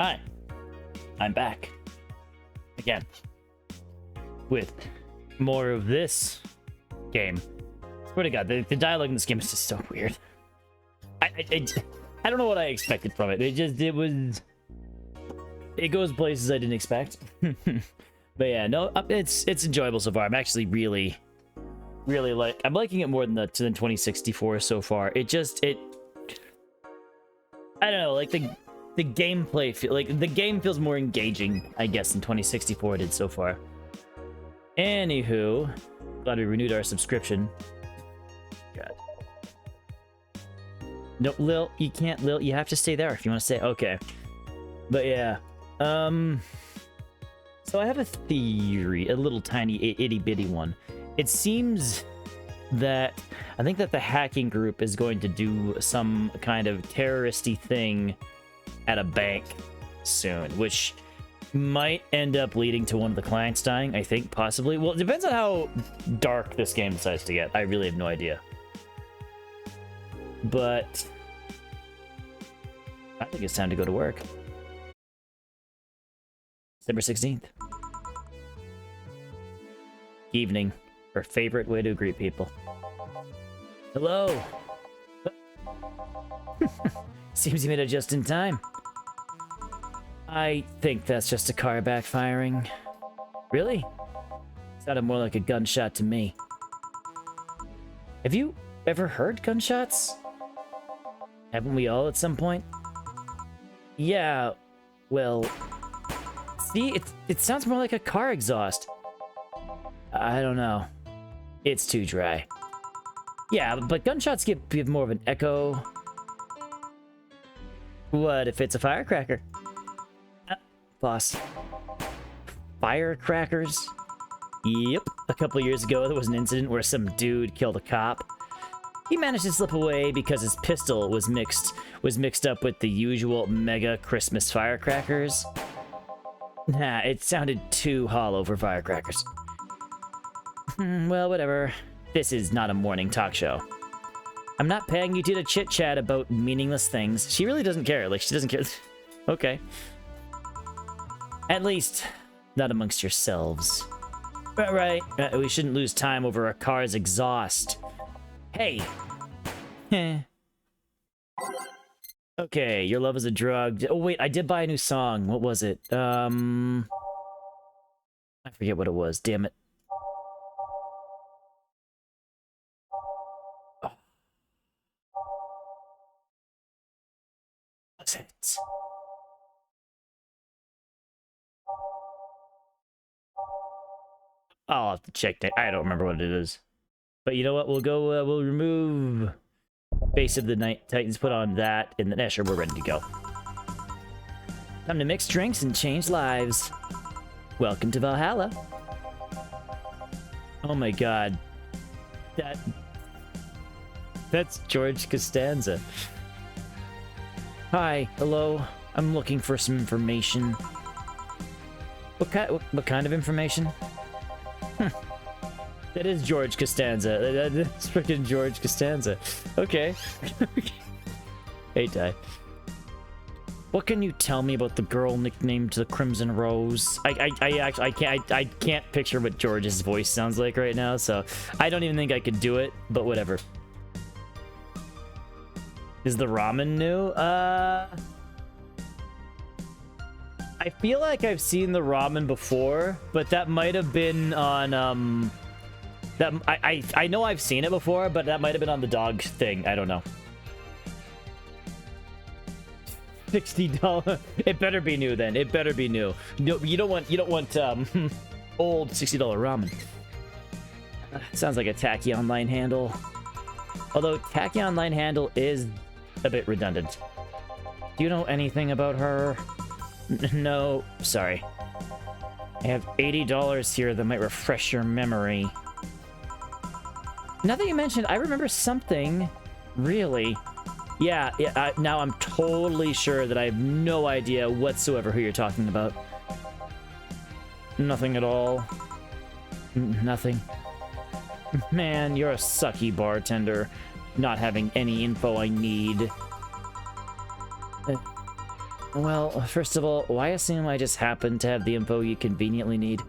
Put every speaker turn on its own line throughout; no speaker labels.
Hi, I'm back again with more of this game. Swear to God, the dialogue in this game is just so weird. I don't know what I expected from it. It goes places I didn't expect. But yeah, no, it's enjoyable so far. I'm actually really I'm liking it more than 2064 so far. I don't know, like the gameplay the game feels more engaging, I guess, than 2064 did so far. Anywho, glad we renewed our subscription. God. No, Lil, you can't, Lil. You have to stay there if you want to stay. Okay. But yeah, so I have a theory, a little tiny itty bitty one. It seems that I think that the hacking group is going to do some kind of terroristy thing at a bank soon, which might end up leading to one of the clients dying, I think, possibly. Well, it depends on how dark this game decides to get. I really have no idea. But I think it's time to go to work. December 16th. Evening. Our favorite way to greet people. Hello. Seems you made it just in time. I think that's just a car backfiring. Really? Sounded more like a gunshot to me. Have you ever heard gunshots? Haven't we all at some point? Yeah, well... See, it sounds more like a car exhaust. I don't know. It's too dry. Yeah, but gunshots give more of an echo. What if it's a firecracker? Boss. Firecrackers? Yep. A couple years ago, there was an incident where some dude killed a cop. He managed to slip away because his pistol was mixed up with the usual mega Christmas firecrackers. Nah, it sounded too hollow for firecrackers. Well, whatever. This is not a morning talk show. I'm not paying you two to chit-chat about meaningless things. She really doesn't care. Like, she doesn't care. Okay. At least, not amongst yourselves. Right. We shouldn't lose time over a car's exhaust. Hey. Okay, your love is a drug. Oh, wait, I did buy a new song. What was it? I forget what it was. Damn it. Oh. What's it? I'll have to check that. I don't remember what it is. But you know what? We'll go, we'll remove Base of the Night Titans, put on that, and then, sure, we're ready to go. Time to mix drinks and change lives. Welcome to Valhalla. Oh my god. That's George Costanza. Hi, hello. I'm looking for some information. What kind of information? That is George Costanza. That's freaking George Costanza. Okay. Hey, Ty. What can you tell me about the girl nicknamed the Crimson Rose? I can't picture what George's voice sounds like right now, so I don't even think I could do it, but whatever. Is the ramen new? I feel like I've seen the ramen before, but that might have been on, I know I've seen it before, but that might have been on the dog thing. I don't know. $60. It better be new then. It better be new. No, you don't want old $60 ramen. Sounds like a tacky online handle. Although tacky online handle is a bit redundant. Do you know anything about her? No, sorry. I have $80 here that might refresh your memory. Now that you mentioned, I remember something. Really? Yeah, now I'm totally sure that I have no idea whatsoever who you're talking about. Nothing at all. Nothing. Man, you're a sucky bartender. Not having any info I need. Well, first of all, why assume I just happen to have the info you conveniently need?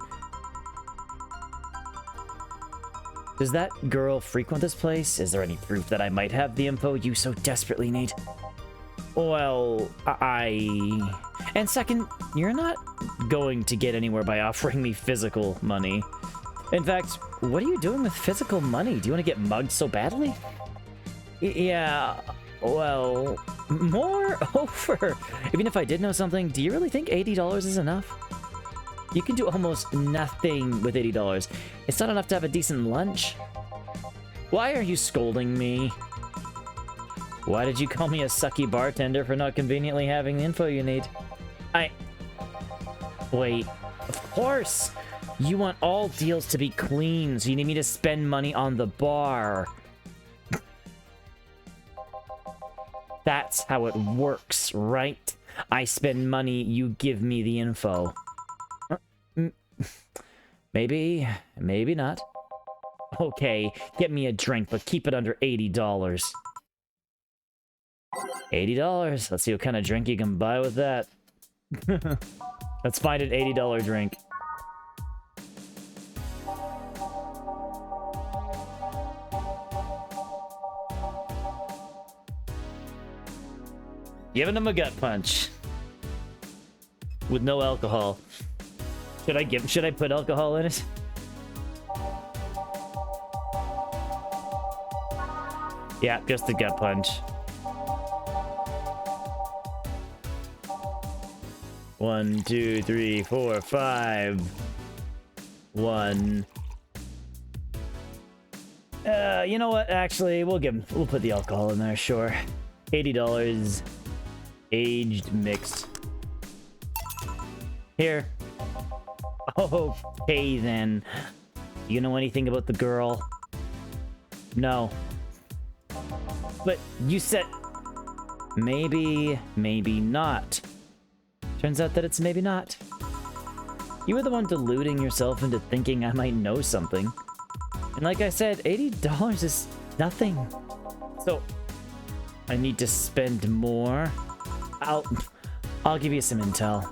Does that girl frequent this place? Is there any proof that I might have the info you so desperately need? Well, And second, you're not going to get anywhere by offering me physical money. In fact, what are you doing with physical money? Do you want to get mugged so badly? Yeah, well, moreover, even if I did know something, do you really think $80 is enough? You can do almost nothing with $80. It's not enough to have a decent lunch. Why are you scolding me? Why did you call me a sucky bartender for not conveniently having the info you need? Wait, of course! You want all deals to be clean, so you need me to spend money on the bar. That's how it works, right? I spend money, you give me the info. Maybe, maybe not. Okay, get me a drink, but keep it under $80. $80? Let's see what kind of drink you can buy with that. Let's find an $80 drink. Giving him a gut punch. With no alcohol. Should I put alcohol in it? Yeah, just a gut punch. 1, 2, 3, 4, 5. 1. You know what? Actually, we'll put the alcohol in there, sure. $80. Aged mixed. Here. Okay, then. You know anything about the girl? No. But you said... Maybe, maybe not. Turns out that it's maybe not. You were the one deluding yourself into thinking I might know something. And like I said, $80 is nothing. So, I need to spend more. I'll give you some intel.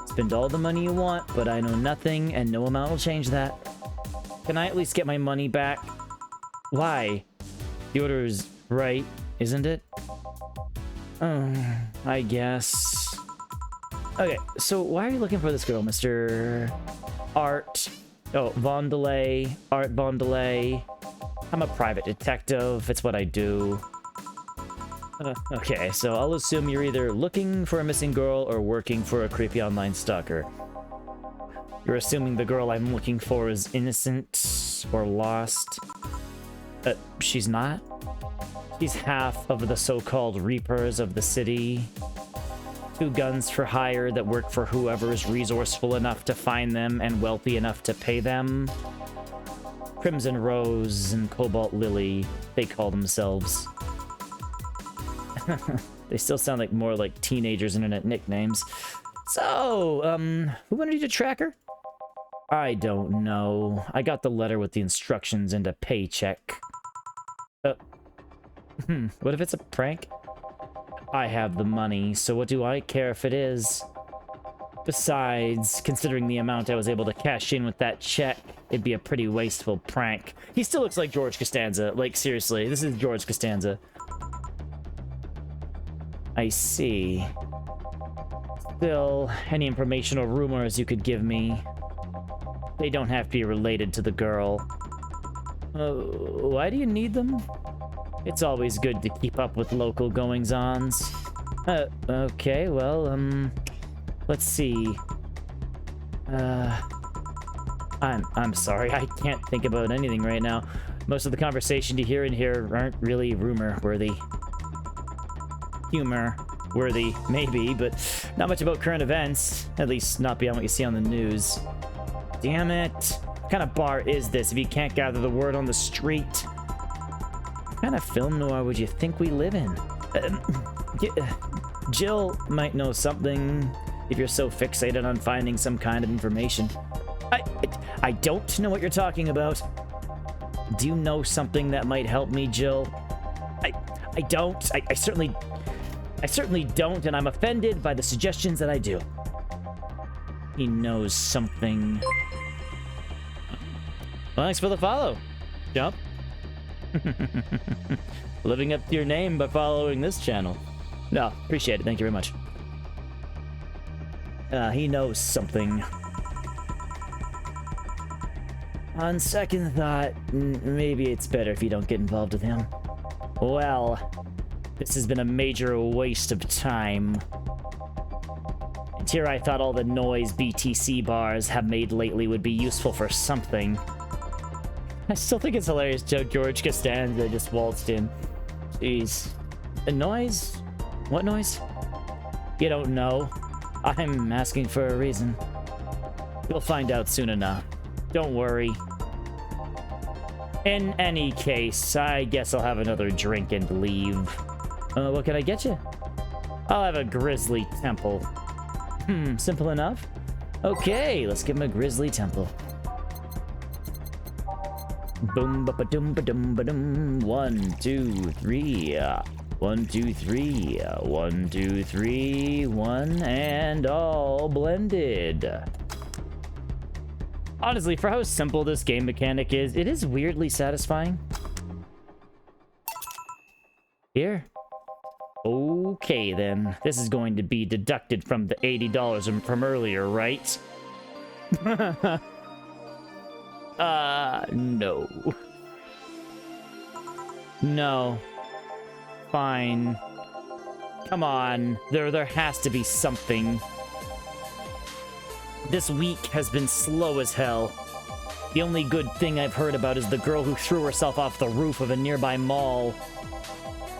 Spend all the money you want, but I know nothing, and no amount will change that. Can I at least get my money back? Why? The order is right, isn't it? I guess. Okay, so why are you looking for this girl, Mr. Art? Oh, Vondelay. Art Vondelay. I'm a private detective. It's what I do. Okay, so I'll assume you're either looking for a missing girl or working for a creepy online stalker. You're assuming the girl I'm looking for is innocent or lost. She's not. She's half of the so-called Reapers of the city. 2 guns for hire that work for whoever is resourceful enough to find them and wealthy enough to pay them. Crimson Rose and Cobalt Lily, they call themselves. They still sound like more like teenagers' internet nicknames. So, who wanted you to track her? I don't know. I got the letter with the instructions and a paycheck. What if it's a prank? I have the money, so what do I care if it is? Besides, considering the amount I was able to cash in with that check, it'd be a pretty wasteful prank. He still looks like George Costanza. Like, seriously, this is George Costanza. I see. Still, any information or rumors you could give me, they don't have to be related to the girl. Why do you need them? It's always good to keep up with local goings-ons. Okay, well, let's see. I'm sorry, I can't think about anything right now. Most of the conversation you hear in here aren't really rumor-worthy. Humor-worthy, maybe, but not much about current events. At least not beyond what you see on the news. Damn it. What kind of bar is this if you can't gather the word on the street? What kind of film noir would you think we live in? Jill might know something if you're so fixated on finding some kind of information. I don't know what you're talking about. Do you know something that might help me, Jill? I don't. I certainly I certainly don't, and I'm offended by the suggestions that I do. He knows something. Well, thanks for the follow, Jump. Living up to your name by following this channel. No, appreciate it. Thank you very much. He knows something. On second thought, maybe it's better if you don't get involved with him. Well, this has been a major waste of time. And here I thought all the noise BTC bars have made lately would be useful for something. I still think it's hilarious Joe George Costanza just waltzed in. Jeez. A noise? What noise? You don't know. I'm asking for a reason. You'll find out soon enough. Don't worry. In any case, I guess I'll have another drink and leave. What can I get you? I'll have a grizzly temple. Simple enough. Okay, let's give him a grizzly temple. Boom, ba dum ba dum ba dum. 1, 2, 3. 1, 2, 3. 1, 2, 3. 1, and all blended. Honestly, for how simple this game mechanic is, it is weirdly satisfying. Here. Okay, then. This is going to be deducted from the $80 from earlier, right? No. No. Fine. Come on. There has to be something. This week has been slow as hell. The only good thing I've heard about is the girl who threw herself off the roof of a nearby mall.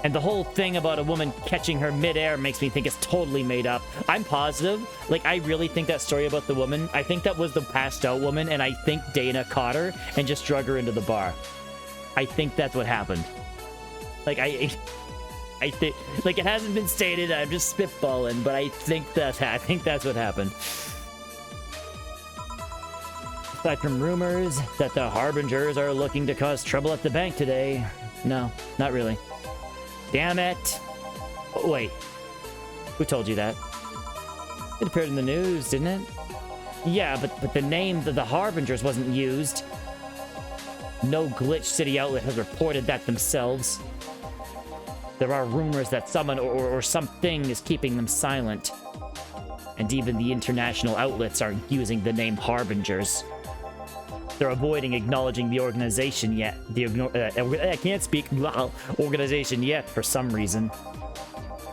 And the whole thing about a woman catching her midair makes me think it's totally made up. I'm positive. Like, I really think that story about the woman, I think that was the passed out woman, and I think Dana caught her and just drug her into the bar. I think that's what happened. Like, I think, like, it hasn't been stated, I'm just spitballing, but I think that's what happened. Aside from rumors that the Harbingers are looking to cause trouble at the bank today, no, not really. Damn it. Oh, wait. Who told you that? It appeared in the news, didn't it? Yeah, but the name of the Harbingers wasn't used. No Glitch City outlet has reported that themselves. There are rumors that someone or something is keeping them silent. And even the international outlets aren't using the name Harbingers. They're avoiding acknowledging the organization yet. I can't speak organization yet for some reason.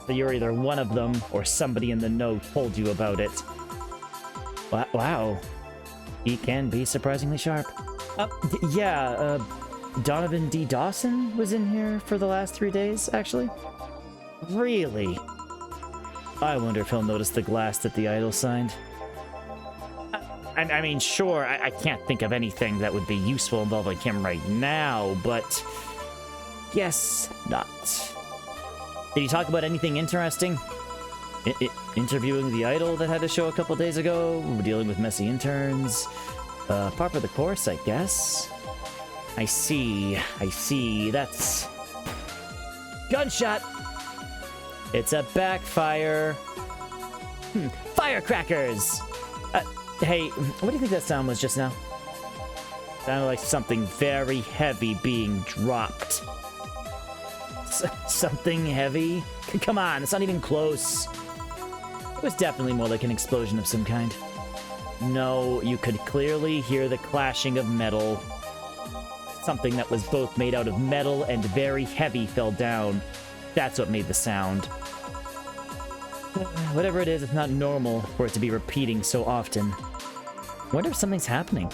So you're either one of them or somebody in the know told you about it. Wow. He can be surprisingly sharp. Donovan D. Dawson was in here for the last 3 days, actually. Really? I wonder if he'll notice the glass that the idol signed. I mean, sure, I can't think of anything that would be useful involving him right now, but guess not. Did he talk about anything interesting? Interviewing the idol that had a show a couple days ago? Dealing with messy interns? Par for the course, I guess. I see. That's... Gunshot! It's a backfire. Firecrackers! Hey, what do you think that sound was just now? Sounded like something very heavy being dropped. Something heavy? Come on, it's not even close. It was definitely more like an explosion of some kind. No, you could clearly hear the clashing of metal. Something that was both made out of metal and very heavy fell down. That's what made the sound. Whatever it is, it's not normal for it to be repeating so often. Wonder if something's happening.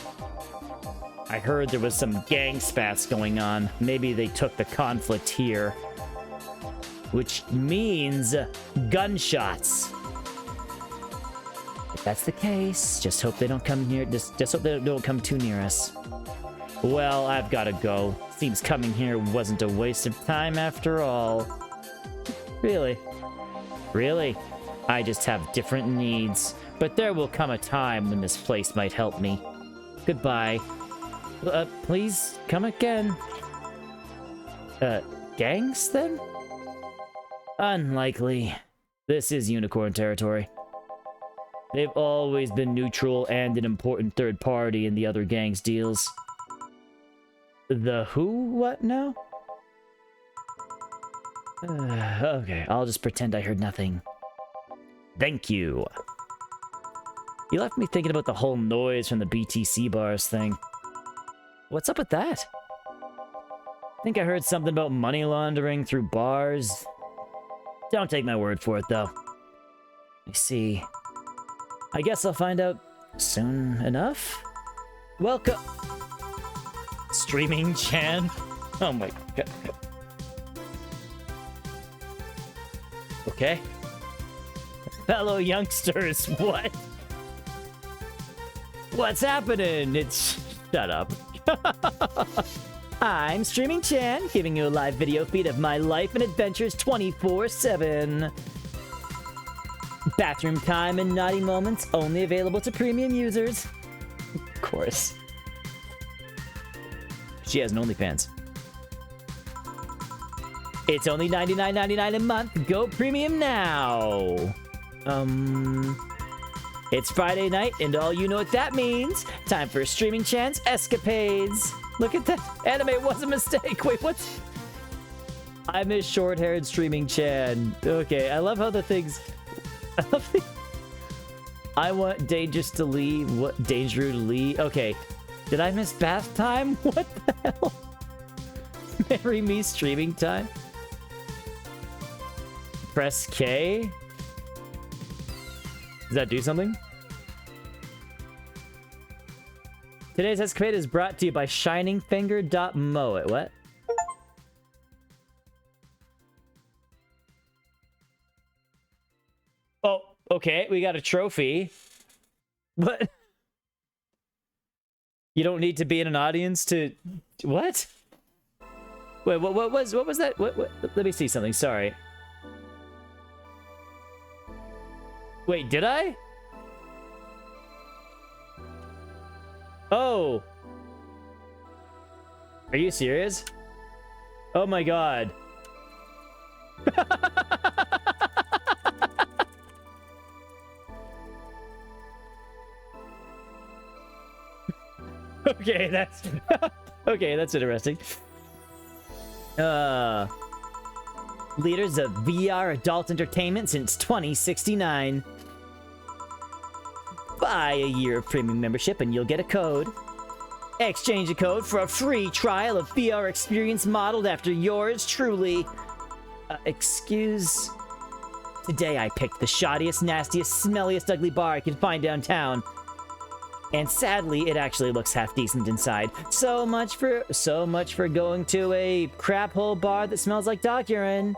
I heard there was some gang spats going on. Maybe they took the conflict here. Which means gunshots. If that's the case, just hope they don't come near. Just hope they don't come too near us. Well, I've gotta go. Seems coming here wasn't a waste of time after all. Really? Really? I just have different needs. But there will come a time when this place might help me. Goodbye. Please come again. Gangs, then? Unlikely. This is unicorn territory. They've always been neutral and an important third party in the other gang's deals. The who? What now? Okay, I'll just pretend I heard nothing. Thank you. You left me thinking about the whole noise from the BTC bars thing. What's up with that? I think I heard something about money laundering through bars. Don't take my word for it, though. Let me see. I guess I'll find out soon enough. Welcome, Streaming Chan. Oh my god. Okay. Fellow youngsters, what? What's happening? It's... Shut up. I'm Streaming Chan, giving you a live video feed of my life and adventures 24/7. Bathroom time and naughty moments only available to premium users. Of course. She has an OnlyFans. It's only $99.99 a month. Go premium now. It's Friday night, and all you know what that means. Time for Streaming Chan's escapades. Look at that. Anime was a mistake. Wait, what? I miss short-haired Streaming Chan. Okay, I love how the things... I want Dangerous to leave. What? Danger to leave? Okay. Did I miss bath time? What the hell? Marry me streaming time? Press K? Does that do something? Today's escapade is brought to you by shiningfinger.moe. What? Oh, okay. We got a trophy. What? You don't need to be in an audience to... What? Wait, what was that? What? Let me see something. Sorry. Wait, did I? Oh. Are you serious? Oh my god. Okay, that's... Okay, that's interesting. Leaders of VR adult entertainment since 2069. Buy a year of premium membership and you'll get a code. Exchange a code for a free trial of VR experience modeled after yours truly. Excuse... Today I picked the shoddiest, nastiest, smelliest, ugly bar I could find downtown. And sadly, it actually looks half decent inside. So much for going to a crap hole bar that smells like dog urine.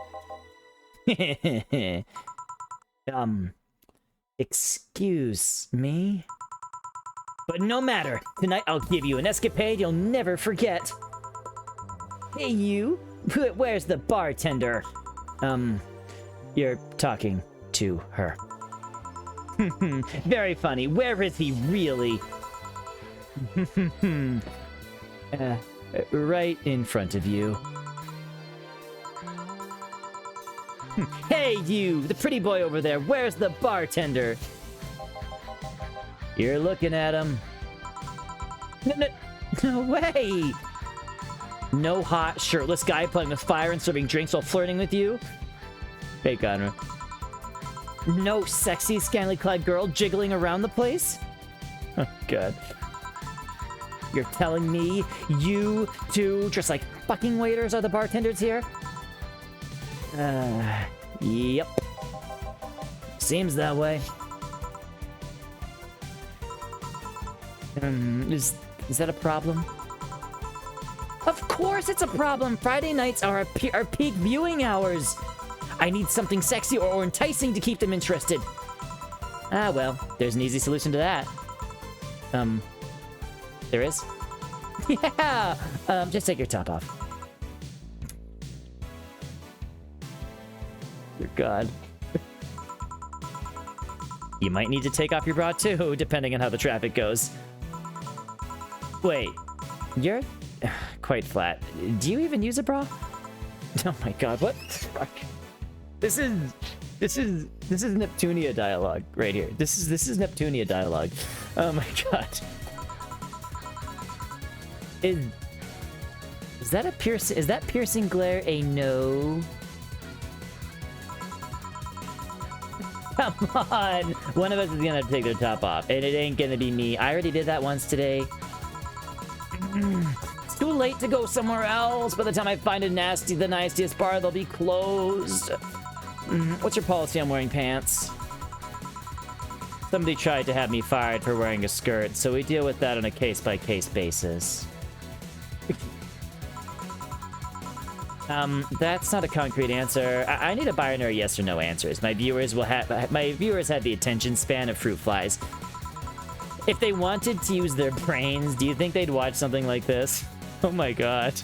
Excuse me? But no matter. Tonight I'll give you an escapade you'll never forget. Hey you, where's the bartender? You're talking to her. Very funny. Where is he really? Right in front of you. Hey you, the pretty boy over there, where's the bartender? You're looking at him. No way! No hot, shirtless guy playing with fire and serving drinks while flirting with you? Hey, Conrad. No sexy, scantily clad girl jiggling around the place? Oh, God. You're telling me you two, just like fucking waiters, are the bartenders here? Yep. Seems that way. Is that a problem? Of course it's a problem! Friday nights are our peak viewing hours! I need something sexy or enticing to keep them interested. Ah, well, there's an easy solution to that. There is? Yeah! Just take your top off. Dear God. You might need to take off your bra too, depending on how the traffic goes. Wait, you're quite flat. Do you even use a bra? Oh my God, what the fuck? This is Neptunia dialogue right here. This is Neptunia dialogue. Oh my god. Is that a piercing glare a no? Come on! One of us is gonna take their top off, and it ain't gonna be me. I already did that once today. It's too late to go somewhere else. By the time I find the nastiest bar, they'll be closed. What's your policy on wearing pants? Somebody tried to have me fired for wearing a skirt, so we deal with that on a case-by-case basis. That's not a concrete answer. I need a binary yes or no answers. My viewers have the attention span of fruit flies. If they wanted to use their brains, do you think they'd watch something like this? Oh my god.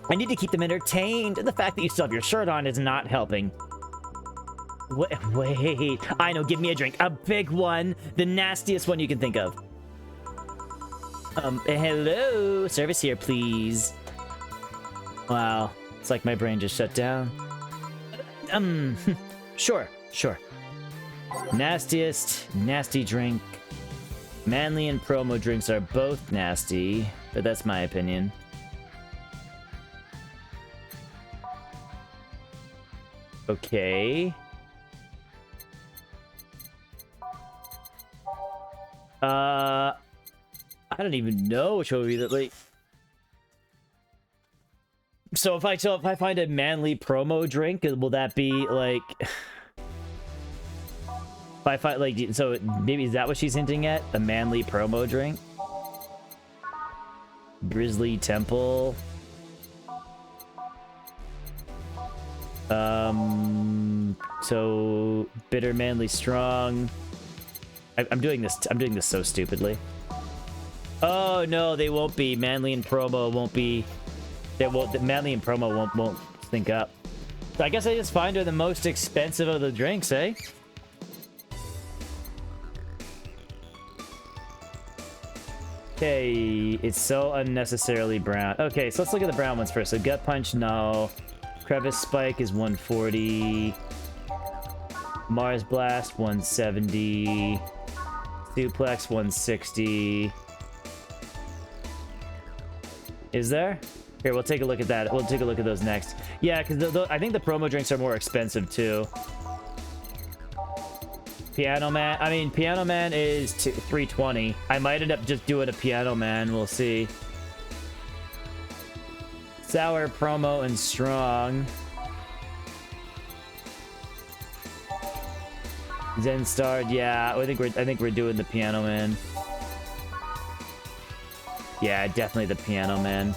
I need to keep them entertained. The fact that you still have your shirt on is not helping. Wait. I know, give me a drink. A big one. The nastiest one you can think of. Hello? Service here, please. Wow. It's like my brain just shut down. Sure. Nasty drink. Manly and promo drinks are both nasty, but that's my opinion. Okay. I don't even know which one would be the, like... So if I find a manly promo drink, will that be like... If I find, like, so maybe is that what she's hinting at? A manly promo drink? Grizzly Temple. So bitter, manly, strong. I'm doing this so stupidly. Oh no, they won't be. Manly and promo won't be. Manly and promo won't sync up. So I guess I just find her the most expensive of the drinks, eh? Okay, it's so unnecessarily brown. Okay, so let's look at the brown ones first. So Gut Punch, no. Crevice Spike is 140. Mars Blast, 170. Suplex, 160. Is there? Here, we'll take a look at that. We'll take a look at those next. Yeah, because I think the promo drinks are more expensive, too. Piano Man is 320. I might end up just doing a Piano Man. We'll see. Sour, promo, and strong. Zen Starred, yeah. I think we're doing the Piano Man. Yeah, definitely the Piano Man.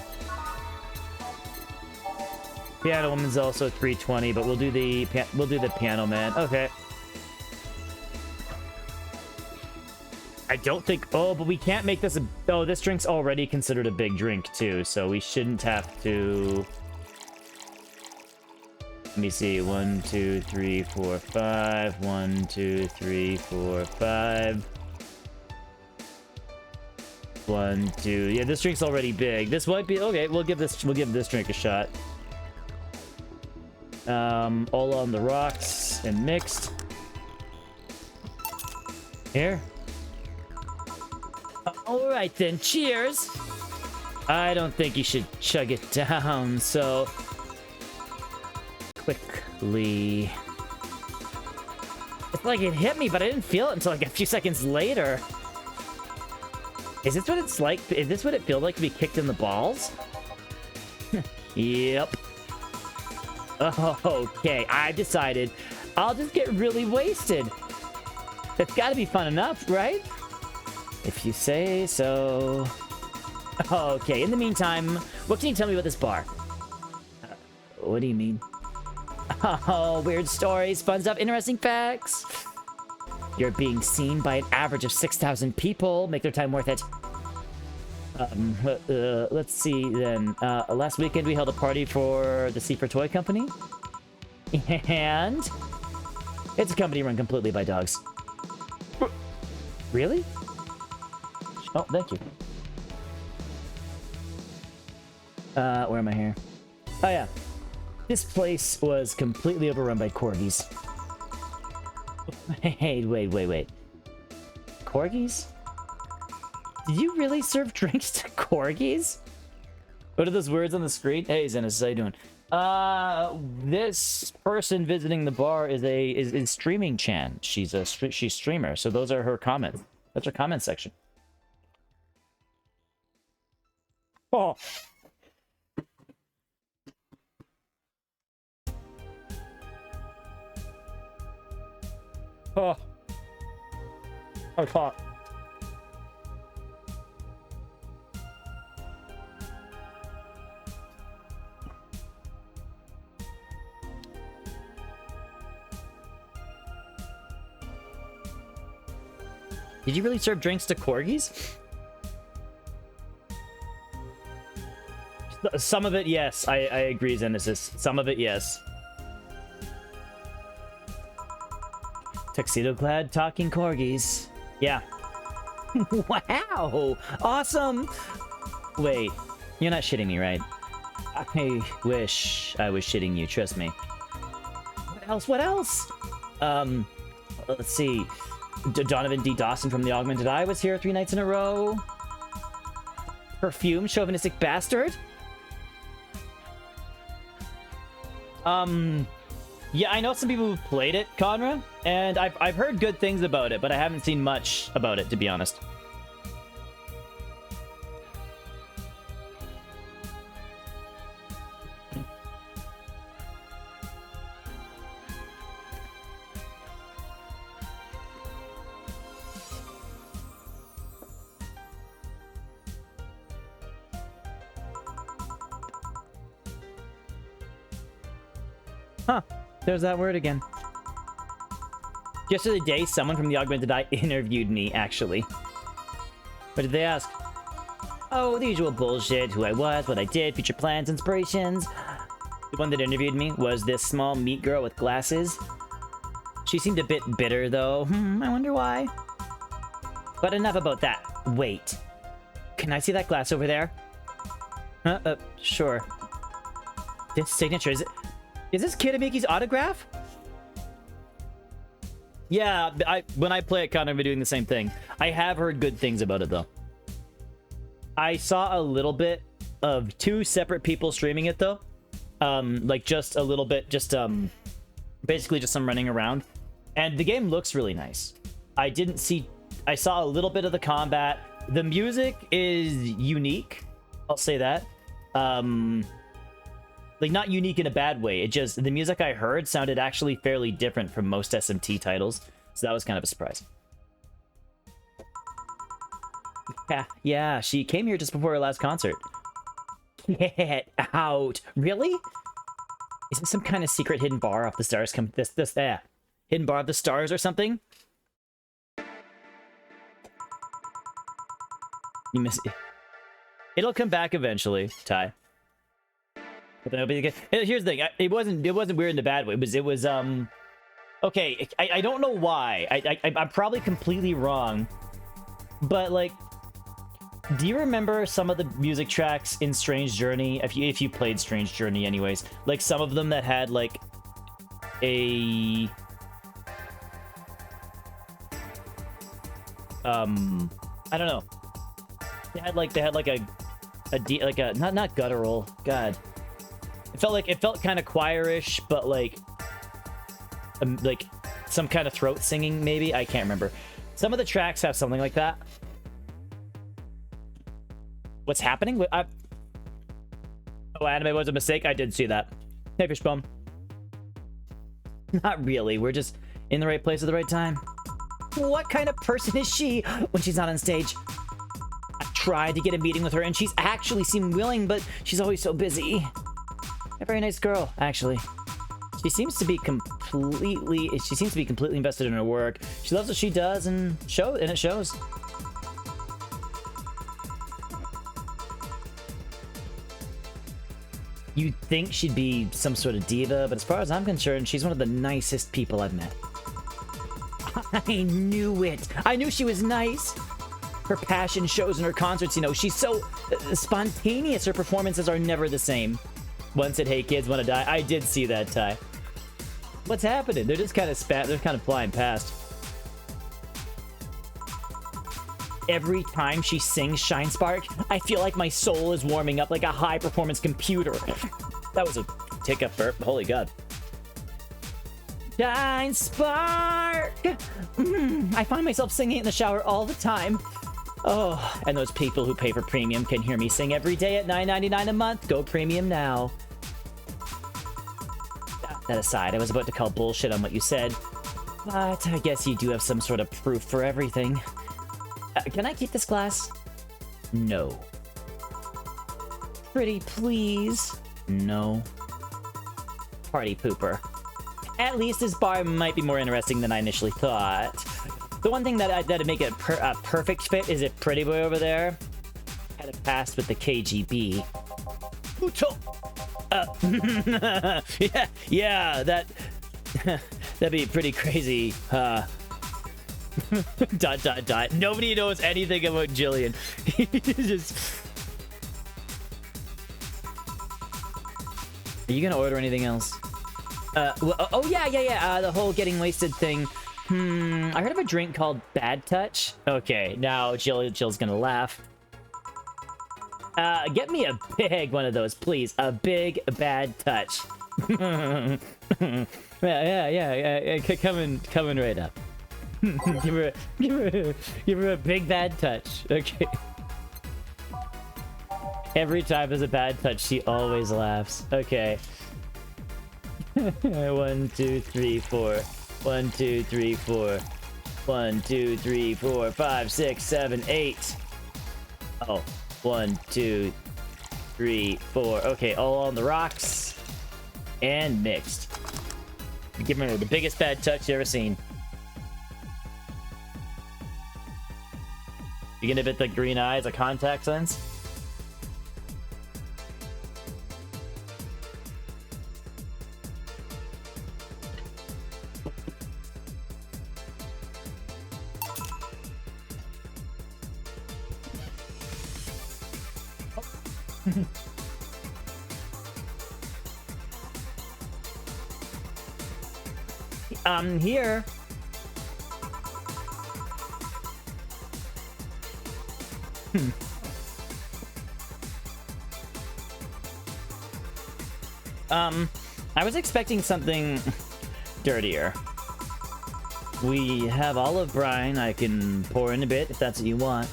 Piano Woman's also 320, but we'll do the Piano Man. Okay. I don't think... Oh, but we can't make this a... Oh, this drink's already considered a big drink, too, so we shouldn't have to... Let me see. 1, 2, 3, 4, 5. 1, 2, 3, 4, 5. 1, 2... Yeah, this drink's already big. This might be... Okay, we'll give this drink a shot. All on the rocks and mixed. Here. Alright then, cheers! I don't think you should chug it down so quickly. It's like it hit me, but I didn't feel it until like a few seconds later. Is this what it's like? Is this what it feels like to be kicked in the balls? Yep. Okay, I've decided I'll just get really wasted. That's gotta be fun enough, right? If you say so. Okay, in the meantime, what can you tell me about this bar? What do you mean? Oh, weird stories, fun stuff, interesting facts. You're being seen by an average of 6,000 people. Make their time worth it. Let's see then. Last weekend we held a party for the C4 Toy Company. And it's a company run completely by dogs. Really? Oh, thank you. Where am I here? Oh, yeah. This place was completely overrun by corgis. Hey, wait. Corgis? Did you really serve drinks to corgis? What are those words on the screen? Hey, Zenis, how you doing? This person visiting the bar is streaming Chan. She's streamer, so those are her comments. That's her comment section. Oh. Oh. That's hot. Did you really serve drinks to corgis? Some of it, yes. I agree, Zenesis. Some of it, yes. Tuxedo-clad talking corgis. Yeah. Wow! Awesome! Wait, you're not shitting me, right? I wish I was shitting you, trust me. What else? Let's see. Donovan D. Dawson from The Augmented Eye was here 3 nights in a row. Perfume, chauvinistic bastard. Yeah, I know some people who've played it, Conra, and I've heard good things about it, but I haven't seen much about it, to be honest. Huh. There's that word again. Just the other day, someone from The Augmented Eye interviewed me, actually. What did they ask? Oh, the usual bullshit. Who I was, what I did, future plans, inspirations. The one that interviewed me was this small meat girl with glasses. She seemed a bit bitter, though. I wonder why. But enough about that. Wait. Can I see that glass over there? Sure. This signature, is this Kitamiki's autograph? Yeah, when I play it, Connor, I'm doing the same thing. I have heard good things about it, though. I saw a little bit of 2 separate people streaming it, though. Like, just a little bit, just, basically just some running around. And the game looks really nice. I saw a little bit of the combat. The music is unique. I'll say that. Like, not unique in a bad way. It just, the music I heard sounded actually fairly different from most SMT titles. So that was kind of a surprise. Yeah, she came here just before her last concert. Get out. Really? Is this some kind of secret hidden bar off the stars? Hidden bar of the stars or something? You miss it. It'll come back eventually, Ty. But then it'll be good. Here's the thing. It wasn't weird in a bad way. It was okay, I don't know why. I'm probably completely wrong. But like, do you remember some of the music tracks in Strange Journey? If you played Strange Journey anyways, like some of them that had like a I don't know. They had like a not guttural. God. It felt kind of choirish, but like some kind of throat singing, maybe? I can't remember. Some of the tracks have something like that. What's happening? Oh, anime was a mistake? I did see that. Hey, Fishbone. Not really. We're just in the right place at the right time. What kind of person is she when she's not on stage? I tried to get a meeting with her, and she's actually seemed willing, but she's always so busy. A very nice girl, actually. She seems to be completely invested in her work. She loves what she does, and it shows. You'd think she'd be some sort of diva, but as far as I'm concerned, she's one of the nicest people I've met. I knew it. I knew she was nice. Her passion shows in her concerts, you know. She's so spontaneous. Her performances are never the same. One said, "Hey kids, wanna die?" I did see that, Ty. What's happening? They're just kind of they're kind of flying past. Every time she sings Shine Spark, I feel like my soul is warming up like a high-performance computer. That was a take-up burp. Holy God. Shine Spark! I find myself singing in the shower all the time. Oh, and those people who pay for premium can hear me sing every day at $9.99 a month. Go premium now. That aside, I was about to call bullshit on what you said, but I guess you do have some sort of proof for everything. Can I keep this glass? No. Pretty please? No. Party pooper. At least this bar might be more interesting than I initially thought. The one thing that'd make it a perfect fit is if Pretty Boy over there had a past with the KGB. yeah, that'd be pretty crazy. ... Nobody knows anything about Jillian. Just... Are you gonna order anything else? Oh yeah. The whole getting wasted thing. I heard of a drink called Bad Touch. Okay, now Jill's gonna laugh. Get me a big one of those, please. A big Bad Touch. yeah. Coming right up. give her a big bad touch. Okay. Every time there's a bad touch, she always laughs. Okay. 1, 2, 3, 4. 1, 2, 3, 4. 1, 2, 3, 4, 5, 6, 7, 8. Oh. 1, 2, 3, 4. Okay, all on the rocks. And mixed. Give her the biggest bad touch you ever seen. You gonna bit the green eyes, a contact lens? Here. I was expecting something dirtier. We have olive brine I can pour in a bit if that's what you want.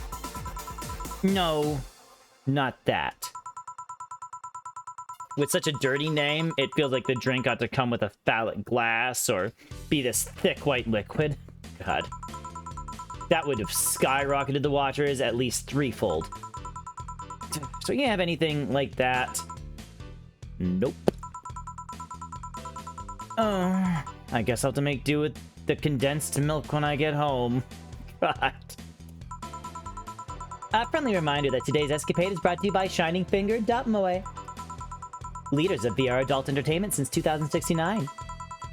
No, not that. With such a dirty name, it feels like the drink ought to come with a phallic glass or be this thick white liquid. God. That would have skyrocketed the waters at least threefold. So you have anything like that? Nope. Oh, I guess I'll have to make do with the condensed milk when I get home. God. A friendly reminder that today's escapade is brought to you by Shining Finger Moe. Leaders of VR adult entertainment since 2069.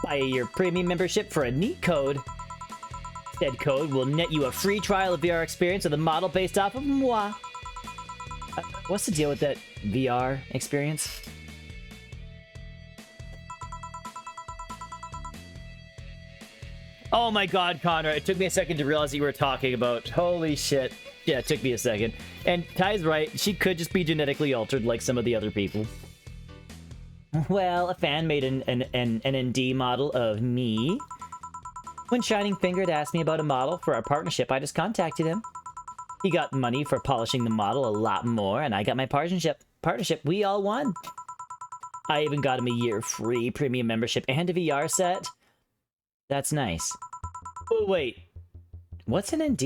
Buy your premium membership for a neat code. Said code will net you a free trial of VR experience with a model based off of moi. What's the deal with that VR experience? Oh my god, Connor, it took me a second to realize you were talking about. Holy shit. Yeah, it took me a second. And Ty's right, she could just be genetically altered like some of the other people. Well, a fan made an ND model of me. When Shining Finger asked me about a model for our partnership, I just contacted him. He got money for polishing the model a lot more, and I got my partnership. We all won. I even got him a year free premium membership and a VR set. That's nice. Oh, wait. What's an ND?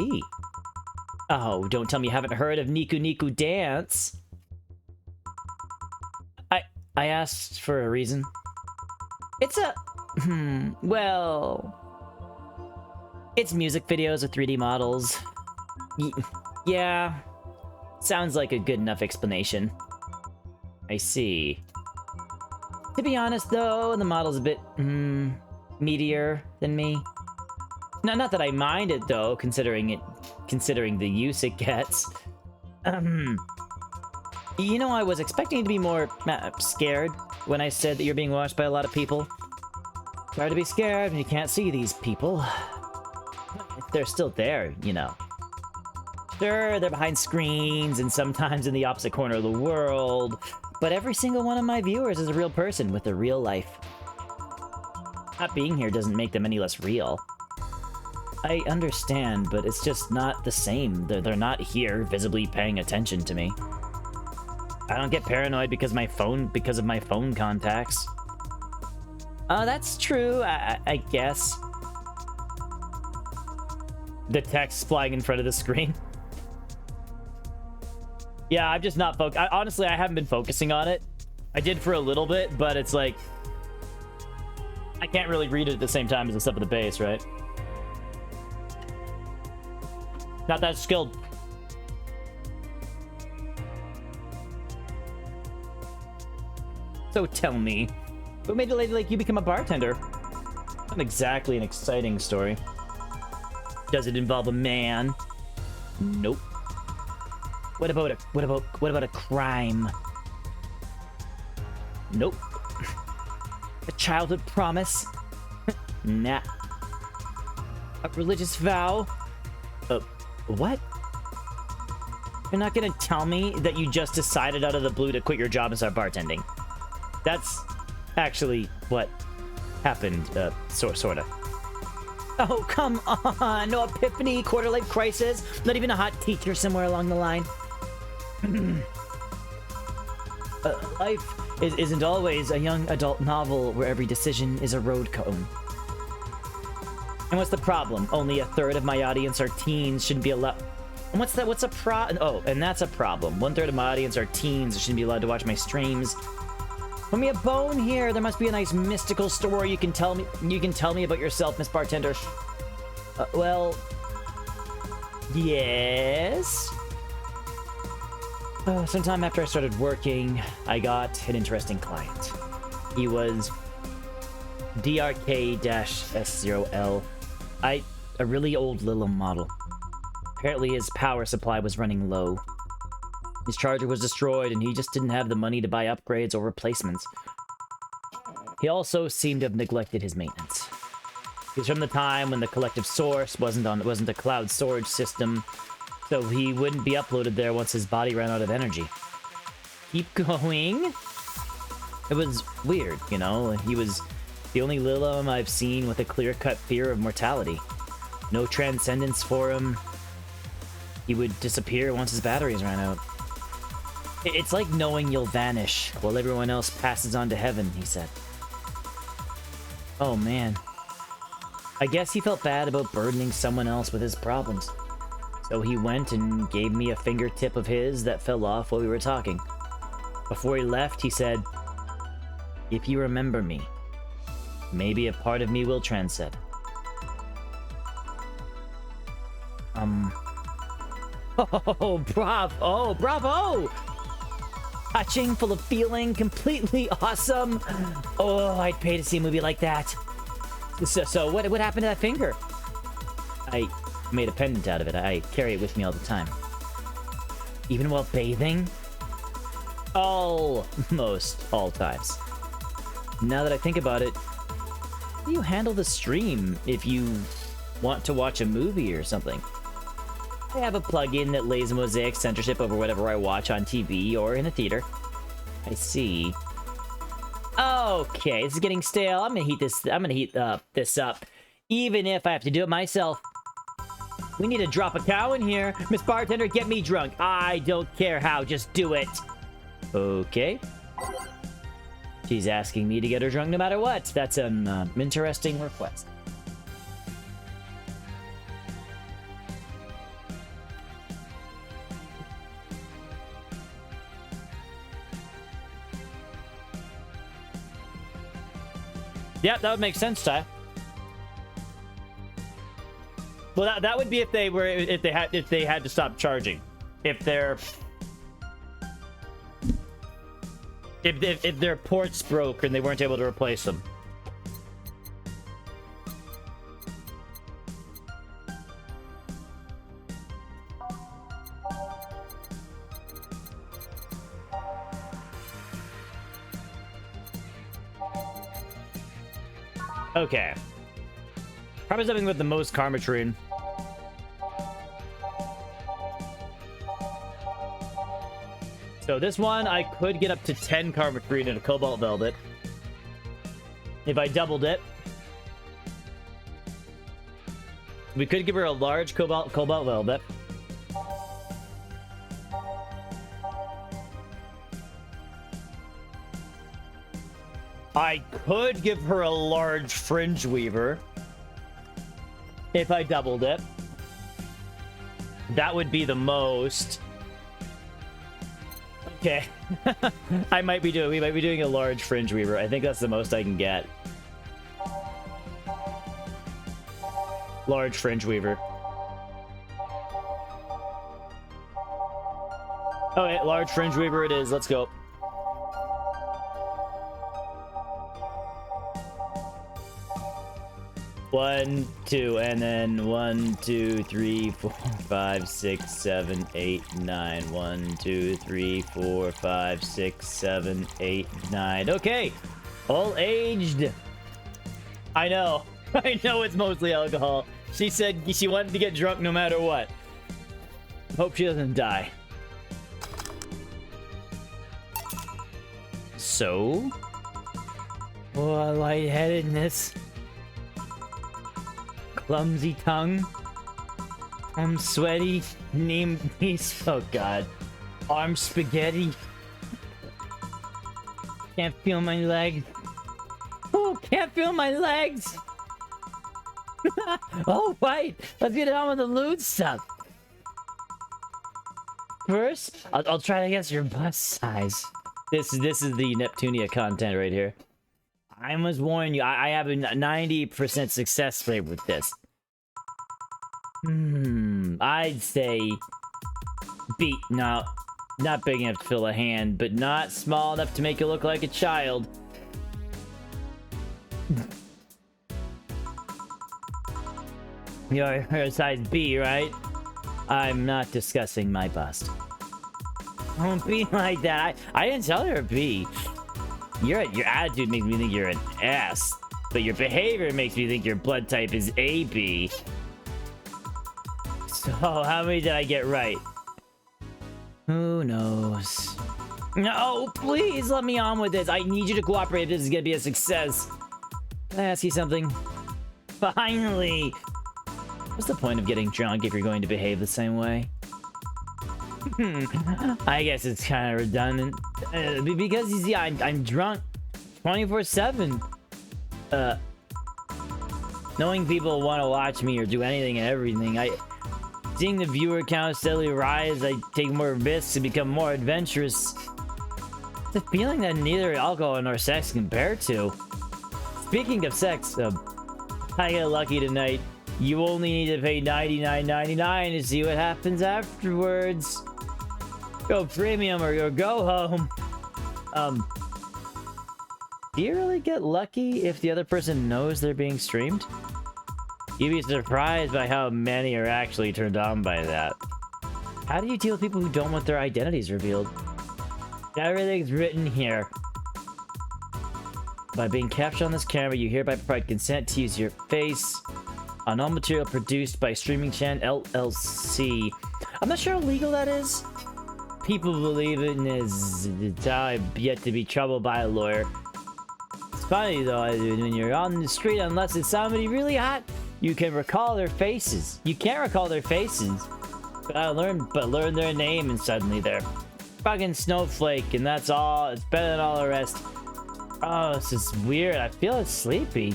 Oh, don't tell me you haven't heard of Niku Niku Dance. I asked for a reason. It's a... well... It's music videos with 3D models. Yeah. Sounds like a good enough explanation. I see. To be honest, though, the model's a bit... meatier than me. No, not that I mind it, though, considering the use it gets. You know, I was expecting to be more scared when I said that you're being watched by a lot of people? Try to be scared when you can't see these people. They're still there, you know. Sure, they're behind screens and sometimes in the opposite corner of the world, but every single one of my viewers is a real person with a real life. Not being here doesn't make them any less real. I understand, but it's just not the same. They're not here visibly paying attention to me. I don't get paranoid because of my phone contacts. That's true, I guess. The text flying in front of the screen. Yeah, I'm just not honestly, I haven't been focusing on it. I did for a little bit, but it's like... I can't really read it at the same time as the stuff at the base, right? Not that skilled. So tell me, what made a lady like you become a bartender? Not exactly an exciting story. Does it involve a man? Nope. What about a crime? Nope. A childhood promise? Nah. A religious vow? What? You're not gonna tell me that you just decided out of the blue to quit your job and start bartending? That's actually what happened, sorta. Oh, come on! No epiphany, quarter-life crisis, not even a hot teacher somewhere along the line. Life isn't always a young adult novel where every decision is a road cone. And what's the problem? Only a third of my audience are teens, shouldn't be allowed... And what's that? What's a Oh, and that's a problem. 1/3 of my audience are teens, shouldn't be allowed to watch my streams. Put me a bone here. There must be a nice mystical story you can tell me about yourself, Miss Bartender. Well... Yes? Sometime after I started working, I got an interesting client. He was DRK-S0L. A really old Lilum model. Apparently his power supply was running low. His charger was destroyed and he just didn't have the money to buy upgrades or replacements. He also seemed to have neglected his maintenance. He was from the time when the collective source wasn't a cloud storage system, so he wouldn't be uploaded there once his body ran out of energy. Keep going? It was weird, you know? He was the only Lilum I've seen with a clear-cut fear of mortality. No transcendence for him. He would disappear once his batteries ran out. It's like knowing you'll vanish while everyone else passes on to heaven, he said. Oh man. I guess he felt bad about burdening someone else with his problems. So he went and gave me a fingertip of his that fell off while we were talking. Before he left, he said, "If you remember me, maybe a part of me will transcend." Oh, bravo! Bravo! Touching, full of feeling, completely awesome. Oh, I'd pay to see a movie like that. So what happened to that finger? I made a pendant out of it. I carry it with me all the time. Even while bathing? Almost all times. Now that I think about it, how do you handle the stream if you want to watch a movie or something? I have a plugin that lays a mosaic censorship over whatever I watch on TV or in a theater. I see. Okay, this is getting stale. I'm gonna heat this up, even if I have to do it myself. We need to drop a cow in here. Miss Bartender, get me drunk. I don't care how, just do it. Okay. She's asking me to get her drunk no matter what. That's an interesting request. Yeah, that would make sense, Ty. Well, that would be if they had to stop charging. If their ports broke and they weren't able to replace them. Okay. Probably something with the most karma tree. So this one, I could get up to 10 karma tree in a cobalt velvet. If I doubled it. We could give her a large cobalt velvet. I could give her a large fringe weaver if I doubled it. That would be the most. Okay. we might be doing a large fringe weaver. I think that's the most I can get. Large fringe weaver. Okay, large fringe weaver it is. Let's go. One, two, and then 1, 2, 3, 4, 5, 6, 7, 8, 9. 1, 2, 3, 4, 5, 6, 7, 8, 9. Okay, all aged. I know. I know it's mostly alcohol. She said she wanted to get drunk no matter what. Hope she doesn't die. So? Oh, lightheadedness. Clumsy tongue. I'm sweaty. Name piece. Oh god. Arm spaghetti. Can't feel my legs. Oh, can't feel my legs. Oh, right. Let's get on with the lewd stuff. First, I'll try to guess your bust size. This is the Neptunia content right here. I must warn you, I have a 90% success rate with this. I'd say B. No, not big enough to fill a hand, but not small enough to make you look like a child. You're a size B, right? I'm not discussing my bust. Don't be like that. I didn't tell her a B. Your attitude makes me think you're an S, but your behavior makes me think your blood type is AB. So, how many did I get right? Who knows? No, please let me on with this. I need you to cooperate if this is gonna be a success. Can I ask you something? Finally! What's the point of getting drunk if you're going to behave the same way? I guess it's kind of redundant. Because you see, I'm drunk 24/7. Knowing people want to watch me or do anything and everything, seeing the viewer count steadily rise, I take more risks and become more adventurous. It's a feeling that neither alcohol nor sex compare to. Speaking of sex, I got lucky tonight. You only need to pay $99.99 to see what happens afterwards. Go premium or go home. Do you really get lucky if the other person knows they're being streamed? You'd be surprised by how many are actually turned on by that. How do you deal with people who don't want their identities revealed? Everything's written here. By being captured on this camera, you hereby provide consent to use your face on all material produced by Streaming Chan LLC. I'm not sure how legal that is. People believe it is how I've yet to be troubled by a lawyer. It's funny though, when you're on the street, unless it's somebody really hot, you can recall their faces. You can't recall their faces, but learn their name, and suddenly they're fucking snowflake, and that's all. It's better than all the rest. Oh, this is weird. I feel sleepy.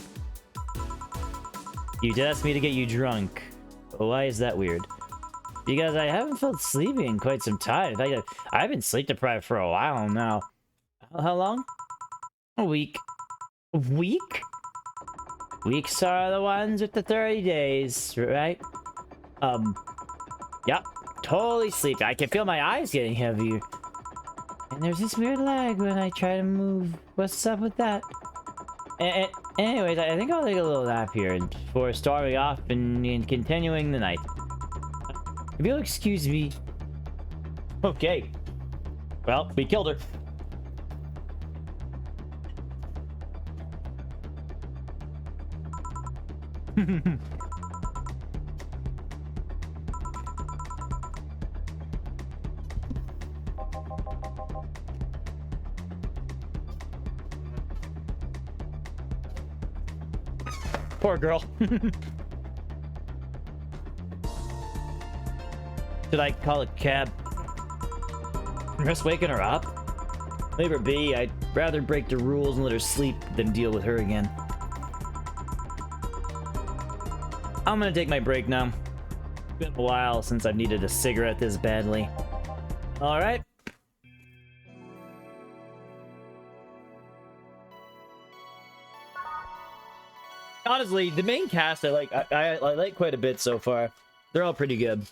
You did ask me to get you drunk. Why is that weird? Because I haven't felt sleepy in quite some time. In fact, I've been sleep deprived for a while now. How long? A week. A week? Weeks are the ones with the 30 days, right? Yep. Totally sleepy. I can feel my eyes getting heavier. And there's this weird lag when I try to move. What's up with that? Anyways, I think I'll take a little nap here before storming off and continuing the night. If you'll excuse me. Okay. Well, we killed her. Poor girl. Should I call a cab? Risk waking her up? Leave her be. I'd rather break the rules and let her sleep than deal with her again. I'm gonna take my break now. It's been a while since I've needed a cigarette this badly. Alright. Honestly, the main cast I like quite a bit so far. They're all pretty good.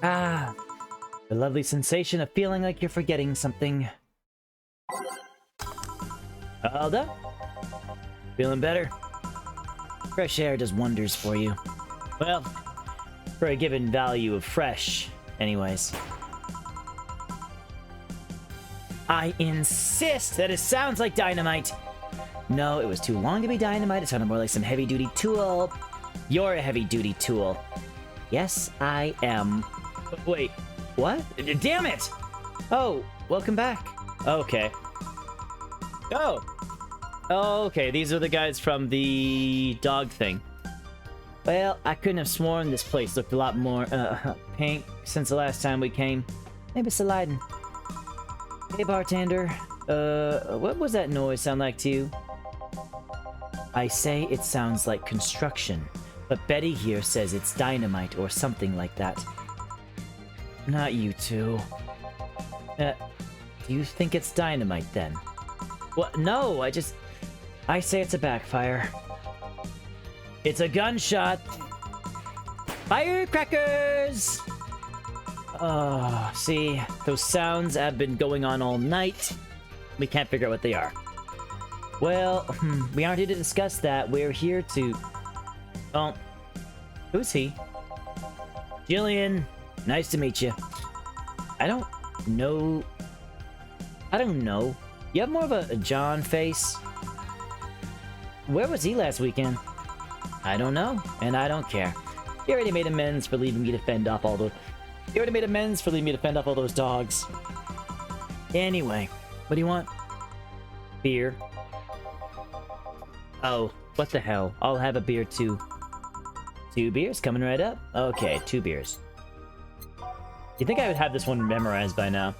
Ah, the lovely sensation of feeling like you're forgetting something. All done. Feeling better? Fresh air does wonders for you. Well, for a given value of fresh, anyways. I insist that it sounds like dynamite. No, it was too long to be dynamite. It sounded more like some heavy-duty tool. You're a heavy-duty tool. Yes, I am. Wait, what? Damn it! Oh, welcome back. Okay. Oh! Oh, okay, these are the guys from the dog thing. Well, I couldn't have sworn this place looked a lot more, pink since the last time we came. Maybe it's the lighting. Hey, bartender. What was that noise sound like to you? I say it sounds like construction, but Betty here says it's dynamite or something like that. Not you two. Do you think it's dynamite then? What? No, I say it's a backfire. It's a gunshot. Firecrackers! Oh, see, those sounds have been going on all night. We can't figure out what they are. Well, we aren't here to discuss that. We're here to... Oh, who's he? Jillian, nice to meet you. I don't know. You have more of a John face. Where was he last weekend? I don't know, and I don't care. You already made amends for leaving me to fend off all those... You already made amends for leaving me to fend off all those dogs. Anyway, what do you want? Beer. Oh, what the hell? I'll have a beer too. 2 beers coming right up? Okay, 2 beers. You think I would have this one memorized by now?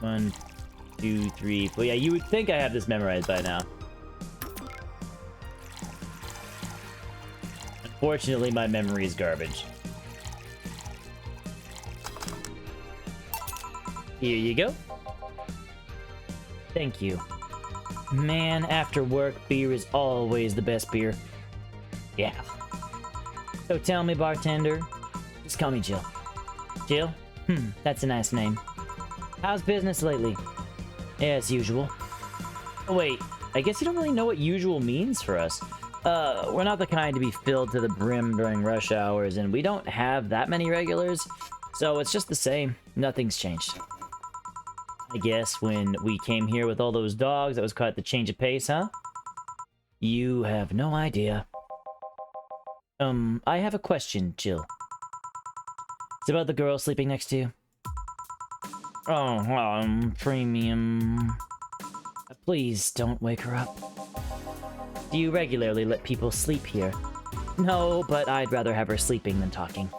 One, 2, 3, 4. Yeah, you would think I have this memorized by now. Unfortunately, my memory is garbage. Here you go. Thank you. Man, after work, beer is always the best beer. Yeah. So tell me, bartender. Just call me Jill. Jill? That's a nice name. How's business lately? As usual. Oh, wait, I guess you don't really know what usual means for us. We're not the kind to be filled to the brim during rush hours, and we don't have that many regulars, so it's just the same. Nothing's changed. I guess when we came here with all those dogs, that was quite the change of pace, huh? You have no idea. I have a question, Jill. It's about the girl sleeping next to you. Oh, premium. Please don't wake her up. Do you regularly let people sleep here? No, but I'd rather have her sleeping than talking.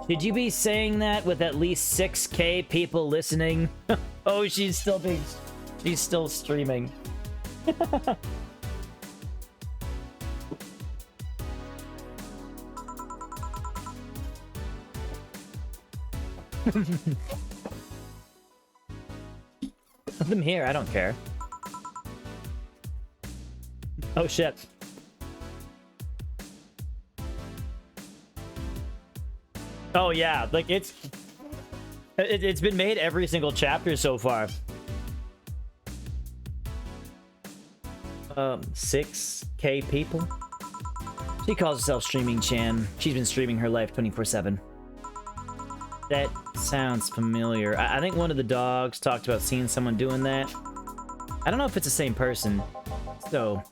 Should you be saying that with at least 6K people listening? Oh, she's still streaming. Let them here, I don't care. Oh shit. Oh yeah, like it's been made every single chapter so far. 6K people? She calls herself Streaming Chan. She's been streaming her life 24/7. That sounds familiar. I think one of the dogs talked about seeing someone doing that. I don't know if it's the same person. So,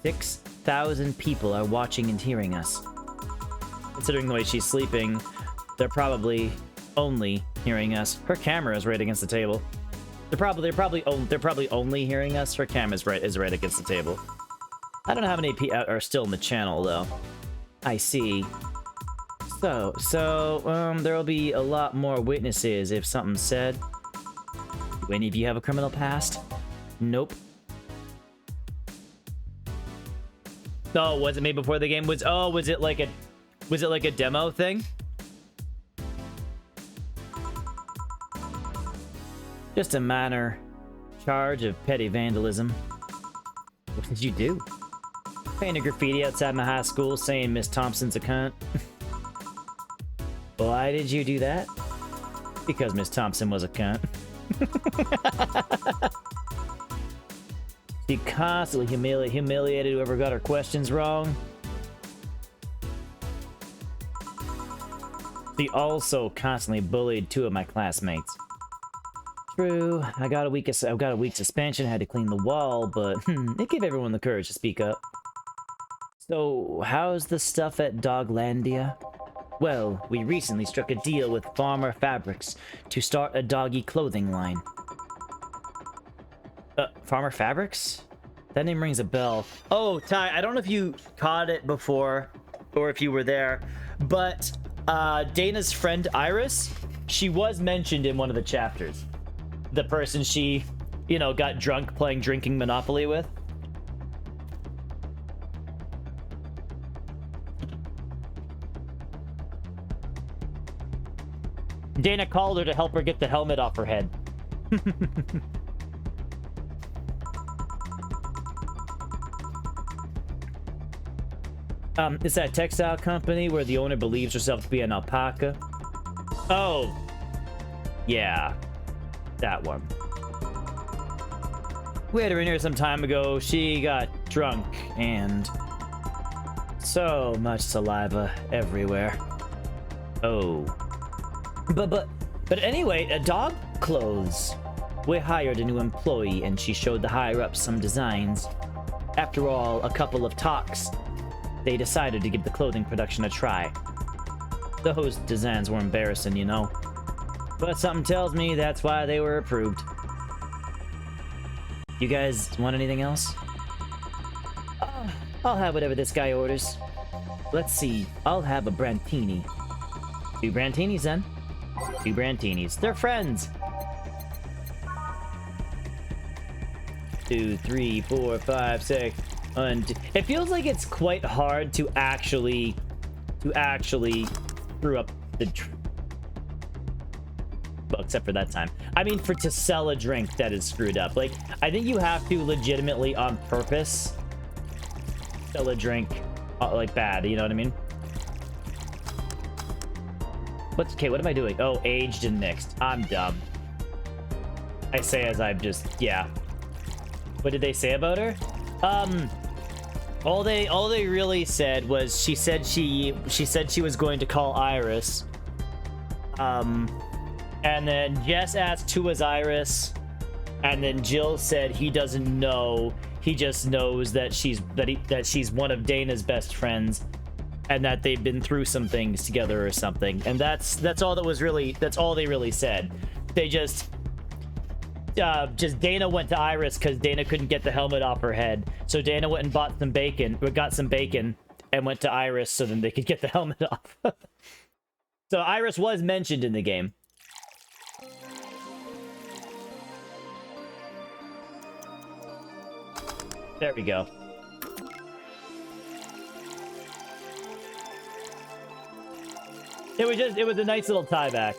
6,000 people are watching and hearing us. Considering the way she's sleeping, they're probably only hearing us. Her camera is right against the table. They're probably only hearing us. Her camera is right against the table. I don't know how many people are still in the channel though. I see. So there'll be a lot more witnesses if something's said. Do any of you have a criminal past? Nope. Oh, was it made before the game was? Oh, was it like a demo thing? Just a minor charge of petty vandalism. What did you do? Painted graffiti outside my high school saying Miss Thompson's a cunt. Why did you do that? Because Miss Thompson was a cunt. She constantly humiliated whoever got her questions wrong. She also constantly bullied 2 of my classmates. True, I got a week suspension, had to clean the wall, but it gave everyone the courage to speak up. So, how's the stuff at Doglandia? Well, we recently struck a deal with Farmer Fabrics to start a doggy clothing line. Farmer Fabrics? That name rings a bell. Oh, Ty, I don't know if you caught it before, or if you were there, but Dana's friend Iris, she was mentioned in one of the chapters. The person she, you know, got drunk playing Drinking Monopoly with. Dana called her to help her get the helmet off her head. It's that textile company where the owner believes herself to be an alpaca. Oh. Yeah. That one. We had her in here some time ago. She got drunk and so much saliva everywhere. Oh. But anyway, dog clothes. We hired a new employee and she showed the higher-ups some designs. After all, a couple of talks, they decided to give the clothing production a try. Those designs were embarrassing, you know. But something tells me that's why they were approved. You guys want anything else? I'll have whatever this guy orders. Let's see, I'll have a Brantini. 2 Brantinis then. 2 Brantinis. They're friends! 2, 3, 4, 5, 6. It feels like it's quite hard to actually screw up the well, except for that time. I mean, to sell a drink that is screwed up. Like, I think you have to legitimately, on purpose, sell a drink, like, bad. You know what I mean? Okay, what am I doing? Oh, aged and mixed. I'm dumb. I say as I'm just, yeah. What did they say about her? All they really said was she said she was going to call Iris. And then Jess asked who was Iris, and then Jill said he doesn't know. He just knows that she's one of Dana's best friends, and that they've been through some things together or something. And that's all that was really. That's all they really said. They just Dana went to Iris because Dana couldn't get the helmet off her head. So Dana went and bought some bacon, or got some bacon, and went to Iris so then they could get the helmet off. So Iris was mentioned in the game. There we go. It was a nice little tie back.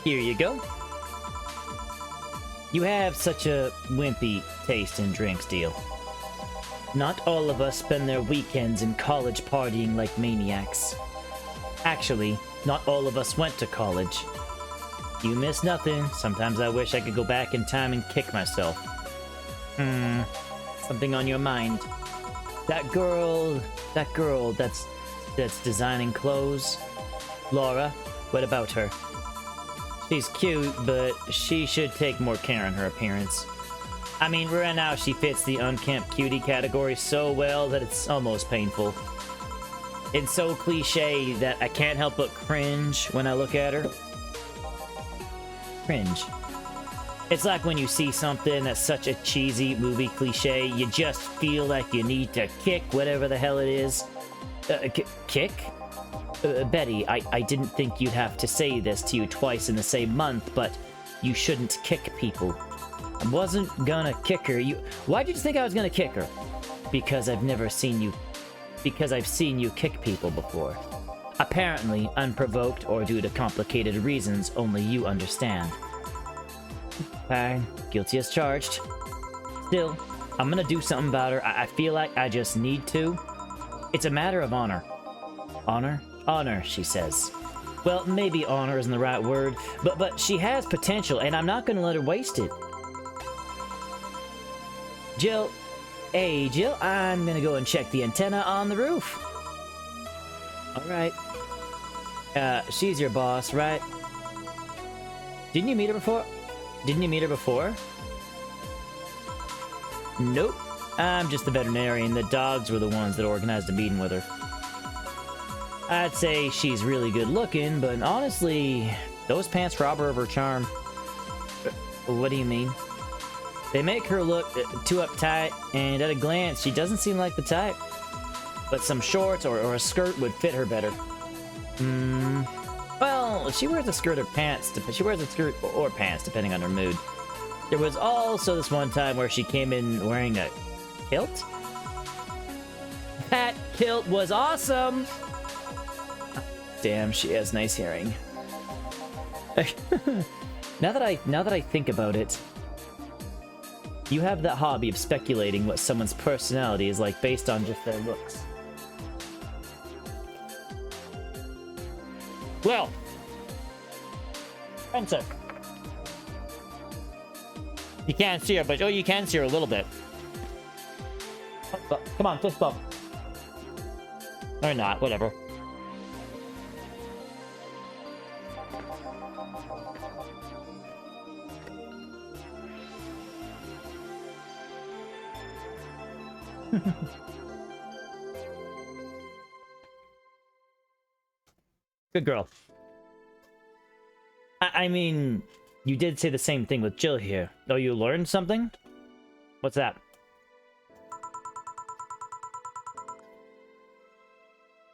Here you go. You have such a wimpy taste in drinks, deal. Not all of us spend their weekends in college partying like maniacs. Actually, not all of us went to college. You miss nothing. Sometimes I wish I could go back in time and kick myself. Something on your mind? That girl that's designing clothes. Laura, what about her? She's cute, but she should take more care in her appearance. I mean, right now she fits the unkempt cutie category so well that it's almost painful. It's so cliche that I can't help but cringe when I look at her. Cringe. It's like when you see something that's such a cheesy movie cliche, you just feel like you need to kick whatever the hell it is. Kick? Betty, I didn't think you'd have to say this to you twice in the same month, but you shouldn't kick people. I wasn't gonna kick her. Why did you think I was gonna kick her? Because I've seen you kick people before. Apparently, unprovoked or due to complicated reasons only you understand. Fine, guilty as charged. Still, I'm gonna do something about her. I feel like I just need to. It's a matter of honor. Honor? Honor, she says. Well, maybe honor isn't the right word, but she has potential, and I'm not gonna let her waste it. Jill, hey Jill, I'm gonna go and check the antenna on the roof. Alright. She's your boss, right? Didn't you meet her before? Nope. I'm just the veterinarian. The dogs were the ones that organized a meeting with her. I'd say she's really good looking, but honestly, those pants rob her of her charm. What do you mean? They make her look too uptight, and at a glance, she doesn't seem like the type. But some shorts or a skirt would fit her better. Well, she wears a skirt or pants. She wears a skirt or pants, depending on her mood. There was also this one time where she came in wearing a kilt. That kilt was awesome! Damn, she has nice hearing. Now that I think about it, you have that hobby of speculating what someone's personality is like based on just their looks. Well, Spencer. You can't see her, but you can see her a little bit. Come on, fist bump. Or not, whatever. Good girl. I mean, you did say the same thing with Jill here. Oh, you learned something? What's that?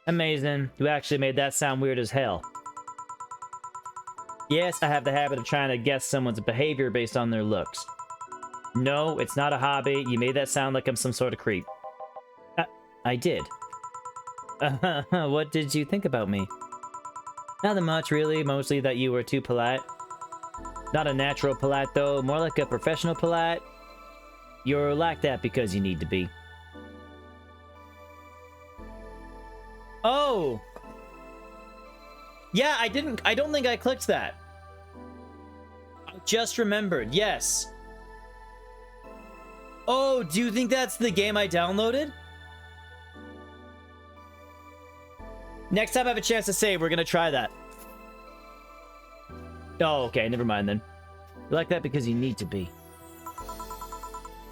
Amazing. You actually made that sound weird as hell. Yes, I have the habit of trying to guess someone's behavior based on their looks. No, it's not a hobby. You made that sound like I'm some sort of creep. I did. What did you think about me? Nothing much, really. Mostly that you were too polite. Not a natural polite, though. More like a professional polite. You're like that because you need to be. Oh! Yeah, I don't think I clicked that. I just remembered. Yes. Oh, do you think that's the game I downloaded? Next time I have a chance to save, we're gonna try that. Oh, okay, never mind then. You like that because you need to be.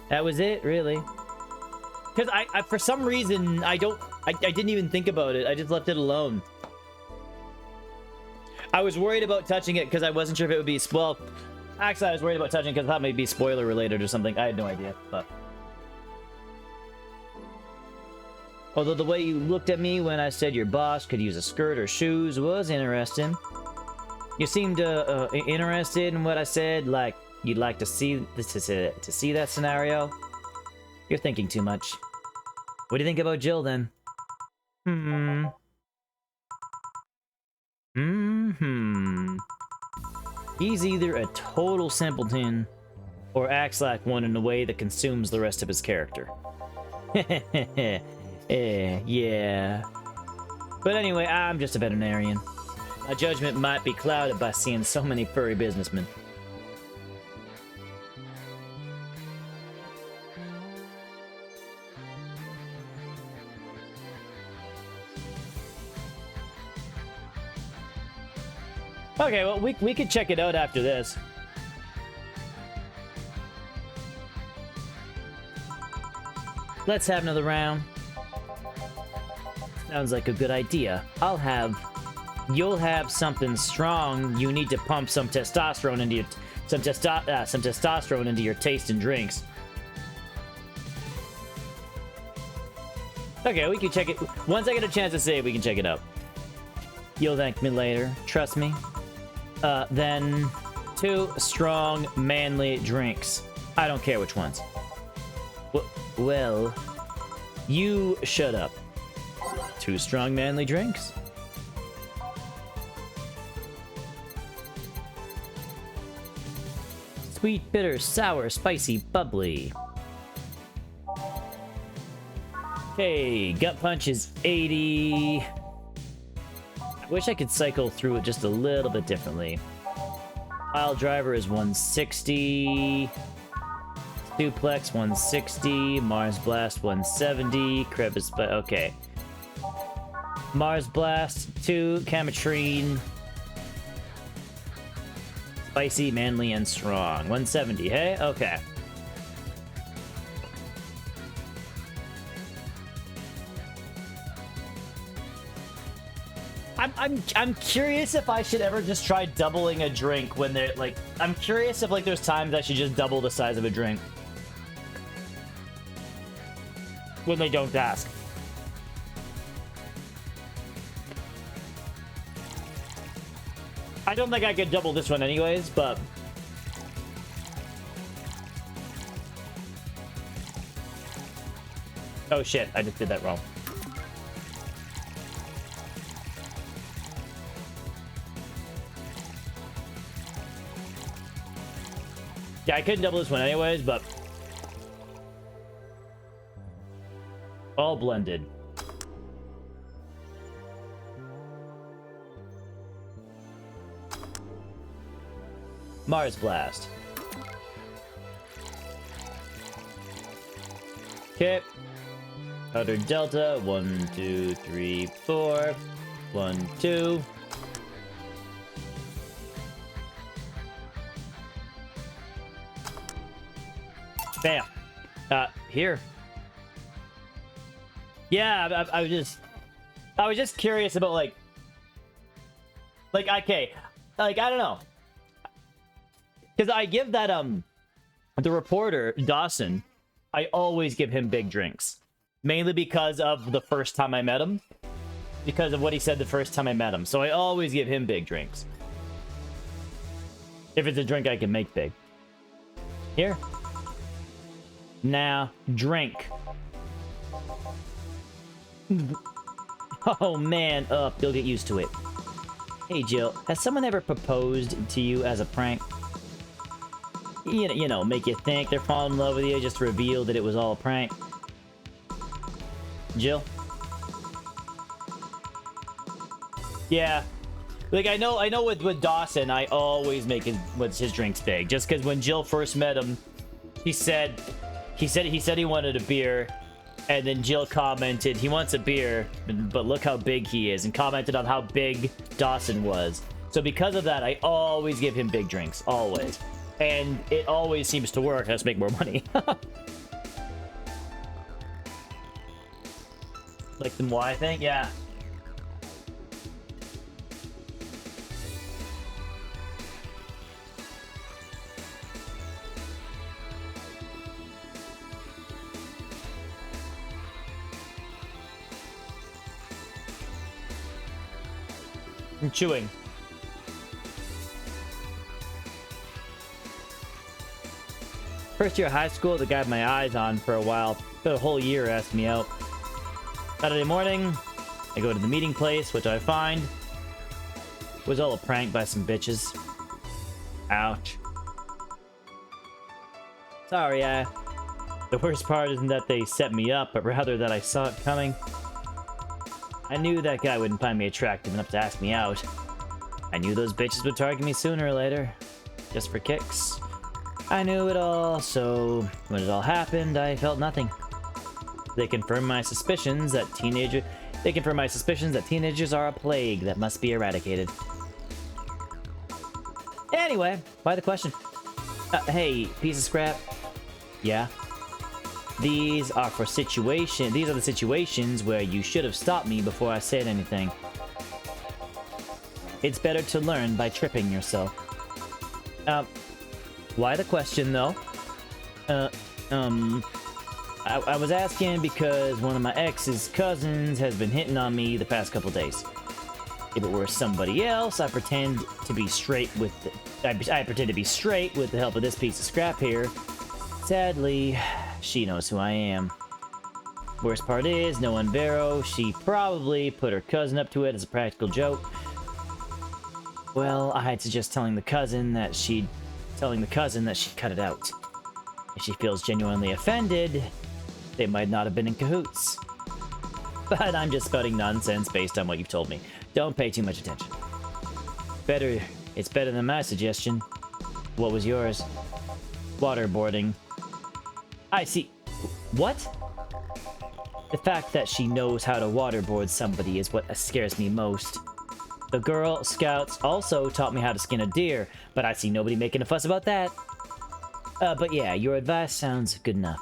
That was it, really. Because I for some reason, I didn't even think about it. I just left it alone. I was worried about touching it because I wasn't sure if it would be... Well, actually, I was worried about touching it because I thought it might be spoiler related or something. I had no idea, but... Although the way you looked at me when I said your boss could use a skirt or shoes was interesting. You seemed interested in what I said, like you'd like to see that scenario. You're thinking too much. What do you think about Jill then? He's either a total simpleton or acts like one in a way that consumes the rest of his character. Yeah. But anyway, I'm just a veterinarian. My judgment might be clouded by seeing so many furry businessmen. Okay, well, we could check it out after this. Let's have another round. Sounds like a good idea. You'll have something strong. You need to pump some testosterone into your some testosterone into your taste and drinks. Okay, we can check it. Once I get a chance to save, we can check it out. You'll thank me later. Trust me. Then 2 strong, manly drinks. I don't care which ones. Well, you shut up. 2 strong, manly drinks. Sweet, bitter, sour, spicy, bubbly. Okay, gut punch is 80. I wish I could cycle through it just a little bit differently. Pile driver is 160. Suplex 160. Mars blast 170. Crevice, but okay. Mars blast 2. Camatrine. Spicy, manly, and strong. 170, hey? Okay. I'm curious if I should ever just try doubling a drink when they're like... I'm curious if like there's times I should just double the size of a drink. When they don't ask. I don't think I could double this one anyways, but... Oh shit, I just did that wrong. Yeah, I couldn't double this one anyways, but... all blended. Mars Blast. Okay. Outer Delta. 1, 2, 3, 4. 1, 2. Bam. Here. Yeah, I was just curious about like, okay, like I don't know, because I give that the reporter Dawson, I always give him big drinks, mainly because of the first time I met him, because of what he said the first time I met him. So I always give him big drinks if it's a drink I can make big. Here. Now drink. Oh man, you'll get used to it. Hey Jill, has someone ever proposed to you as a prank? You know, make you think they're falling in love with you, just to reveal that it was all a prank. Jill? Yeah. Like, I know with Dawson, I always make his drinks big. Just because when Jill first met him, he said he wanted a beer. And then Jill commented, he wants a beer, but look how big he is, and commented on how big Dawson was. So because of that, I always give him big drinks. Always. And it always seems to work. Let's make more money. Like the Moai thing? Yeah. I'm chewing. First year of high school, the guy had my eyes on for a while. For a whole year, asked me out. Saturday morning, I go to the meeting place, which I find was all a prank by some bitches. Ouch. Sorry, the worst part isn't that they set me up, but rather that I saw it coming. I knew that guy wouldn't find me attractive enough to ask me out. I knew those bitches would target me sooner or later, just for kicks. I knew it all, so when it all happened, I felt nothing. They confirmed my suspicions that teenagers are a plague that must be eradicated. Anyway, why the question? Hey, piece of scrap. Yeah. These are the situations where you should have stopped me before I said anything. It's better to learn by tripping yourself. Why the question, though? I was asking because one of my ex's cousins has been hitting on me the past couple days. If it were somebody else, I pretend to be straight with the help of this piece of scrap here. Sadly, she knows who I am. Worst part is, no one Vero. She probably put her cousin up to it as a practical joke. Well, I'd suggest telling the cousin that she'd cut it out. If she feels genuinely offended, they might not have been in cahoots. But I'm just spouting nonsense based on what you've told me. Don't pay too much attention. It's better than my suggestion. What was yours? Waterboarding. I see. What? The fact that she knows how to waterboard somebody is what scares me most. The Girl Scouts also taught me how to skin a deer, but I see nobody making a fuss about that. But yeah, your advice sounds good enough.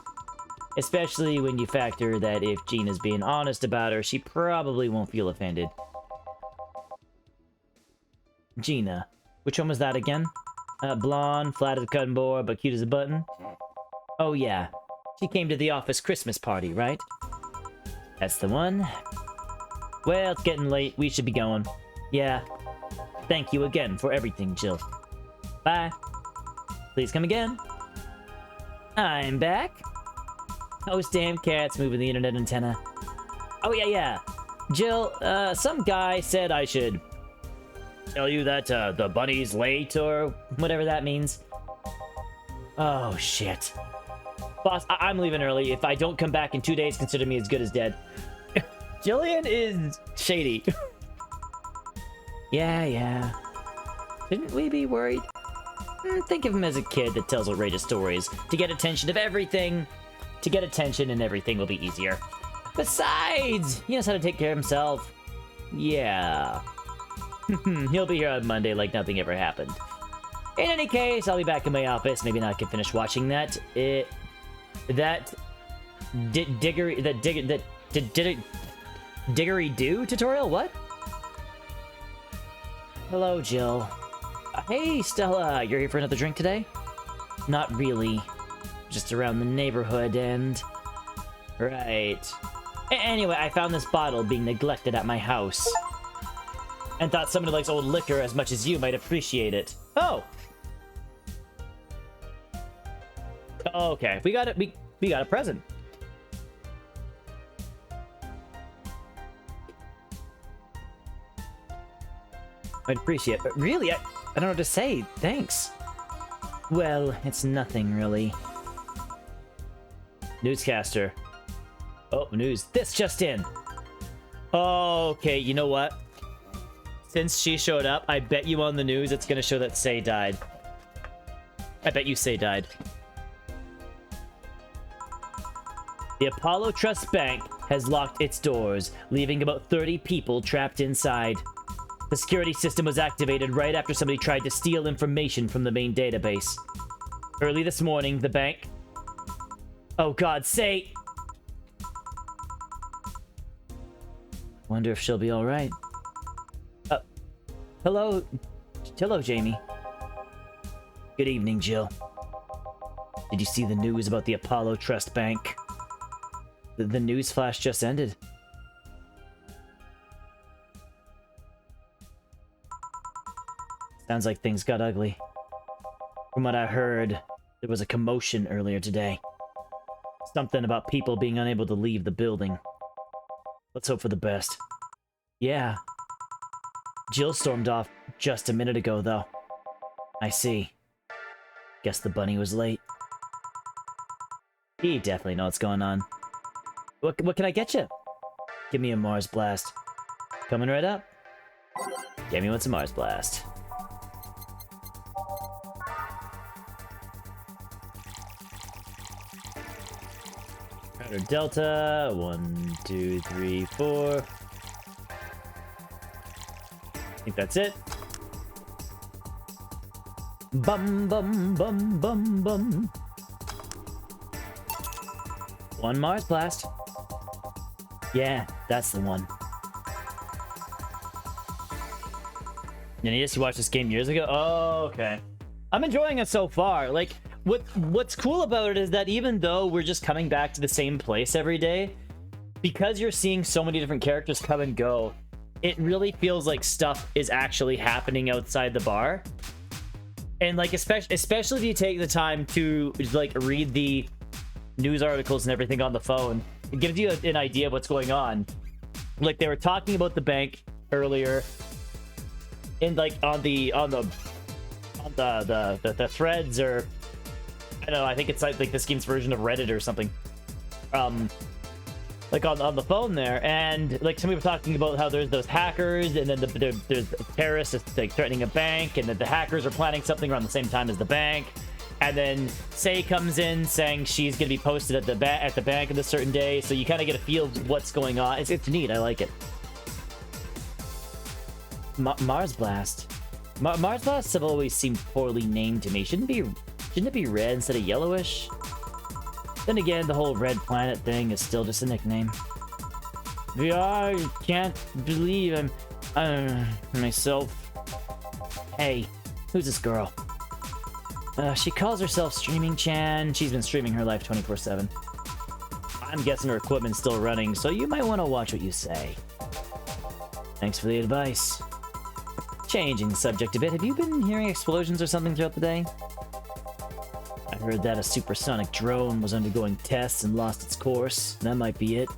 Especially when you factor that if Gina's being honest about her, she probably won't feel offended. Gina. Which one was that again? Blonde, flat as a cutting board, but cute as a button? Oh yeah. She came to the office Christmas party, right? That's the one. Well, it's getting late. We should be going. Yeah. Thank you again for everything, Jill. Bye. Please come again. I'm back. Those damn cats moving the internet antenna. Oh, yeah. Jill, some guy said I should tell you that the bunny's late or whatever that means. Oh, shit. Boss, I'm leaving early. If I don't come back in 2 days, consider me as good as dead. Jillian is shady. Yeah. Shouldn't we be worried? Think of him as a kid that tells outrageous stories to get attention of everything. To get attention and everything will be easier. Besides, he knows how to take care of himself. Yeah. He'll be here on Monday like nothing ever happened. In any case, I'll be back in my office. Maybe now I can finish watching that. Diggery-do tutorial? What? Hello, Jill. Hey, Stella. You're here for another drink today? Not really. Just around the neighborhood and... Right. Anyway, I found this bottle being neglected at my house. And thought someone who likes old liquor as much as you might appreciate it. Oh! Okay, we got it. We got a present. I'd appreciate it, but really, I don't know what to say. Thanks. Well, it's nothing, really. Newscaster. Oh, news. This just in. Okay, you know what? Since she showed up, I bet you on the news it's gonna show that Say died. I bet you Say died. The Apollo Trust Bank has locked its doors, leaving about 30 people trapped inside. The security system was activated right after somebody tried to steal information from the main database. Early this morning, the bank... Oh god, Say... Wonder if she'll be alright. Hello, Jamie. Good evening, Jill. Did you see the news about the Apollo Trust Bank? The news flash just ended. Sounds like things got ugly. From what I heard, there was a commotion earlier today. Something about people being unable to leave the building. Let's hope for the best. Yeah. Jill stormed off just a minute ago, though. I see. Guess the bunny was late. He definitely knows what's going on. What can I get you? Give me a Mars Blast. Coming right up. Get me what's a Mars Blast. Powder Delta. 1, 2, 3, 4. I think that's it. Bum bum bum bum bum. One Mars Blast. Yeah, that's the one. Yes, you watched this game years ago? Oh, okay. I'm enjoying it so far. Like, what's cool about it is that even though we're just coming back to the same place every day, because you're seeing so many different characters come and go, it really feels like stuff is actually happening outside the bar. And like, especially if you take the time to like read the news articles and everything on the phone, it gives you an idea of what's going on. Like, they were talking about the bank earlier, and like on the threads, or I don't know, I think it's like this game's version of Reddit or something. Like on the phone there, and like somebody was talking about how there's those hackers, and then there's terrorists like threatening a bank, and then the hackers are planning something around the same time as the bank. And then Say comes in saying she's gonna be posted at the bank on a certain day, so you kind of get a feel of what's going on. It's neat. I like it. Mars Blast. Mars Blasts have always seemed poorly named to me. Shouldn't it be red instead of yellowish? Then again, the whole red planet thing is still just a nickname. I can't believe I'm myself. Hey, who's this girl? She calls herself Streaming Chan. She's been streaming her life 24/7. I'm guessing her equipment's still running, so you might want to watch what you say. Thanks for the advice. Changing the subject a bit, have you been hearing explosions or something throughout the day? I heard that a supersonic drone was undergoing tests and lost its course. That might be it.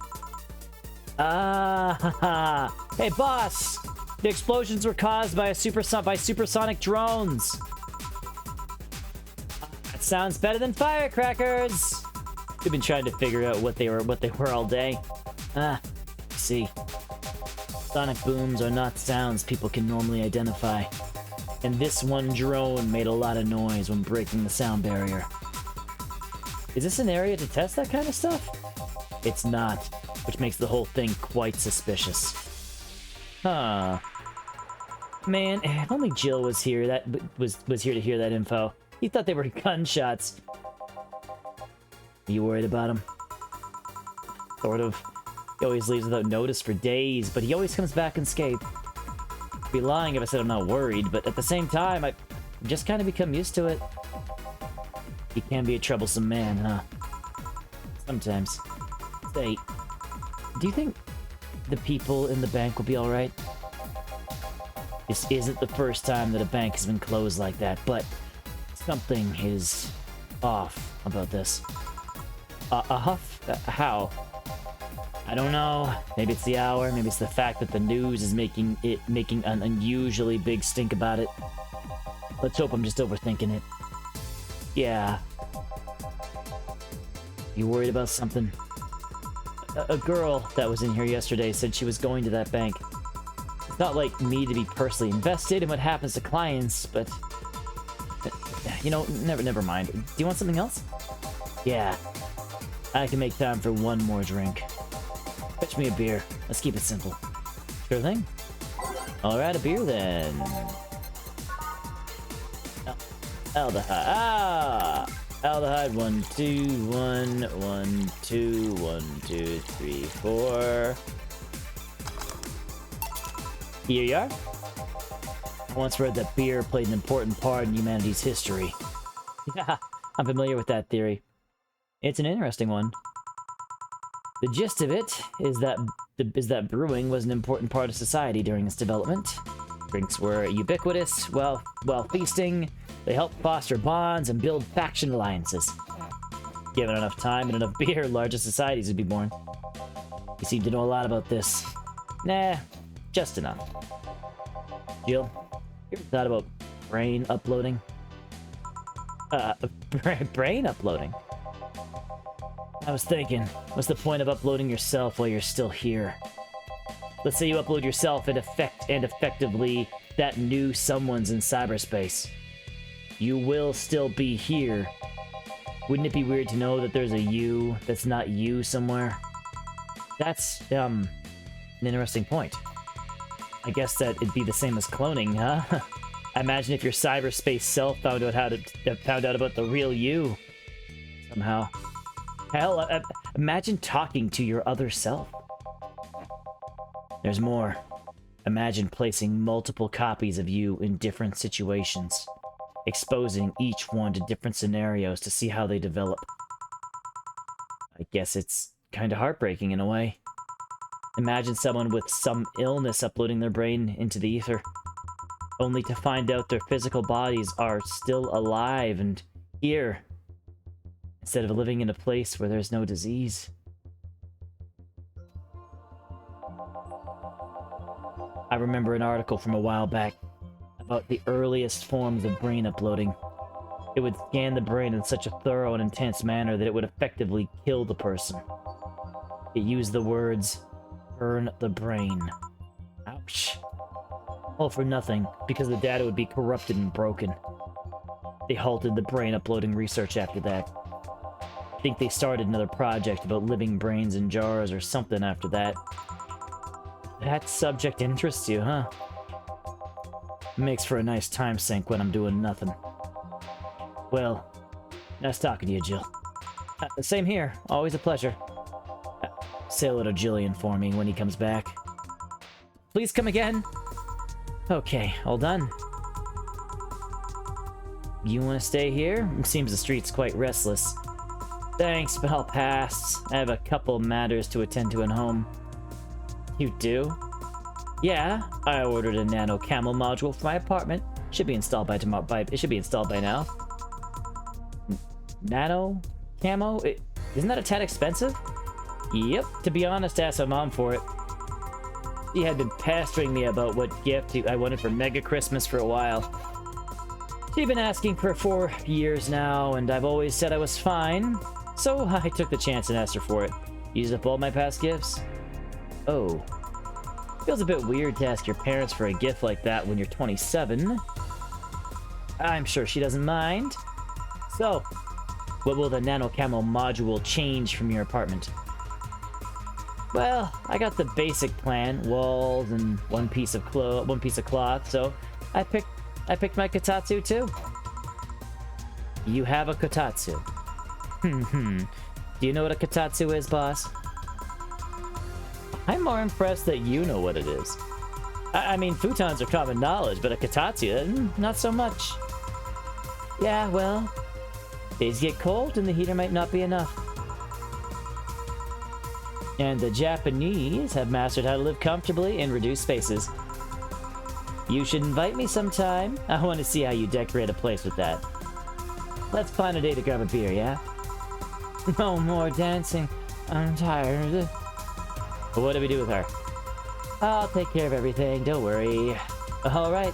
Ah, hey boss! The explosions were caused by supersonic drones. That sounds better than firecrackers. We've been trying to figure out what they were all day. Ah, I see. Sonic booms are not sounds people can normally identify. And this one drone made a lot of noise when breaking the sound barrier. Is this an area to test that kind of stuff? It's not, which makes the whole thing quite suspicious. Huh. Man, if only Jill was here. That was here to hear that info. He thought they were gunshots. Are you worried about him? Sort of. He always leaves without notice for days, but he always comes back unscathed. I'd be lying if I said I'm not worried, but at the same time, I've just kind of become used to it. He can be a troublesome man, huh? Sometimes. Say, do you think the people in the bank will be alright? This isn't the first time that a bank has been closed like that, but something is off about this. Huff? How? I don't know. Maybe it's the hour. Maybe it's the fact that the news is making an unusually big stink about it. Let's hope I'm just overthinking it. Yeah. You worried about something? A girl that was in here yesterday said she was going to that bank. It's not like me to be personally invested in what happens to clients, but you know, never mind. Do you want something else? Yeah. I can make time for one more drink. Fetch me a beer. Let's keep it simple. Sure thing. Alright, a beer then. Aldehyde. Ah! Aldehyde. 1, 2, 1, 1, 2, 1, 2, 3, 4. Here you are. I once read that beer played an important part in humanity's history. Yeah, I'm familiar with that theory. It's an interesting one. The gist of it is that brewing was an important part of society during its development. Drinks were ubiquitous, while feasting, they helped foster bonds and build faction alliances. Given enough time and enough beer, larger societies would be born. You seem to know a lot about this. Nah, just enough. Jill, you ever thought about brain uploading? Brain uploading? I was thinking, what's the point of uploading yourself while you're still here? Let's say you upload yourself and effectively that new someone's in cyberspace. You will still be here. Wouldn't it be weird to know that there's a you that's not you somewhere? That's, an interesting point. I guess that it'd be the same as cloning, huh? I imagine if your cyberspace self found out about the real you somehow. Hell, imagine talking to your other self. There's more. Imagine placing multiple copies of you in different situations, exposing each one to different scenarios to see how they develop. I guess it's kind of heartbreaking in a way. Imagine someone with some illness uploading their brain into the ether, only to find out their physical bodies are still alive and here, instead of living in a place where there's no disease. I remember an article from a while back about the earliest forms of brain uploading. It would scan the brain in such a thorough and intense manner that it would effectively kill the person. It used the words, "burn the brain." Ouch. All for nothing, because the data would be corrupted and broken. They halted the brain uploading research after that. I think they started another project about living brains in jars or something after that. That subject interests you, huh? Makes for a nice time sink when I'm doing nothing. Well, nice talking to you, Jill. Same here. Always a pleasure. Say hello to Jillian for me when he comes back. Please come again. Okay, all done. You want to stay here? Seems the street's quite restless. Thanks, but I'll pass. I have a couple matters to attend to at home. You do? Yeah, I ordered a nano camo module for my apartment. Should be installed by tomorrow. It should be installed by now. Nano camo? Isn't that a tad expensive? Yep. To be honest, asked my mom for it. She had been pestering me about what gift I wanted for Mega Christmas for a while. She'd been asking for 4 years now, and I've always said I was fine. So I took the chance and asked her for it. Used up all my past gifts. Oh. Feels a bit weird to ask your parents for a gift like that when you're 27. I'm sure she doesn't mind. So, what will the nano camo module change from your apartment? Well, I got the basic plan, walls and one piece of cloth, so I picked my kotatsu too. You have a kotatsu. Do you know what a kotatsu is, boss? I'm more impressed that you know what it is. I mean, futons are common knowledge, but a kotatsu, not so much. Yeah, well, days get cold and the heater might not be enough. And the Japanese have mastered how to live comfortably in reduced spaces. You should invite me sometime. I want to see how you decorate a place with that. Let's plan a day to grab a beer, yeah? No more dancing. I'm tired. But what do we do with her? I'll take care of everything, don't worry. Alright,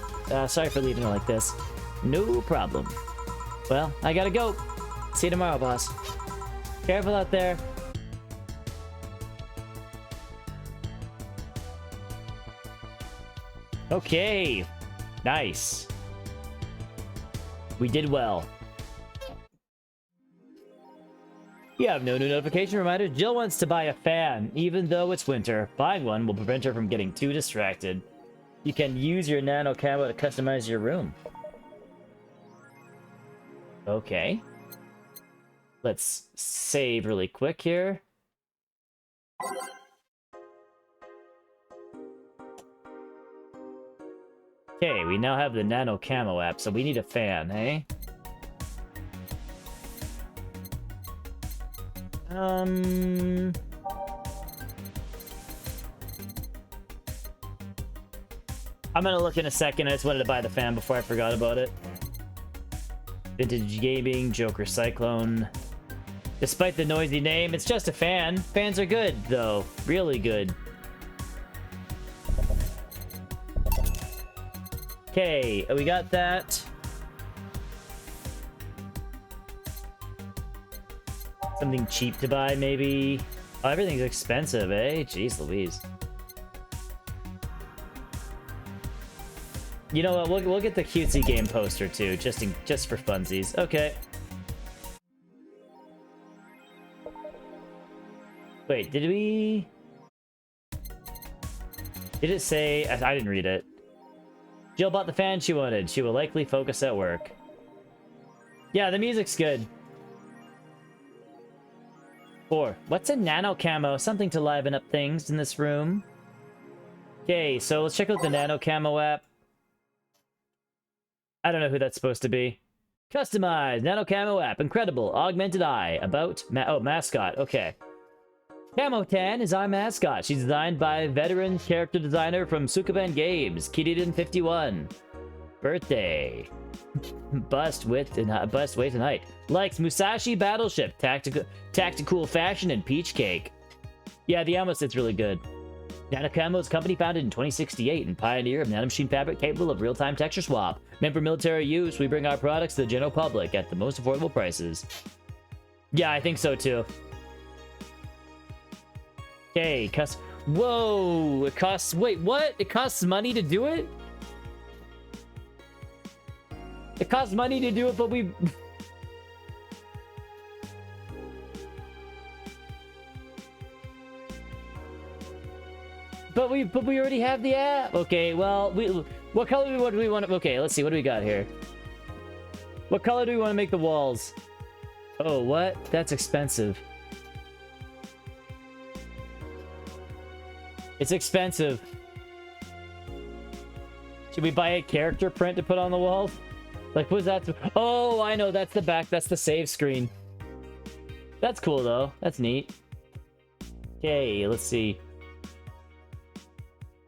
sorry for leaving it like this. No problem. Well, I gotta go. See you tomorrow, boss. Careful out there. Okay. Nice. We did well. You have no new notification reminders. Jill wants to buy a fan, even though it's winter. Buying one will prevent her from getting too distracted. You can use your nano camo to customize your room. Okay. Let's save really quick here. Okay, we now have the nano camo app, so we need a fan, eh? I'm gonna look in a second. I just wanted to buy the fan before I forgot about it. Vintage Gaming, Joker Cyclone. Despite the noisy name, it's just a fan. Fans are good, though. Really good. Okay, we got that. Something cheap to buy, maybe. Oh, everything's expensive, eh? Jeez Louise. You know what? We'll get the cutesy game poster too, just for funsies. Okay. Wait, did we? Did it say? I didn't read it. Jill bought the fan she wanted. She will likely focus at work. Yeah, the music's good. 4. What's a nano camo? Something to liven up things in this room. Okay, so let's check out the nano camo app. I don't know who that's supposed to be. Customized nano camo app. Incredible. Augmented eye. About. Mascot. Okay. Camo Tan is our mascot. She's designed by veteran character designer from Sukaban Games, Kiriden51. Birthday. Bust, weight, and height. Likes Musashi Battleship, tactical fashion, and peach cake. Yeah, the ammo set's really good. Nanocamo is a company founded in 2068 and pioneer of nanomachine fabric capable of real-time texture swap. Meant for military use, we bring our products to the general public at the most affordable prices. Yeah, I think so too. Okay, whoa! It costs... Wait, what? It costs money to do it? It costs money to do it, but we... But we already have the app. Okay, well, what color do we want? Okay, let's see. What do we got here? What color do we want to make the walls? Oh, what? That's expensive. It's expensive. Should we buy a character print to put on the walls? Like, what's that? Oh, I know. That's the back. That's the save screen. That's cool, though. That's neat. Okay, let's see.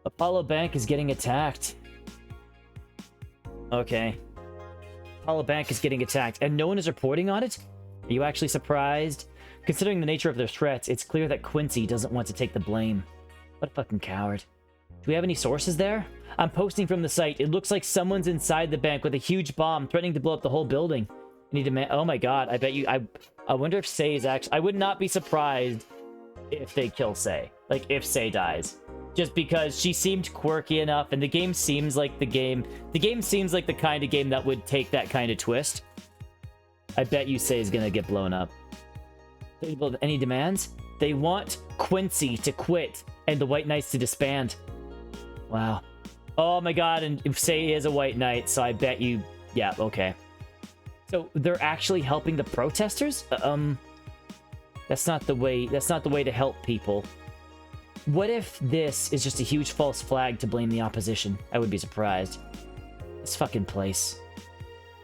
Apollo Bank is getting attacked. Okay. Apollo Bank is getting attacked, and no one is reporting on it? Are you actually surprised? Considering the nature of their threats, it's clear that Quincy doesn't want to take the blame. What a fucking coward. Do we have any sources there? I'm posting from the site. It looks like someone's inside the bank with a huge bomb threatening to blow up the whole building. I need to oh my god, I bet you... I wonder if Sei is actually... I would not be surprised if they kill Sei. Like, if Sei dies. Just because she seemed quirky enough, and the game seems like the game... The game seems like the kind of game that would take that kind of twist. I bet you Sei is gonna get blown up. Any demands? They want Quincy to quit, and the White Knights to disband. Wow. Oh my god, and Sei is a White Knight, so I bet you... Yeah, okay. So, they're actually helping the protesters? That's not the way to help people. What if this is just a huge false flag to blame the opposition? I would be surprised. This fucking place.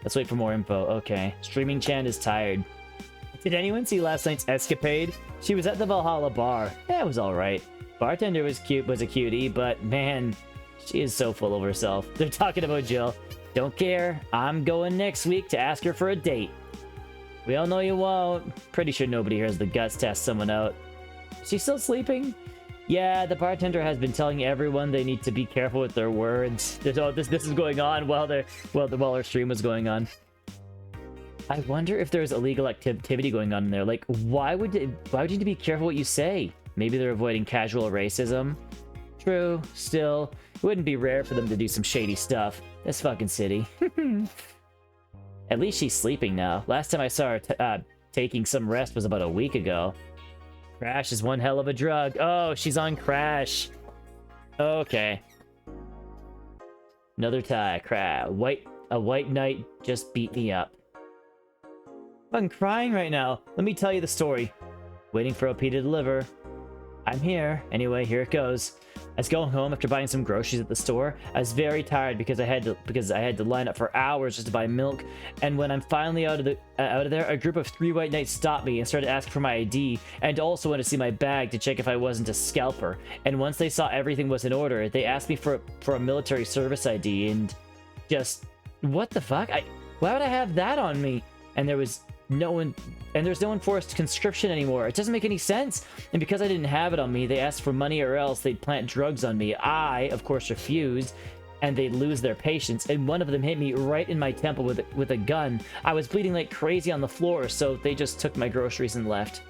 Let's wait for more info. Okay. Streaming Chan is tired. Did anyone see last night's escapade? She was at the Valhalla bar. Yeah, it was alright. Bartender was a cutie, but man, she is so full of herself. They're talking about Jill. Don't care. I'm going next week to ask her for a date. We all know you won't. Pretty sure nobody here has the guts to ask someone out. Is she still sleeping? Yeah, the bartender has been telling everyone they need to be careful with their words. This is going on while our stream was going on. I wonder if there's illegal activity going on in there. Like, why would you need to be careful what you say? Maybe they're avoiding casual racism. True. Still, it wouldn't be rare for them to do some shady stuff. This fucking city. At least she's sleeping now. Last time I saw her taking some rest was about a week ago. Crash is one hell of a drug. Oh, she's on Crash. Okay. Another tie. Crash. A white knight just beat me up. I'm crying right now. Let me tell you the story. Waiting for OP to deliver. I'm here. Anyway, here it goes. I was going home after buying some groceries at the store. I was very tired because I had to line up for hours just to buy milk. And when I'm finally out of there, a group of 3 white knights stopped me and started asking for my ID, and also wanted to see my bag to check if I wasn't a scalper. And once they saw everything was in order, they asked me for a military service ID, and just what the fuck? Why would I have that on me? And there's no enforced conscription anymore. It doesn't make any sense. And because I didn't have it on me, they asked for money or else they'd plant drugs on me. I, of course, refused, and they'd lose their patience. And one of them hit me right in my temple with a gun. I was bleeding like crazy on the floor, so they just took my groceries and left.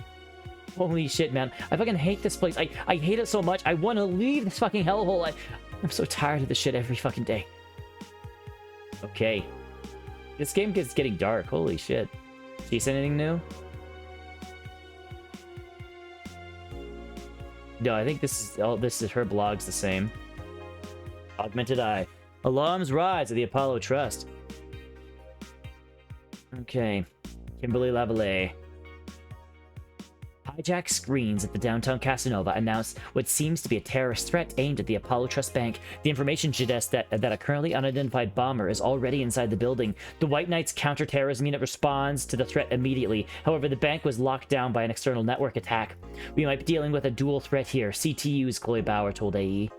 Holy shit, man. I fucking hate this place. I hate it so much. I want to leave this fucking hellhole. I'm so tired of this shit every fucking day. Okay. This game is getting dark. Holy shit. See anything new? No, I think this is her blog's the same. Augmented eye. Alarms rise at the Apollo Trust. Okay. Kimberly Lavallee. Hijacked screens at the downtown Casanova announced what seems to be a terrorist threat aimed at the Apollo Trust Bank. The information suggests that a currently unidentified bomber is already inside the building. The White Knights counterterrorism unit responds to the threat immediately. However, the bank was locked down by an external network attack. We might be dealing with a dual threat here. CTU's Chloe Bauer told AE.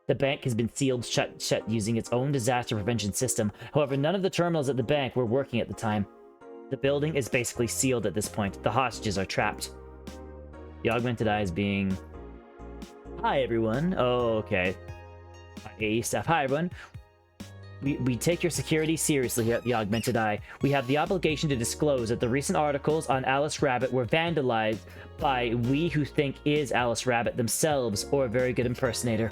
The bank has been sealed shut using its own disaster prevention system. However, none of the terminals at the bank were working at the time. The building is basically sealed at this point. The hostages are trapped. The Augmented Eye is being... Hi, everyone. Oh, okay. AE staff. Hi, everyone. We take your security seriously here at the Augmented Eye. We have the obligation to disclose that the recent articles on Alice Rabbit were vandalized by we who think is Alice Rabbit themselves or a very good impersonator.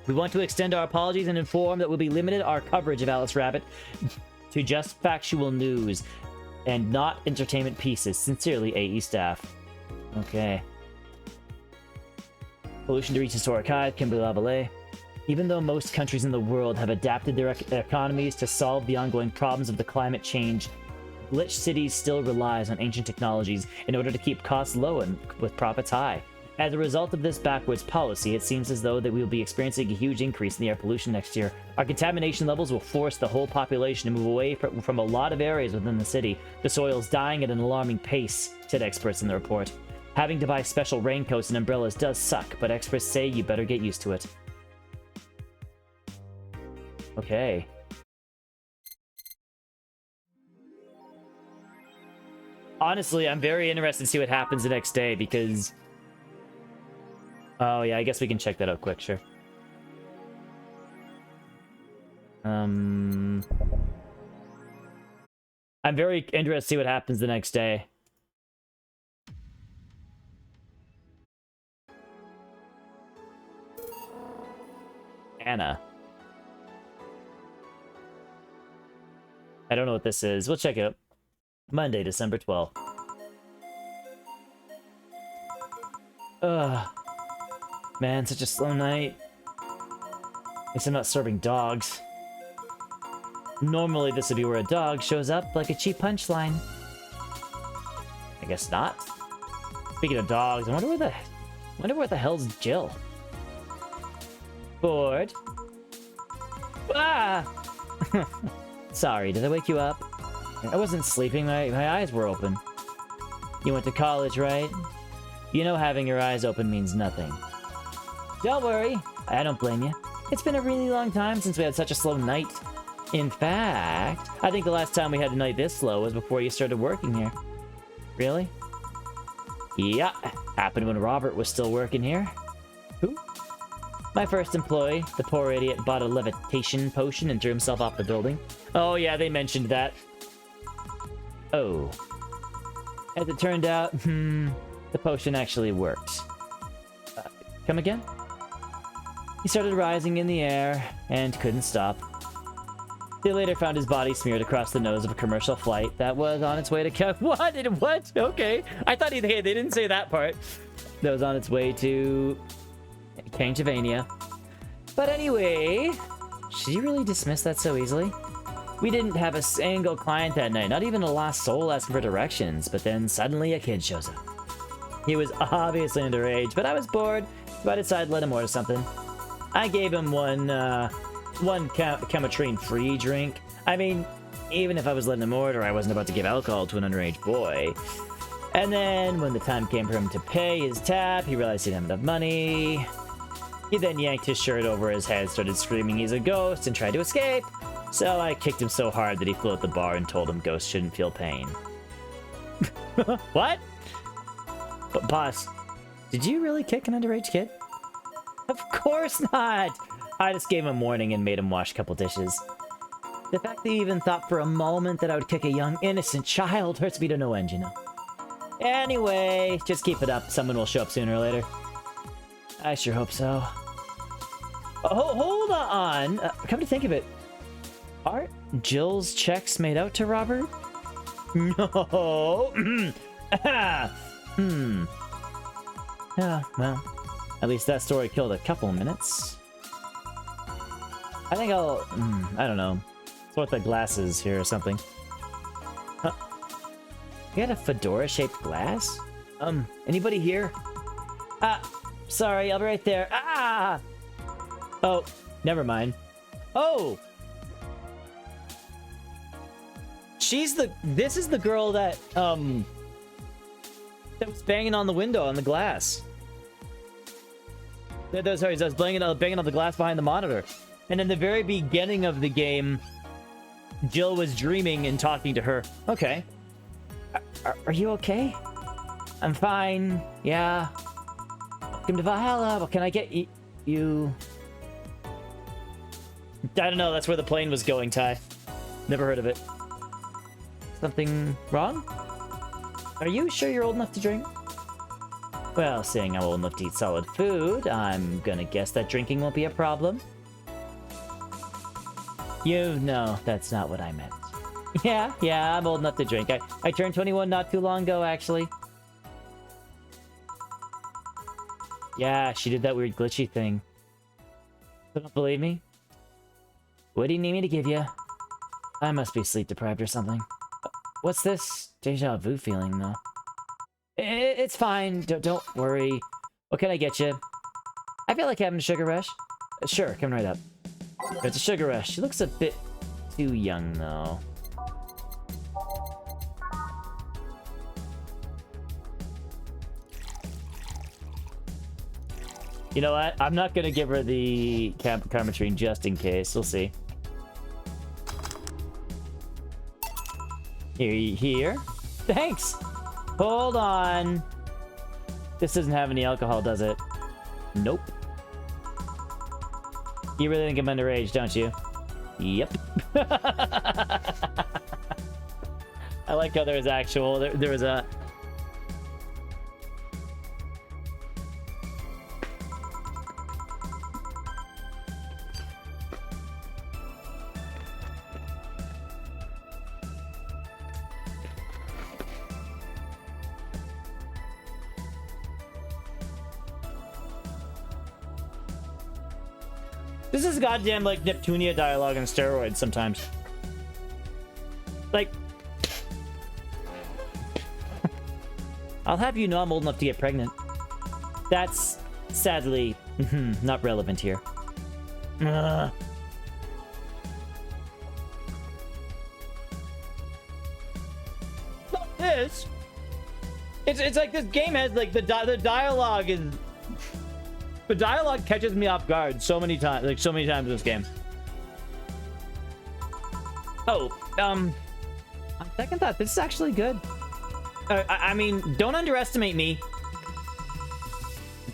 We want to extend our apologies and inform that we'll be limited our coverage of Alice Rabbit to just factual news and not entertainment pieces. Sincerely, AE staff. Okay. Pollution to reach historic highs, Kimberly Lavallee. Even though most countries in the world have adapted their economies to solve the ongoing problems of the climate change, Glitch Cities still relies on ancient technologies in order to keep costs low and with profits high. As a result of this backwards policy, it seems as though that we will be experiencing a huge increase in the air pollution next year. Our contamination levels will force the whole population to move away from a lot of areas within the city. The soil's dying at an alarming pace, said experts in the report. Having to buy special raincoats and umbrellas does suck, but experts say you better get used to it. Okay. Honestly, I'm very interested to see what happens the next day, because... Oh, yeah, I guess we can check that out quick, sure. I'm very interested to see what happens the next day. Anna. I don't know what this is. We'll check it out. Monday, December 12th. Ugh. Man, such a slow night. At least I'm not serving dogs. Normally, this would be where a dog shows up like a cheap punchline. I guess not. Speaking of dogs, I wonder where the hell's Jill? Bored? Ah! Sorry, did I wake you up? I wasn't sleeping, my eyes were open. You went to college, right? You know having your eyes open means nothing. Don't worry, I don't blame you. It's been a really long time since we had such a slow night. In fact, I think the last time we had a night this slow was before you started working here. Really? Yeah, happened when Robert was still working here. Who? My first employee. The poor idiot bought a levitation potion and threw himself off the building. Oh yeah, they mentioned that. Oh. As it turned out, the potion actually worked. Come again? He started rising in the air and couldn't stop. They later found his body smeared across the nose of a commercial flight that was on its way to What? What? Okay. I thought they didn't say that part. That was on its way to Pennsylvania. But anyway, should you really dismiss that so easily? We didn't have a single client that night, not even a lost soul asking for directions, but then suddenly a kid shows up. He was obviously underage, but I was bored, so I decided to let him order something. I gave him one chemitrine-free drink. I mean, even if I was letting him order, I wasn't about to give alcohol to an underage boy. And then, when the time came for him to pay his tab, he realized he didn't have enough money. He then yanked his shirt over his head, started screaming he's a ghost, and tried to escape. So I kicked him so hard that he flew at the bar and told him ghosts shouldn't feel pain. What? But boss, did you really kick an underage kid? Of course not! I just gave him a warning and made him wash a couple dishes. The fact that he even thought for a moment that I would kick a young, innocent child hurts me to no end, you know. Anyway, just keep it up. Someone will show up sooner or later. I sure hope so. Oh, hold on! Come to think of it, aren't Jill's checks made out to Robert? No! Yeah, well, at least that story killed a couple minutes. I think I'll... I don't know. Sort the glasses here or something. Huh. You got a fedora-shaped glass? Anybody here? Sorry, I'll be right there. Oh, never mind. Oh! This is the girl that was banging on the window on the glass. Sorry, I was banging on the glass behind the monitor. And in the very beginning of the game, Jill was dreaming and talking to her. Okay. Are you okay? I'm fine. Yeah. Welcome to Valhalla. What can I get you? I don't know. That's where the plane was going, Ty. Never heard of it. Something wrong? Are you sure you're old enough to drink? Well, seeing I'm old enough to eat solid food, I'm gonna guess that drinking won't be a problem. No, that's not what I meant. Yeah, I'm old enough to drink. I turned 21 not too long ago, actually. Yeah, she did that weird glitchy thing. You don't believe me? What do you need me to give you? I must be sleep deprived or something. What's this deja vu feeling, though? It's fine. Don't worry. What can I get you? I feel like having a sugar rush. Sure, come right up. It's a sugar rush. She looks a bit too young, though. You know what? I'm not gonna give her the Karmatrine just in case. We'll see. Here. Thanks! Hold on. This doesn't have any alcohol, does it? Nope. You really think I'm underage, don't you? Yep. I like how there was actual... There was a... This is goddamn, like, Neptunia dialogue on steroids sometimes. Like... I'll have you know I'm old enough to get pregnant. That's, sadly, not relevant here. Not this! It's like this game has, like, the dialogue is... The dialogue catches me off guard so many times, in this game. Oh, on second thought, this is actually good. I mean, don't underestimate me.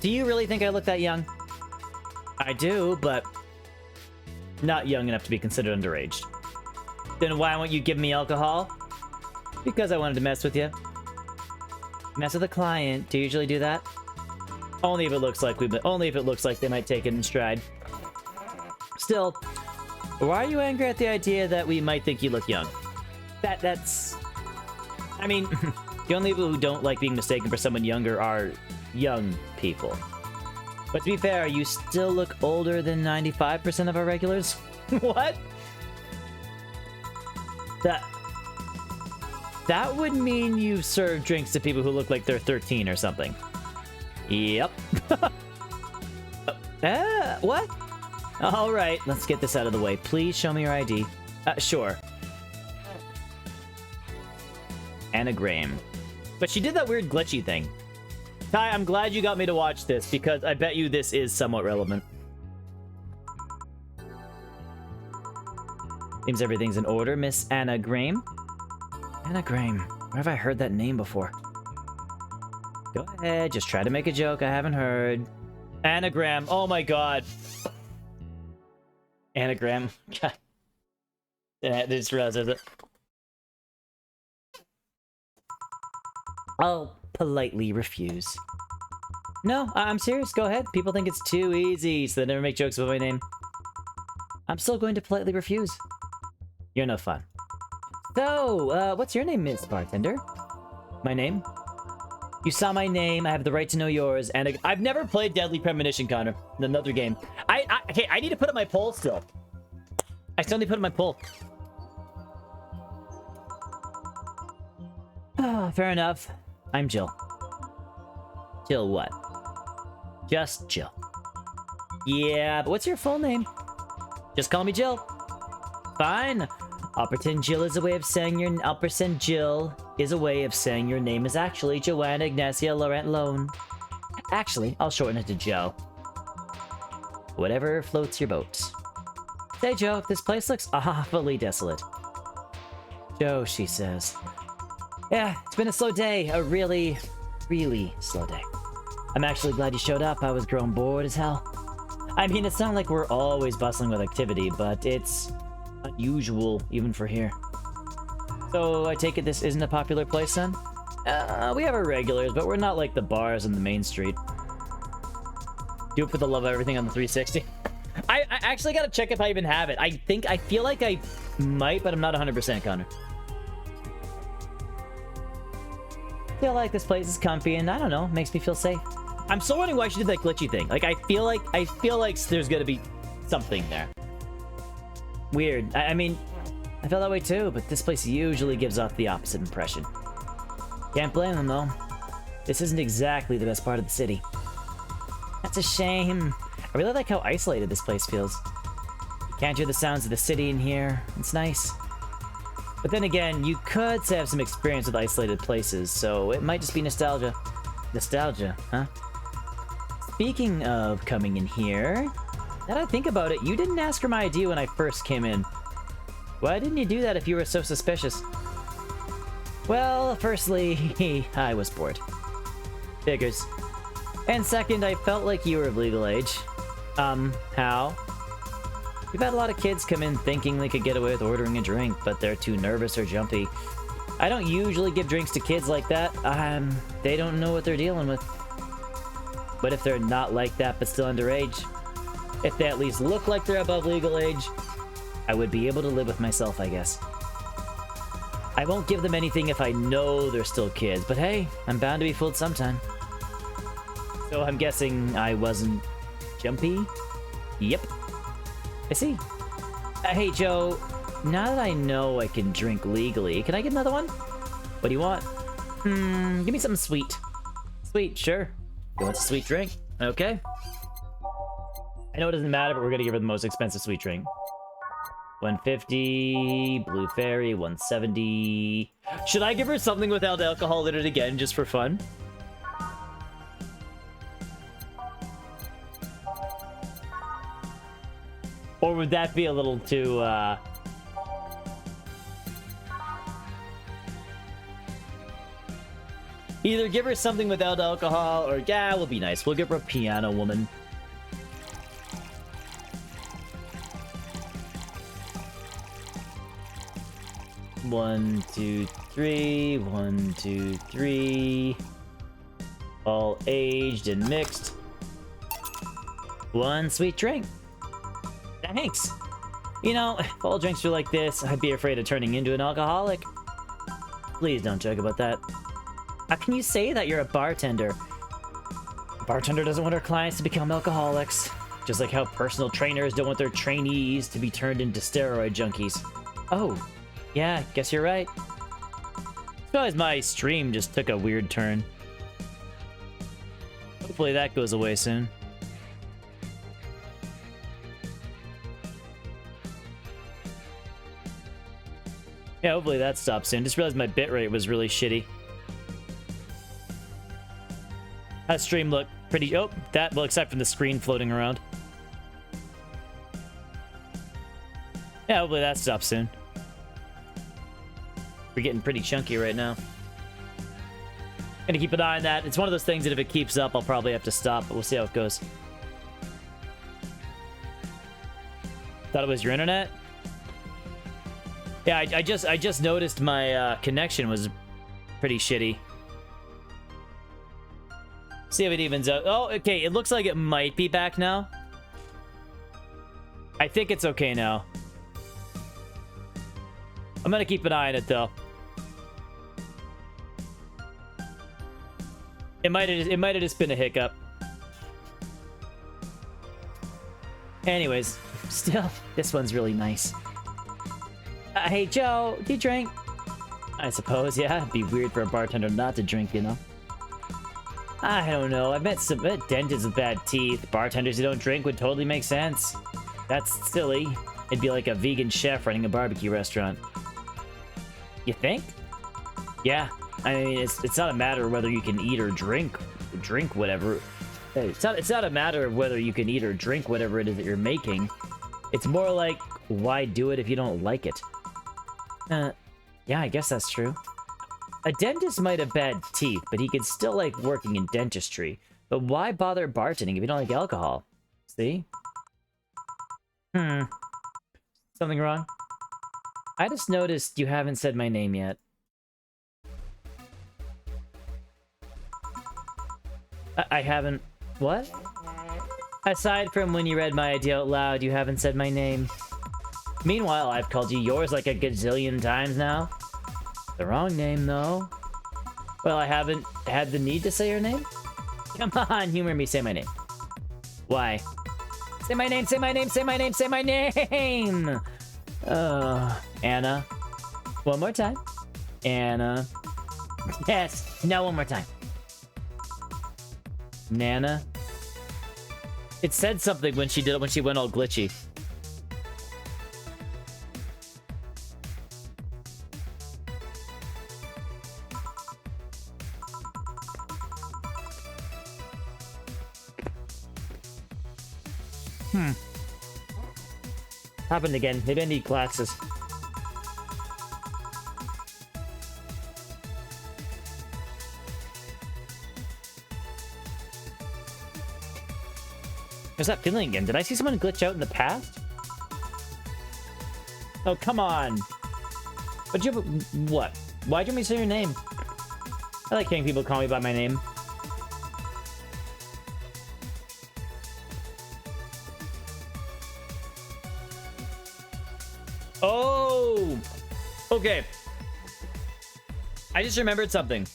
Do you really think I look that young? I do, but not young enough to be considered underage. Then why won't you give me alcohol? Because I wanted to mess with you. Mess with a client. Do you usually do that? Only if it looks like they might take it in stride. Still, why are you angry at the idea that we might think you look young? That's... I mean, the only people who don't like being mistaken for someone younger are young people. But to be fair, you still look older than 95% of our regulars? What? That would mean you serve drinks to people who look like they're 13 or something. Yep. What? Alright, let's get this out of the way. Please show me your ID. Sure. Anagram. But she did that weird glitchy thing. Ty, I'm glad you got me to watch this, because I bet you this is somewhat relevant. Seems everything's in order, Miss Anagram. Anagram. Where have I heard that name before? Go ahead, just try to make a joke I haven't heard. Anagram, oh my god. Anagram. God. Yeah, they just realized it. I'll politely refuse. No, I'm serious, go ahead. People think it's too easy, so they never make jokes about my name. I'm still going to politely refuse. You're no fun. So, what's your name, Miss Bartender? My name? You saw my name, I have the right to know yours, and I've never played Deadly Premonition, Connor. Another game. Okay, I need to put up my poll still. I still need to put in my pull. Ah, fair enough. I'm Jill. Jill what? Just Jill. Yeah, but what's your full name? Just call me Jill. Fine. I'll pretend Jill is a way of saying your... I'll pretend Jill is a way of saying your name is actually Joanna Ignacia Laurent Lone. Actually, I'll shorten it to Joe. Whatever floats your boat. Say, Joe, this place looks awfully desolate. Joe, she says. Yeah, it's been a slow day. A really, really slow day. I'm actually glad you showed up. I was growing bored as hell. I mean, it's not like we're always bustling with activity, but it's unusual even for here. So I take it this isn't a popular place then? We have our regulars, but we're not like the bars on the main street. Do it for the love of everything on the 360. I actually gotta check if I even have it. I feel like I might, but I'm not 100%, Connor. Feel like this place is comfy and I don't know, makes me feel safe. I'm still wondering why she did that glitchy thing. Like I feel like there's gonna be something there. Weird. I mean, I felt that way too, but this place usually gives off the opposite impression. Can't blame them though. This isn't exactly the best part of the city. That's a shame. I really like how isolated this place feels. You can't hear the sounds of the city in here. It's nice. But then again, you could have some experience with isolated places, so it might just be nostalgia. Nostalgia, huh? Speaking of coming in here, now that I think about it, you didn't ask for my ID when I first came in. Why didn't you do that if you were so suspicious? Well, firstly, I was bored. Figures. And second, I felt like you were of legal age. How? We've had a lot of kids come in thinking they could get away with ordering a drink, but they're too nervous or jumpy. I don't usually give drinks to kids like that. They don't know what they're dealing with. But if they're not like that but still underage, if they at least look like they're above legal age, I would be able to live with myself, I guess. I won't give them anything if I know they're still kids, but hey, I'm bound to be fooled sometime. So I'm guessing I wasn't jumpy? Yep. I see. Hey, Joe, now that I know I can drink legally, can I get another one? What do you want? Give me something sweet. Sweet, sure. You want a sweet drink? Okay. I know it doesn't matter, but we're gonna give her the most expensive sweet drink. 150, Blue Fairy, 170. Should I give her something without alcohol in it again, just for fun? Or would that be a little too, Either give her something without alcohol, or yeah, we'll be nice. We'll give her a Piano Woman. One, two, three. 1, 2, 3. All aged and mixed. One sweet drink. Thanks. You know, if all drinks were like this, I'd be afraid of turning into an alcoholic. Please don't joke about that. How can you say that? You're a bartender? A bartender doesn't want her clients to become alcoholics. Just like how personal trainers don't want their trainees to be turned into steroid junkies. Oh, yeah, guess you're right. I realize my stream just took a weird turn. Hopefully that goes away soon. Yeah, hopefully that stops soon. Just realized my bitrate was really shitty. That stream looked pretty... Oh, that... Well, except from the screen floating around. Yeah, hopefully that stops soon. We're getting pretty chunky right now. Gonna keep an eye on that. It's one of those things that if it keeps up, I'll probably have to stop, but we'll see how it goes. Thought it was your internet? Yeah, I just noticed my connection was pretty shitty. See if it evens out. Oh, okay. It looks like it might be back now. I think it's okay now. I'm gonna keep an eye on it though. It might have just been a hiccup. Anyways, still, this one's really nice. Hey, Joe, do you drink? I suppose, yeah. It'd be weird for a bartender not to drink, you know? I don't know. I've met dentists with bad teeth. Bartenders who don't drink would totally make sense. That's silly. It'd be like a vegan chef running a barbecue restaurant. You think? Yeah. I mean, it's not a matter of whether you can eat or drink whatever. It's not a matter of whether you can eat or drink whatever it is that you're making. It's more like, why do it if you don't like it? Yeah, I guess that's true. A dentist might have bad teeth, but he could still like working in dentistry. But why bother bartending if you don't like alcohol? See? Something wrong? I just noticed you haven't said my name yet. I haven't... What? Aside from when you read my idea out loud, you haven't said my name. Meanwhile, I've called you yours like a gazillion times now. The wrong name, though. Well, I haven't had the need to say your name? Come on, humor me, say my name. Why? Say my name, say my name, say my name, say my name! Anna. One more time. Anna. Yes, no, one more time. Nana. It said something when she did it, when she went all glitchy. Happened again. Maybe I need glasses. There's that feeling again. Did I see someone glitch out in the past? Oh, come on. But you... What? Why'd you want me to say your name? I like hearing people call me by my name. Oh! Okay. I just remembered something.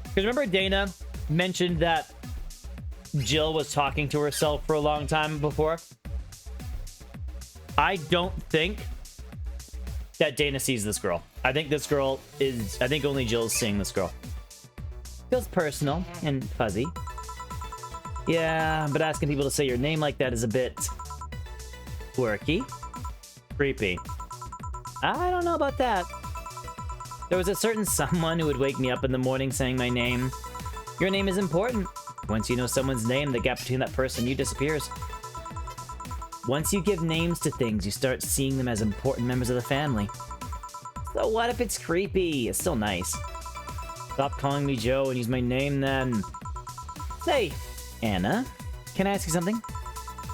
Because remember Dana mentioned that Jill was talking to herself for a long time before? I don't think that Dana sees this girl. I think this girl is... I think only Jill's seeing this girl. Feels personal and fuzzy. Yeah, but asking people to say your name like that is a bit... quirky. Creepy. I don't know about that. There was a certain someone who would wake me up in the morning saying my name. Your name is important. Once you know someone's name, the gap between that person and you disappears. Once you give names to things, you start seeing them as important members of the family. So what if it's creepy? It's still nice. Stop calling me Joe and use my name then. Say, Anna, can I ask you something?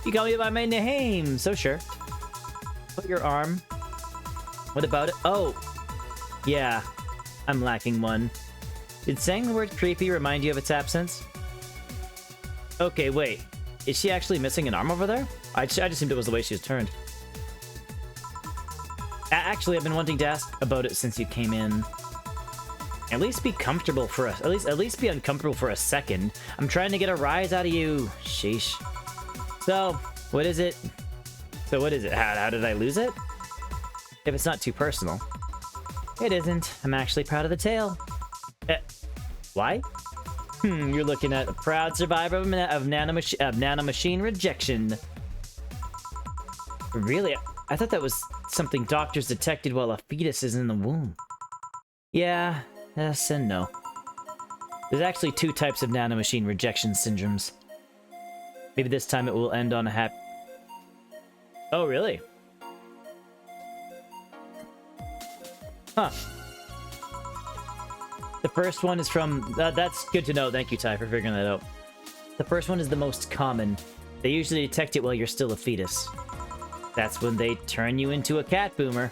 You call me by my name, so sure. Put your arm. What about it? Oh, yeah, I'm lacking one. Did saying the word creepy remind you of its absence? Okay, wait. Is she actually missing an arm over there? I just assumed it was the way she was turned. Actually, I've been wanting to ask about it since you came in. At least be comfortable for us. At least be uncomfortable for a second. I'm trying to get a rise out of you. Sheesh. So, what is it? So what is it? How did I lose it? If it's not too personal. It isn't. I'm actually proud of the tale. Why? You're looking at a proud survivor of nanomachine rejection. Really? I thought that was something doctors detected while a fetus is in the womb. Yeah, yes and no. There's actually 2 types of nanomachine rejection syndromes. Maybe this time it will end on a happy... Oh, really? Huh. The first one is from... that's good to know. Thank you, Ty, for figuring that out. The first one is the most common. They usually detect it while you're still a fetus. That's when they turn you into a cat boomer.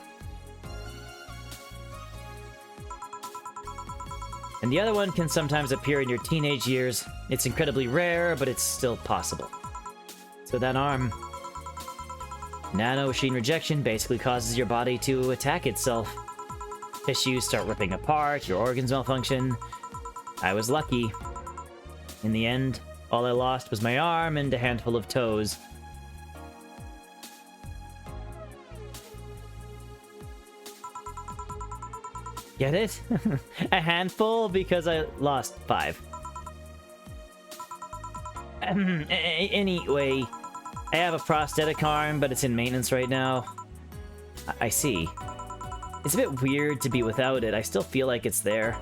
And the other one can sometimes appear in your teenage years. It's incredibly rare, but it's still possible. So that arm... Nanomachine rejection basically causes your body to attack itself. Tissues start ripping apart, your organs malfunction. I was lucky. In the end, all I lost was my arm and a handful of toes. Get it? A handful because I lost 5. Anyway, I have a prosthetic arm, but it's in maintenance right now. I see. It's a bit weird to be without it. I still feel like it's there.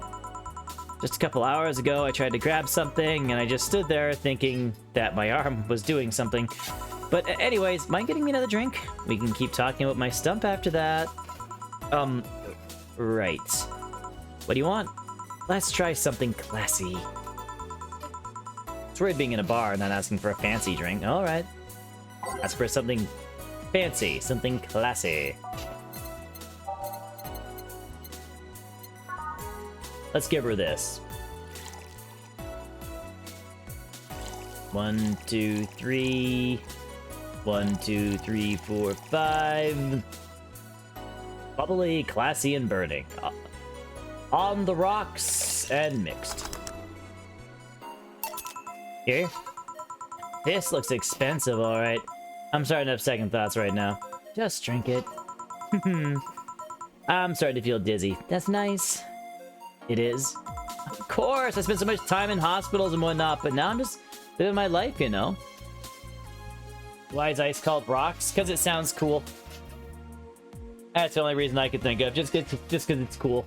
Just a couple hours ago, I tried to grab something, and I just stood there thinking that my arm was doing something. But anyways, mind getting me another drink? We can keep talking about my stump after that. Right. What do you want? Let's try something classy. It's weird being in a bar and not asking for a fancy drink. Alright. Ask for something fancy, something classy. Let's give her this. 1, 2, 3. 1, 2, 3, 4, 5. Bubbly, classy, and burning. On the rocks and mixed. Here. This looks expensive, alright. I'm starting to have second thoughts right now. Just drink it. I'm starting to feel dizzy. That's nice. It is. Of course, I spent so much time in hospitals and whatnot, but now I'm just living my life, you know? Why is ice called rocks? Because it sounds cool. That's the only reason I could think of. Just because it's cool.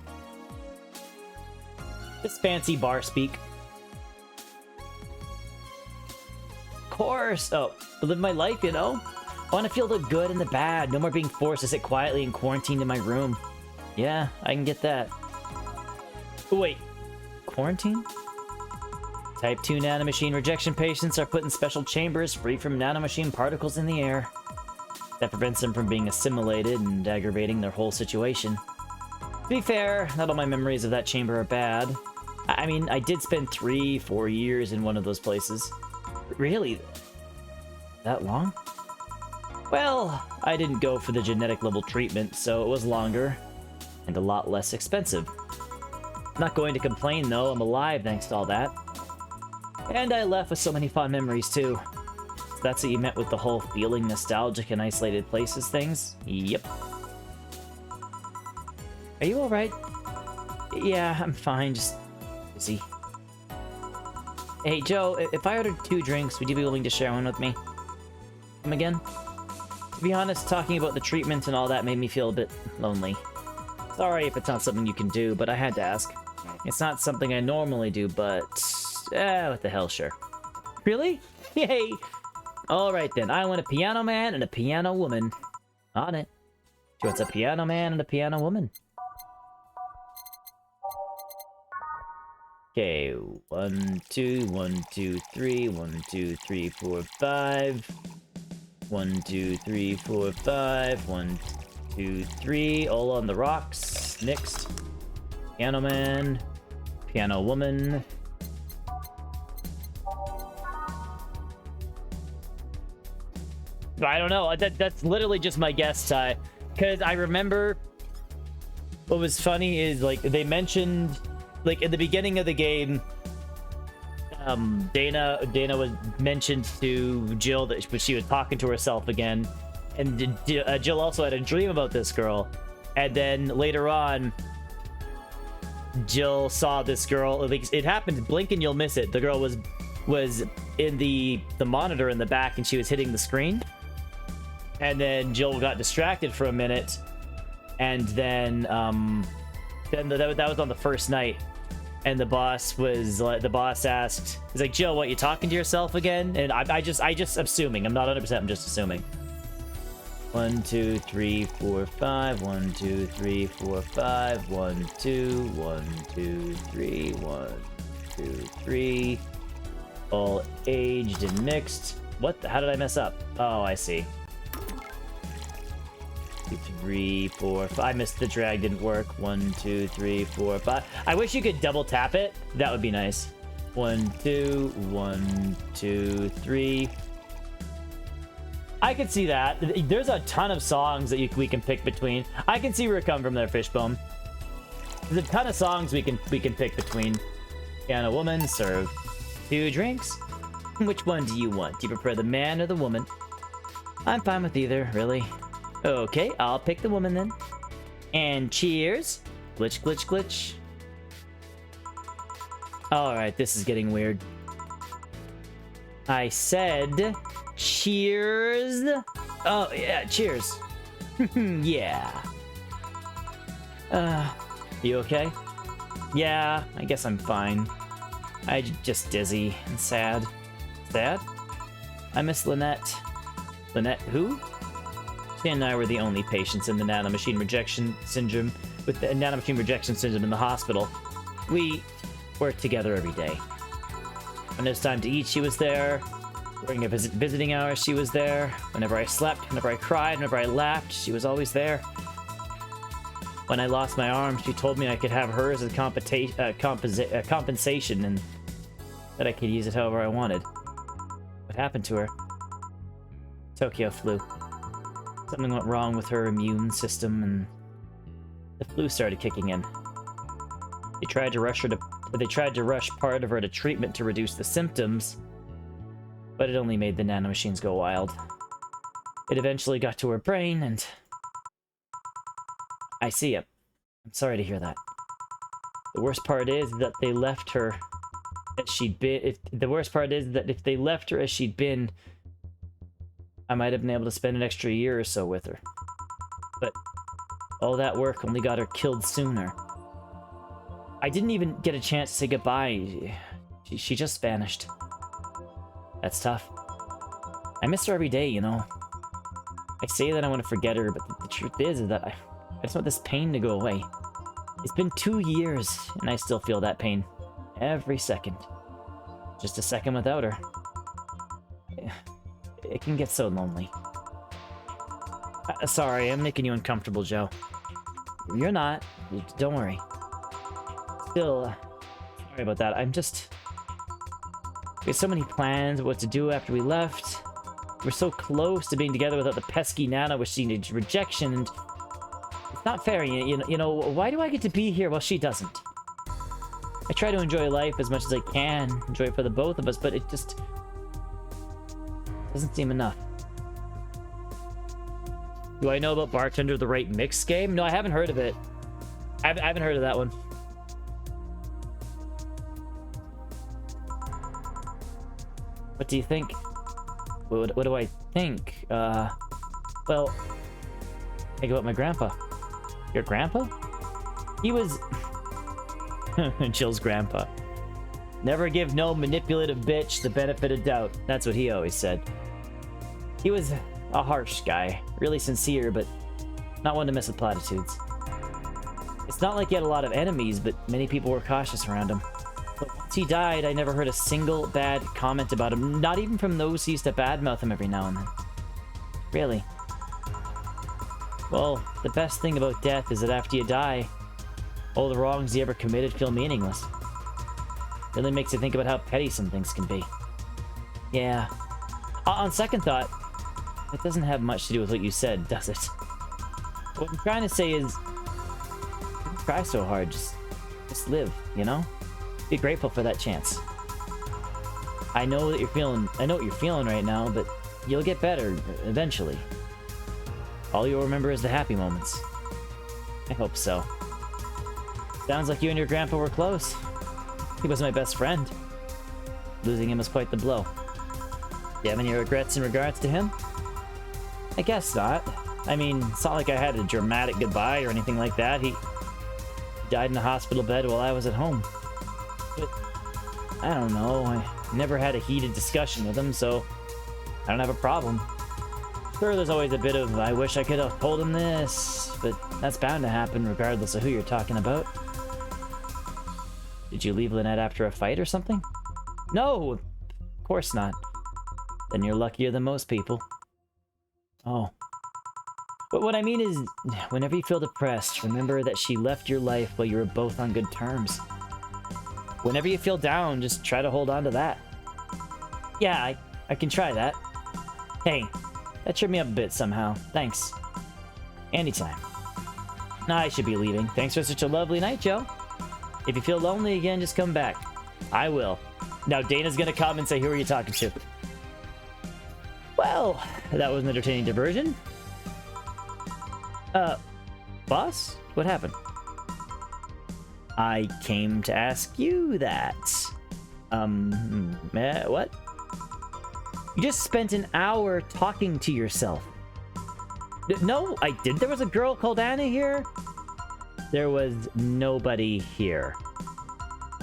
Just fancy bar speak. Of course. Oh, live my life, you know? I want to feel the good and the bad. No more being forced to sit quietly and quarantined in my room. Yeah, I can get that. Oh, wait. Quarantine? Type 2 nanomachine rejection patients are put in special chambers free from nanomachine particles in the air. That prevents them from being assimilated and aggravating their whole situation. To be fair, not all my memories of that chamber are bad. I mean, I did spend 3-4 years in one of those places. Really? That long? Well, I didn't go for the genetic level treatment, so it was longer and a lot less expensive. I'm not going to complain, though. I'm alive thanks to all that. And I left with so many fond memories, too. So that's what you meant with the whole feeling nostalgic in isolated places things? Yep. Are you alright? Yeah, I'm fine, just busy. Hey, Joe, if I ordered 2 drinks, would you be willing to share one with me? Come again? To be honest, talking about the treatment and all that made me feel a bit lonely. Sorry if it's not something you can do, but I had to ask. It's not something I normally do, but... what the hell, sure. Really? Yay! Alright then, I want a piano man and a piano woman. On it. So it's a piano man and a piano woman. Okay, 1, 2, 1, 2, 3, 1, 2, 3, 4, 5. 1, 2, 3, 4, 5. 1, 2, 3. All on the rocks. Mixed. Piano man. Piano woman. I don't know. That's literally just my guess, Ty. Because I remember what was funny is, like, they mentioned, like, in the beginning of the game, Dana was mentioned to Jill that she was talking to herself again. And Jill also had a dream about this girl. And then later on, Jill saw this girl. Like, it happened, blink and you'll miss it. The girl was in the monitor in the back and she was hitting the screen. And then Jill got distracted for a minute, and then that was on the first night, and the boss asked, he's like, Jill, what, you talking to yourself again? And I just assuming, I'm not 100%, I'm just assuming. 1, 2, 3, 4, 5. 1, 2, 3, 4, 5. 1, 2, 1, 2, 3, 1, 2, 3. All aged and mixed. What? How did I mess up? Oh, I see. 2, 3, 4, 5. I missed the drag, didn't work. 1, 2, 3, 4, 5. I wish you could double tap it. That would be nice. 1, 2, 1, 2, 3. I could see that. There's a ton of songs that we can pick between. I can see where it come from there, Fishbone. There's a ton of songs we can pick between. Piano woman, serve 2 drinks. Which one do you want? Do you prefer the man or the woman? I'm fine with either, really. Okay, I'll pick the woman then. And cheers. Glitch, glitch, glitch. Alright, this is getting weird. I said cheers. Oh, yeah, cheers. Yeah. You okay? Yeah, I guess I'm fine. Just dizzy and sad. Sad? I miss Lynette. Lynette who? She and I were the only patients in the nanomachine rejection syndrome, with the nanomachine rejection syndrome in the hospital. We worked together every day. When it was time to eat, she was there. During her visiting hours, she was there. Whenever I slept, whenever I cried, whenever I laughed, she was always there. When I lost my arm, she told me I could have hers as compensation and that I could use it however I wanted. What happened to her? Tokyo flu. Something went wrong with her immune system and the flu started kicking in. They tried to rush part of her to treatment to reduce the symptoms, but it only made the nanomachines go wild. It eventually got to her brain, and I see it. I'm sorry to hear that. The worst part is that they left her as she'd been. The worst part is that if they left her as she'd been, I might have been able to spend an extra year or so with her. But all that work only got her killed sooner. I didn't even get a chance to say goodbye. She just vanished. That's tough. I miss her every day, you know. I say that I want to forget her, but the truth is that I just want this pain to go away. It's been 2 years, and I still feel that pain. Every second. Just a second without her. It can get so lonely. Sorry, I'm making you uncomfortable, Joe. You're not. Don't worry. Still, sorry about that. We had so many plans of what to do after we left. We're so close to being together without the pesky nanomachine rejection, and it's not fair. You know, why do I get to be here while she doesn't? I try to enjoy life as much as I can, enjoy it for the both of us, but it just doesn't seem enough. Do I know about Bartender, the right mix game? No, I haven't heard of it. I haven't heard of that one. What do you think? What do I think? Well, think about my grandpa. Your grandpa? He was... Jill's grandpa. Never give no manipulative bitch the benefit of doubt. That's what he always said. He was a harsh guy. Really sincere, but not one to mess with platitudes. It's not like he had a lot of enemies, but many people were cautious around him. But once he died, I never heard a single bad comment about him, not even from those who used to badmouth him every now and then. Really. Well, the best thing about death is that after you die, all the wrongs he ever committed feel meaningless. Really makes you think about how petty some things can be. Yeah. On second thought, it doesn't have much to do with what you said, does it? What I'm trying to say is, don't try so hard, just live, you know? Be grateful for that chance. I know what you're feeling right now, but you'll get better eventually. All you'll remember is the happy moments. I hope so. Sounds like you and your grandpa were close. He was my best friend. Losing him was quite the blow. Do you have any regrets in regards to him? I guess not. I mean, it's not like I had a dramatic goodbye or anything like that. He died in a hospital bed while I was at home. But, I don't know, I never had a heated discussion with him, so I don't have a problem. Sure, there's always a bit of, I wish I could have told him this, but that's bound to happen regardless of who you're talking about. Did you leave Lynette after a fight or something? No, of course not. Then you're luckier than most people. Oh. But what I mean is, whenever you feel depressed, remember that she left your life while you were both on good terms. Whenever you feel down, just try to hold on to that. Yeah, I can try that. Hey, that cheered me up a bit somehow. Thanks. Anytime. I should be leaving. Thanks for such a lovely night, Joe. If you feel lonely again, just come back. I will. Now Dana's gonna come and say, who are you talking to? Well, that was an entertaining diversion. Boss? What happened? I came to ask you that. What? You just spent an hour talking to yourself. No, I didn't. There was a girl called Anna here. There was nobody here.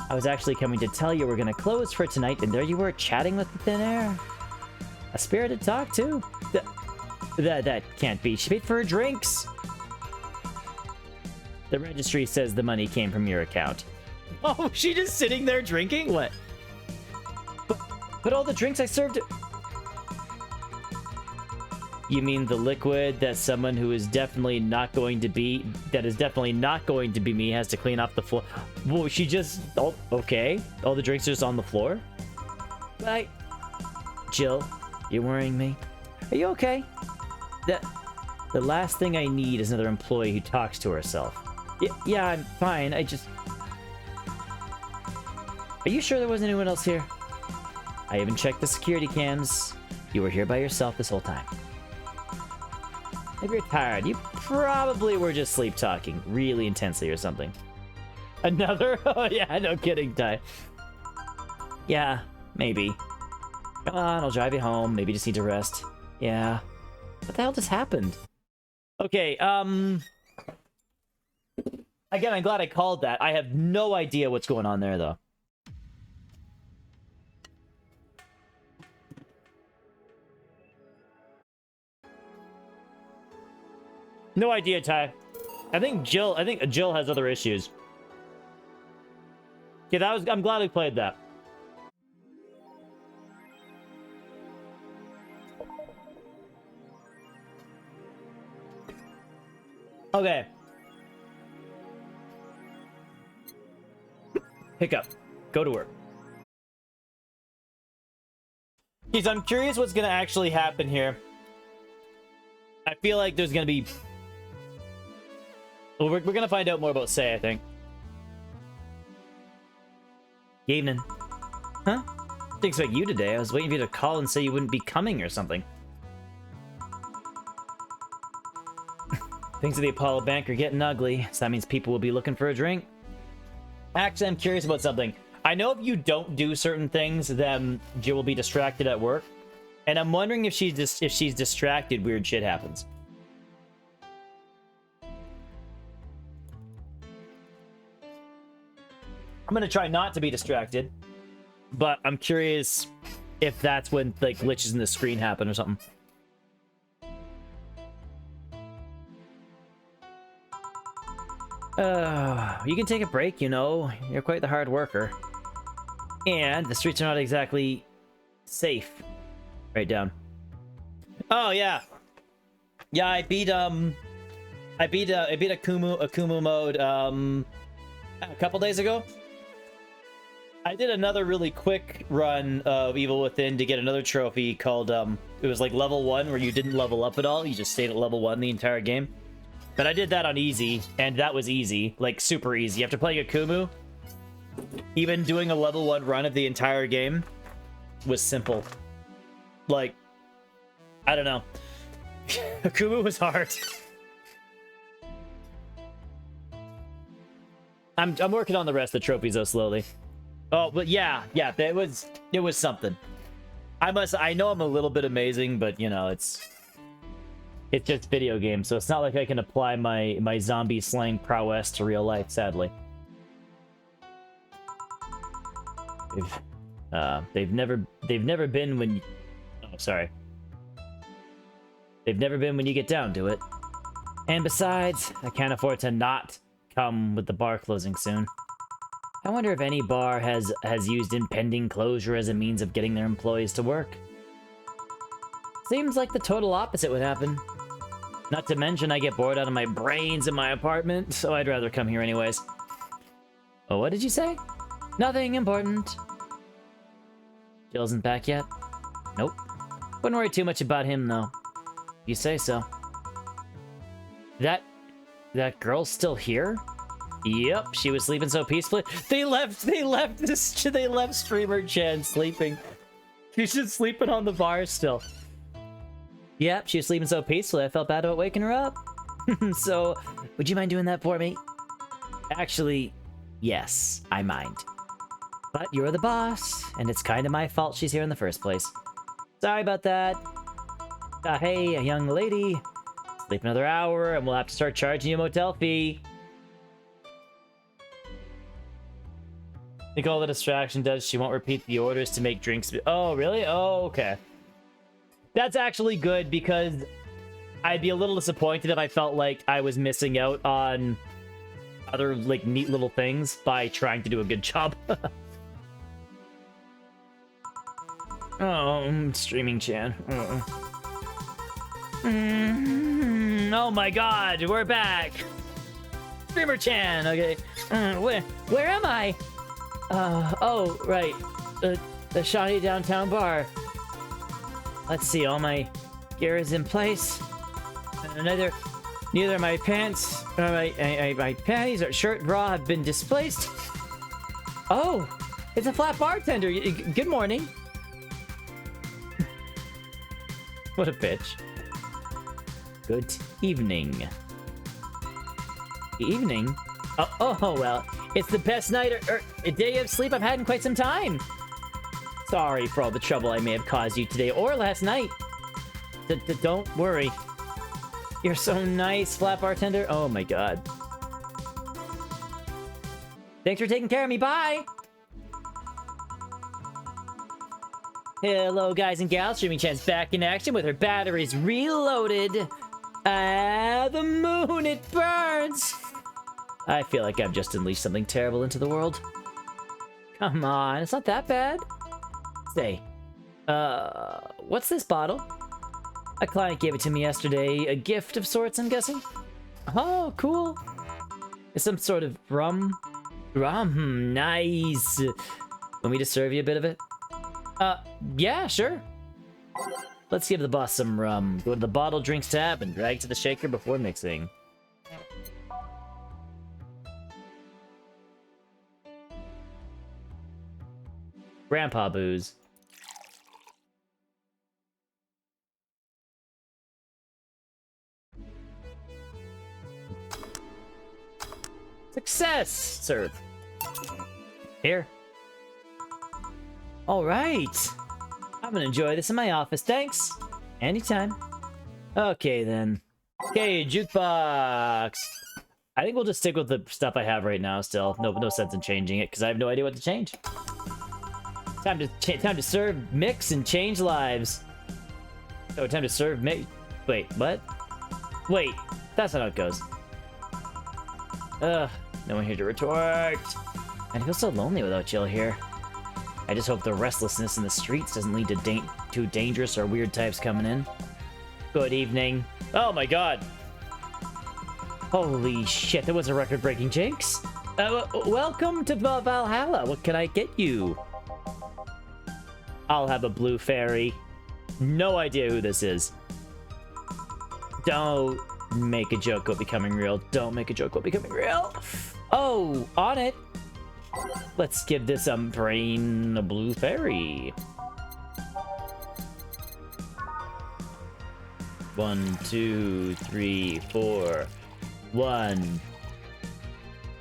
I was actually coming to tell you we're gonna close for tonight, and there you were chatting with the thin air. A spirited talk, too. That can't be. She paid for her drinks. The registry says the money came from your account. Oh, she just sitting there drinking? What? But all the drinks I served... You mean the liquid that someone who is definitely not going to be... That is definitely not going to be me has to clean off the floor. Whoa, she just... Oh, okay. All the drinks are just on the floor? Right. Jill, you're worrying me. Are you okay? The last thing I need is another employee who talks to herself. Yeah, I'm fine. I just... Are you sure there wasn't anyone else here? I even checked the security cams. You were here by yourself this whole time. Maybe you're tired. You probably were just sleep talking really intensely or something. Another? Oh yeah, no kidding, Ty. Yeah, maybe. Come on, I'll drive you home. Maybe you just need to rest. Yeah. What the hell just happened? Okay, Again, I'm glad I called that. I have no idea what's going on there, though. No idea, Ty. I think Jill has other issues. Yeah, I'm glad we played that. Okay. Pick up. Go to work. Jeez, I'm curious what's gonna actually happen here. I feel like there's gonna be... Well, we're gonna find out more about Say, I think. Evening. Huh? Didn't expect you today. I was waiting for you to call and say you wouldn't be coming or something. Things at the Apollo Bank are getting ugly, so that means people will be looking for a drink. Actually, I'm curious about something. I know if you don't do certain things, then Jill will be distracted at work. And I'm wondering if she's distracted, weird shit happens. I'm gonna try not to be distracted, but I'm curious if that's when, like, glitches in the screen happen or something. You can take a break, you know. You're quite the hard worker. And the streets are not exactly safe. Right down. Oh, yeah. Yeah, I beat Akumu mode, a couple days ago. I did another really quick run of Evil Within to get another trophy called, it was like level 1, where you didn't level up at all. You just stayed at level 1 the entire game. But I did that on easy, and that was easy. Like, super easy. After playing Akumu, even doing a level 1 run of the entire game was simple. Like, I don't know. Akumu was hard. I'm working on the rest of the trophies, though, slowly. Oh, but yeah, it was something. I know I'm a little bit amazing, but, you know, it's just video games, so it's not like I can apply my zombie slaying prowess to real life, sadly. They've never been when... Oh, sorry. They've never been when you get down to it. And besides, I can't afford to not come with the bar closing soon. I wonder if any bar has used impending closure as a means of getting their employees to work. Seems like the total opposite would happen. Not to mention I get bored out of my brains in my apartment, so I'd rather come here anyways. Oh, what did you say? Nothing important. Jill isn't back yet? Nope. Wouldn't worry too much about him, though. You say so. That girl's still here? Yep, she was sleeping so peacefully. They left Streamer Chan sleeping. She's just sleeping on the bar still. Yep, she was sleeping so peacefully, I felt bad about waking her up. So, would you mind doing that for me? Actually, Yes, I mind. But you're the boss, and it's kind of my fault she's here in the first place. Sorry about that. Hey, a young lady. Sleep another hour, and we'll have to start charging you a motel fee. I think all the distraction does, she won't repeat the orders to make drinks. Oh, really? Oh, okay. That's actually good, because I'd be a little disappointed if I felt like I was missing out on other, like, neat little things by trying to do a good job. Oh, streaming Chan. Oh my god, we're back! Streamer Chan, okay. Where am I? Oh, right. The shoddy downtown bar. Let's see, all my gear is in place. Neither my pants, my panties or shirt bra have been displaced. Oh, it's a flat bartender. Good morning. What a bitch. Good evening. Evening? Oh, well, it's the best night or day of sleep I've had in quite some time. Sorry for all the trouble I may have caused you today or last night. Don't worry. You're so nice, flat bartender. Oh my god. Thanks for taking care of me. Bye! Hello, guys and gals. Streaming Chan's back in action with her batteries reloaded. The moon, it burns! I feel like I've just unleashed something terrible into the world. Come on, it's not that bad. Say, what's this bottle? A client gave it to me yesterday. A gift of sorts, I'm guessing? Oh, cool. It's some sort of rum. Rum, nice. Want me to serve you a bit of it? Yeah, sure. Let's give the boss some rum. Go to the bottle drinks tab and drag to the shaker before mixing. Grandpa booze. Success, sir. Here. All right. I'm gonna enjoy this in my office. Thanks. Anytime. Okay, then. Okay, jukebox. I think we'll just stick with the stuff I have right now still. No sense in changing it, because I have no idea what to change. Time to serve, mix, and change lives. Oh, time to serve, mix... Wait, what? Wait, that's not how it goes. Ugh, no one here to retort. I feel so lonely without Jill here. I just hope the restlessness in the streets doesn't lead to too dangerous or weird types coming in. Good evening. Oh my god. Holy shit, that was a record-breaking jinx. Welcome to Valhalla. What can I get you? I'll have a blue fairy. No idea who this is. Don't make a joke about becoming real. Don't make a joke about becoming real. Oh, on it. Let's give this brain a blue fairy. 1, 2, 3, 4. 1.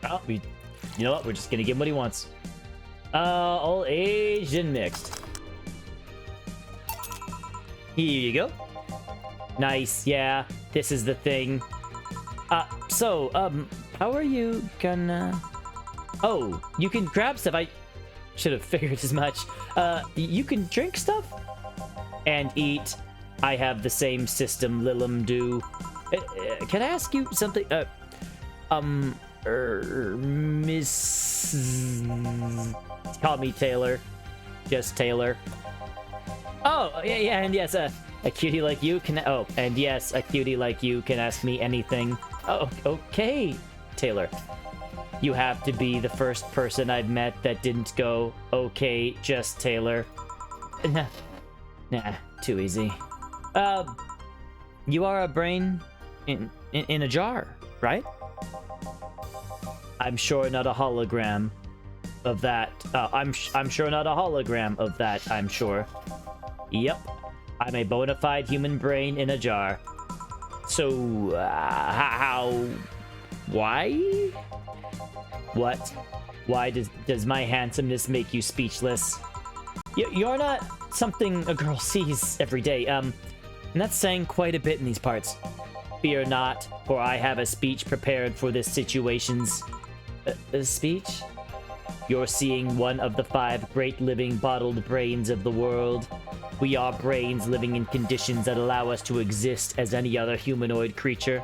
Oh, you know what? We're just gonna give him what he wants. All aged and mixed. Here you go. Nice, yeah. This is the thing. How are you gonna... Oh, you can grab stuff. I should have figured as much. You can drink stuff and eat. I have the same system Lilum do. Can I ask you something? Miss... Call me Taylor. Just Taylor. Oh, yeah, and yes, a cutie like you can... Oh, and yes, a cutie like you can ask me anything. Oh, okay, Taylor. You have to be the first person I've met that didn't go, okay, just Taylor. Nah, too easy. You are a brain in a jar, right? I'm sure not a hologram of that. I'm sure not a hologram of that, I'm sure. Yep. I'm a bona fide human brain in a jar. So, how Why? What? Why does my handsomeness make you speechless? You're not something a girl sees every day. And that's saying quite a bit in these parts. Fear not, for I have a speech prepared for this situation's... a speech? You're seeing one of the 5 great living bottled brains of the world. We are brains living in conditions that allow us to exist as any other humanoid creature.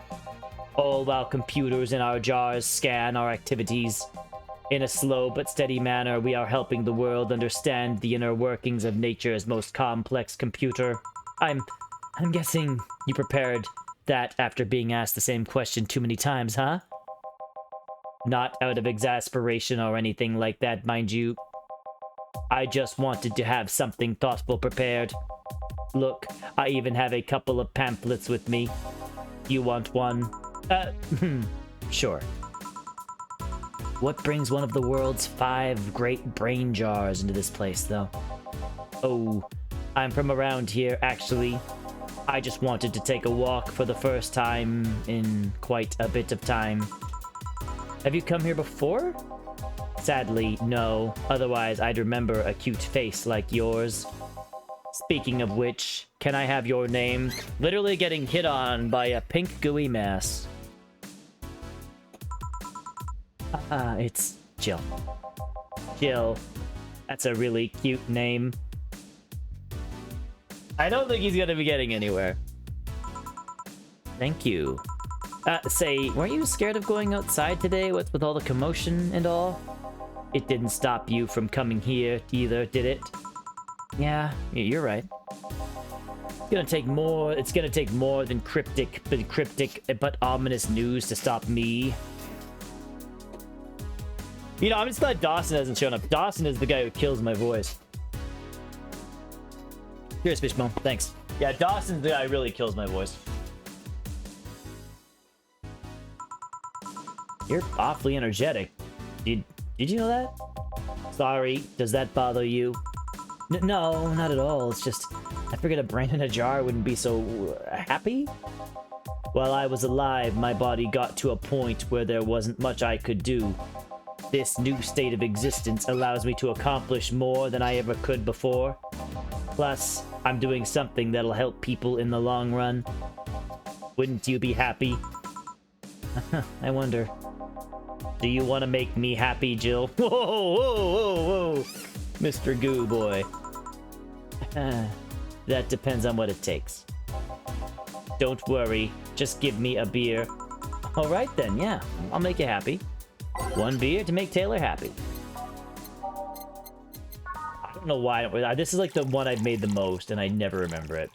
All while computers in our jars scan our activities. In a slow but steady manner, we are helping the world understand the inner workings of nature's most complex computer. I'm guessing you prepared that after being asked the same question too many times, huh? Not out of exasperation or anything like that, mind you. I just wanted to have something thoughtful prepared. Look, I even have a couple of pamphlets with me. You want one? Sure. What brings one of the world's 5 great brain jars into this place, though? Oh, I'm from around here, actually. I just wanted to take a walk for the first time in quite a bit of time. Have you come here before? Sadly, no. Otherwise, I'd remember a cute face like yours. Speaking of which, can I have your name? Literally getting hit on by a pink gooey mass. It's Jill. Jill. That's a really cute name. I don't think he's gonna be getting anywhere. Thank you. Say, weren't you scared of going outside today with all the commotion and all? It didn't stop you from coming here either, did it? Yeah, you're right. It's gonna take more than cryptic but ominous news to stop me. You know, I'm just glad Dawson hasn't shown up. Dawson is the guy who kills my voice. Here's Fishbone, thanks. Yeah, Dawson's the guy who really kills my voice. You're awfully energetic. Did you know that? Sorry, does that bother you? No, not at all. It's just, I figured a brain in a jar wouldn't be so happy. While I was alive, my body got to a point where there wasn't much I could do. This new state of existence allows me to accomplish more than I ever could before. Plus, I'm doing something that'll help people in the long run. Wouldn't you be happy? I wonder. Do you want to make me happy, Jill? Whoa, whoa, whoa, whoa! Mr. Goo Boy. That depends on what it takes. Don't worry, just give me a beer. Alright then, yeah, I'll make you happy. 1 beer to make Taylor happy. I don't know why. This is like the one I've made the most, and I never remember it.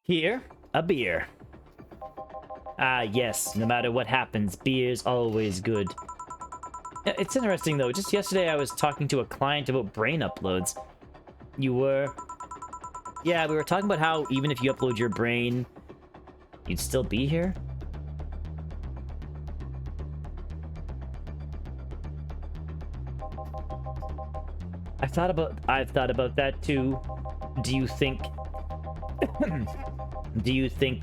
Here, a beer. Ah, yes, no matter what happens, beer's always good. It's interesting, though. Just yesterday, I was talking to a client about brain uploads. You were? Yeah, we were talking about how even if you upload your brain, you'd still be here? I've thought about that too. Do you think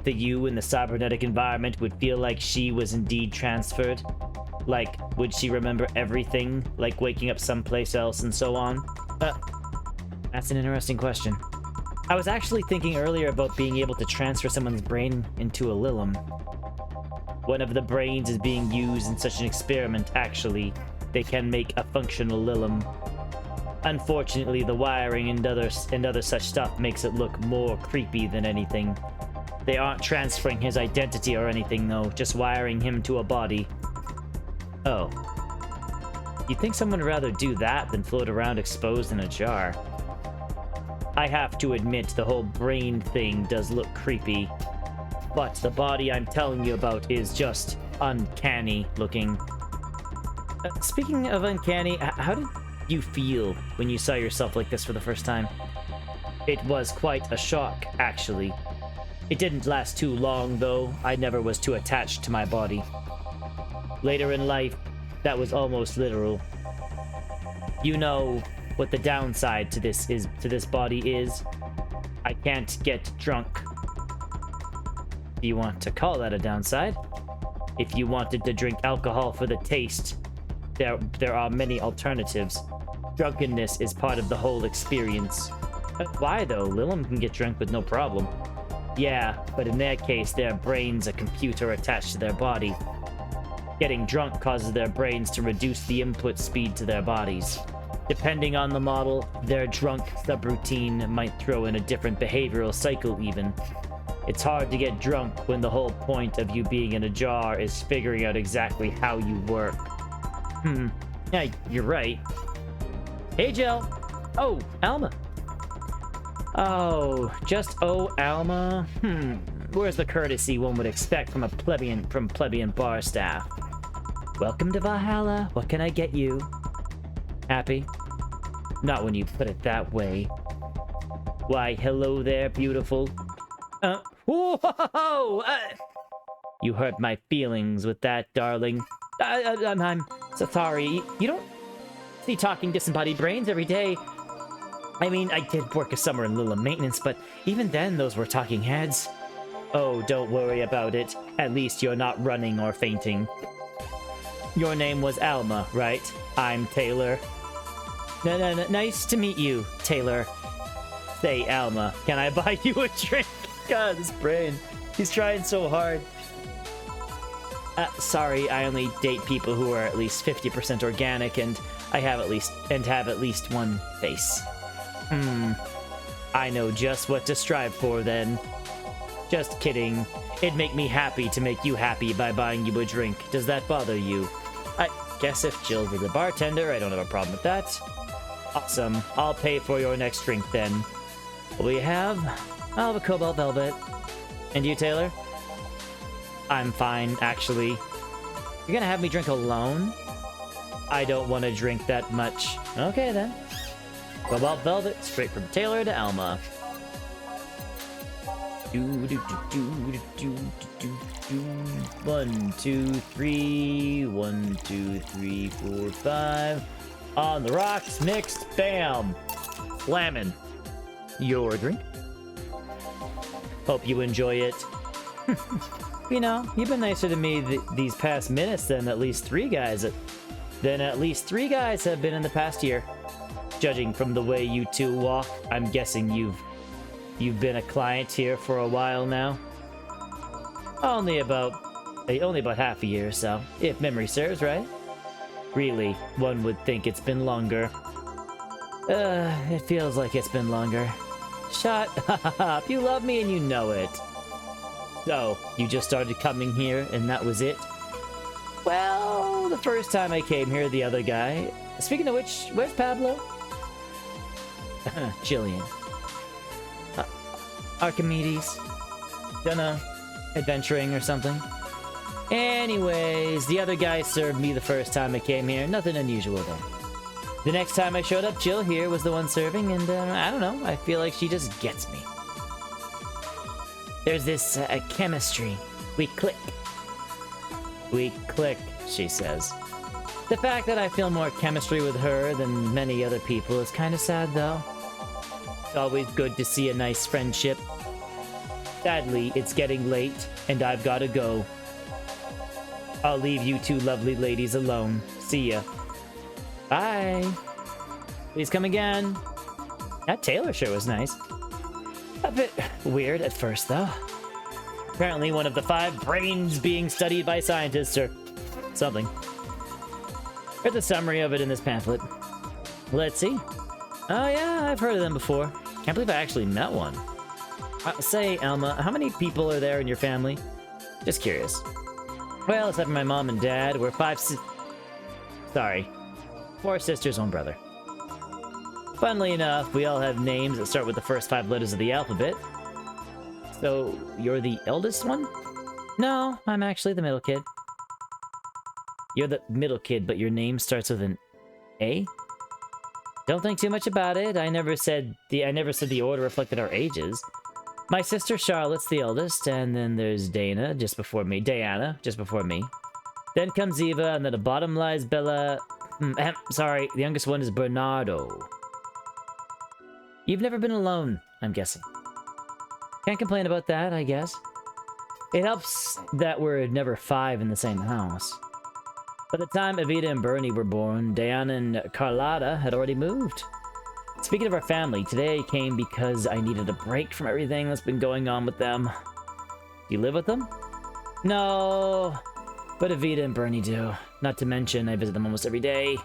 that you in the cybernetic environment would feel like she was indeed transferred? Like, would she remember everything, like waking up someplace else and so on? That's an interesting question. I was actually thinking earlier about being able to transfer someone's brain into a Lilum. One of the brains is being used in such an experiment, actually. They can make a functional Lilum. Unfortunately, the wiring and other such stuff makes it look more creepy than anything. They aren't transferring his identity or anything, though, just wiring him to a body. Oh. You'd think someone would rather do that than float around exposed in a jar. I have to admit, the whole brain thing does look creepy. But the body I'm telling you about is just uncanny looking. Speaking of uncanny, how did you feel when you saw yourself like this for the first time? It was quite a shock, actually. It didn't last too long, though. I never was too attached to my body. Later in life, that was almost literal. You know what the downside to this body is? I can't get drunk. Do you want to call that a downside? If you wanted to drink alcohol for the taste, there are many alternatives. Drunkenness is part of the whole experience. Why though? Lilim can get drunk with no problem. Yeah, but in their case, their brain's a computer attached to their body. Getting drunk causes their brains to reduce the input speed to their bodies. Depending on the model, their drunk subroutine might throw in a different behavioral cycle even. It's hard to get drunk when the whole point of you being in a jar is figuring out exactly how you work. Yeah, you're right. Hey, Jill. Oh, Alma. Oh, just Alma? Where's the courtesy one would expect from a plebeian bar staff? Welcome to Valhalla. What can I get you? Happy? Not when you put it that way. Why, hello there, beautiful. Whoa! You hurt my feelings with that, darling. I'm so sorry. You don't see talking disembodied brains every day. I mean, I did work a summer in Lila maintenance, but even then, those were talking heads. Oh, don't worry about it. At least you're not running or fainting. Your name was Alma, right? I'm Taylor. No, nice to meet you, Taylor. Say, Alma, can I buy you a drink? God, this brain. He's trying so hard. Sorry, I only date people who are at least 50% organic, and have at least one face. I know just what to strive for then. Just kidding. It'd make me happy to make you happy by buying you a drink. Does that bother you? I guess if Jill were the bartender, I don't have a problem with that. Awesome. I'll pay for your next drink then. What will you have? I'll have a Cobalt Velvet. And you, Taylor? I'm fine, actually. You're gonna have me drink alone? I don't want to drink that much. Okay, then. Cobalt Velvet, straight from Taylor to Alma. 1, 2, 3, 1, 2, 3, 4, 5. On the rocks, mixed, bam! Slamming. Your drink. Hope you enjoy it. You know, you've been nicer to me these past minutes than at least 3 guys. Than at least 3 guys have been in the past year. Judging from the way you two walk, I'm guessing you've been a client here for a while now. Only about half a year or so, if memory serves, right? Really, one would think it's been longer. It feels like it's been longer. Shut up, you love me and you know it. So, you just started coming here and that was it? Well, the first time I came here, the other guy... Speaking of which, where's Pablo? Jillian. Archimedes. Dunno. Adventuring or something. Anyways, the other guy served me the first time I came here. Nothing unusual though. The next time I showed up, Jill here was the one serving, and I don't know, I feel like she just gets me. There's this chemistry. We click. We click, she says. The fact that I feel more chemistry with her than many other people is kind of sad, though. It's always good to see a nice friendship. Sadly, it's getting late, and I've gotta go. I'll leave you 2 lovely ladies alone. See ya. Bye. Please come again. That Taylor show was nice. A bit weird at first, though. Apparently one of the 5 brains being studied by scientists or something. Here's a summary of it in this pamphlet. Let's see. Oh yeah, I've heard of them before. Can't believe I actually met one. Say, Alma, how many people are there in your family? Just curious. Well, except for my mom and dad, we're 4 sisters, 1 brother. Funnily enough, we all have names that start with the first 5 letters of the alphabet. So, you're the eldest one? No, I'm actually the middle kid. You're the middle kid, but your name starts with an A? Don't think too much about it. I never said the order reflected our ages. My sister Charlotte's the eldest, and then there's Diana, just before me. Then comes Eva, and then at the bottom lies Bella... sorry, the youngest one is Bernardo. You've never been alone, I'm guessing. Can't complain about that, I guess. It helps that we're never 5 in the same house. By the time Evita and Bernie were born, Diana and Carlotta had already moved. Speaking of our family, today I came because I needed a break from everything that's been going on with them. Do you live with them? No, but Evita and Bernie do. Not to mention, I visit them almost every day.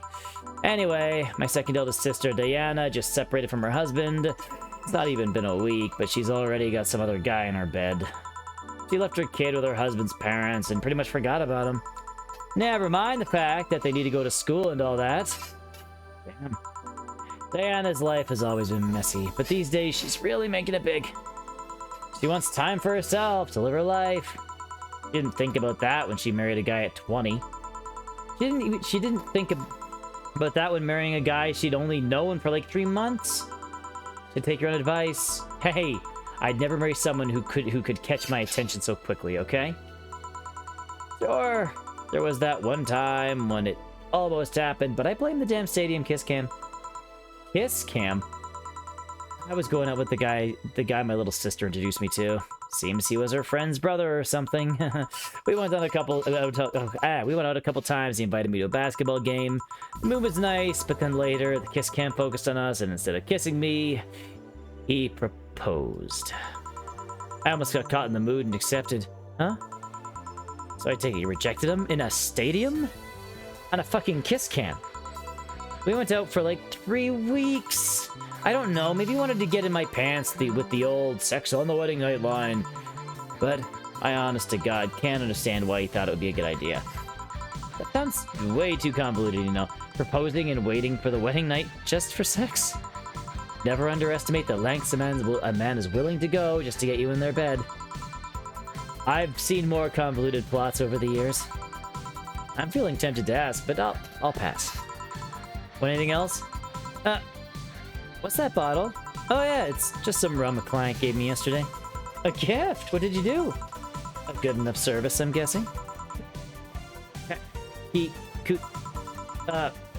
Anyway, my second eldest sister, Diana, just separated from her husband. It's not even been a week, but she's already got some other guy in her bed. She left her kid with her husband's parents and pretty much forgot about him. Never mind the fact that they need to go to school and all that. Damn. Diana's life has always been messy, but these days she's really making it big. She wants time for herself, to live her life. She didn't think about that when she married a guy at 20. She didn't think about that when marrying a guy she'd only known for like 3 months. She'd take her own advice. Hey, I'd never marry someone who could catch my attention so quickly, okay? Sure, there was that one time when it almost happened, but I blame the damn stadium kiss cam. Kiss cam? I was going out with the guy my little sister introduced me to. Seems he was her friend's brother or something. We went out a couple times. He invited me to a basketball game. The mood was nice, but then later the kiss cam focused on us, and instead of kissing me, he proposed. I almost got caught in the mood and accepted. Huh? So I take it you rejected him in a stadium? On a fucking kiss cam. We went out for like 3 weeks. I don't know, maybe he wanted to get in my pants with the old sex on the wedding night line. But I honest to God can't understand why he thought it would be a good idea. That sounds way too convoluted, you know. Proposing and waiting for the wedding night just for sex. Never underestimate the lengths a man is willing to go just to get you in their bed. I've seen more convoluted plots over the years. I'm feeling tempted to ask, but I'll pass. Want anything else? What's that bottle? Oh yeah, it's just some rum a client gave me yesterday. A gift? What did you do? A good enough service, I'm guessing.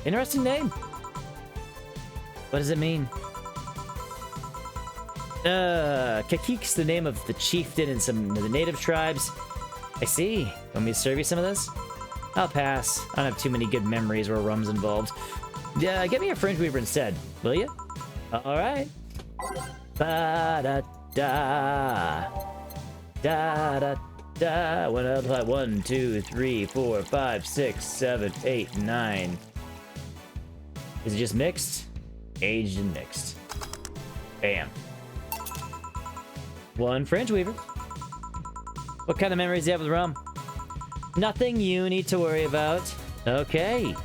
Interesting name. What does it mean? Kakik's the name of the chieftain in some of the native tribes. I see. Want me to serve you some of this? I'll pass. I don't have too many good memories where rum's involved. Yeah, get me a fringe weaver instead, will you? Alright. Ba-da-da. Da-da-da. 1, 2, 3, 4, 5, 6, 7, 8, 9. Is it just mixed? Aged and mixed. Bam. 1 fringe weaver. What kind of memories do you have with rum? Nothing you need to worry about. Okay.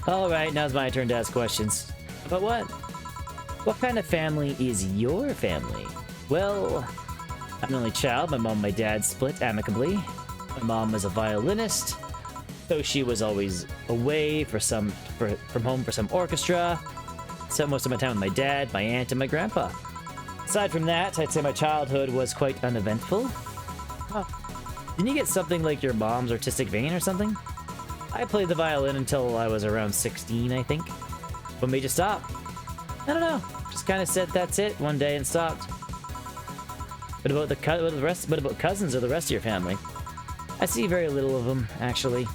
Alright, now's my turn to ask questions. About what? What kind of family is your family? Well, I'm an only child. My mom and my dad split amicably. My mom was a violinist, so she was always away from home for some orchestra. Spent most of my time with my dad, my aunt, and my grandpa. Aside from that, I'd say my childhood was quite uneventful. Oh, didn't you get something like your mom's artistic vein or something? I played the violin until I was around 16, I think. What made you stop? I don't know. Just kind of said that's it one day and stopped. What about What about cousins or the rest of your family? I see very little of them, actually.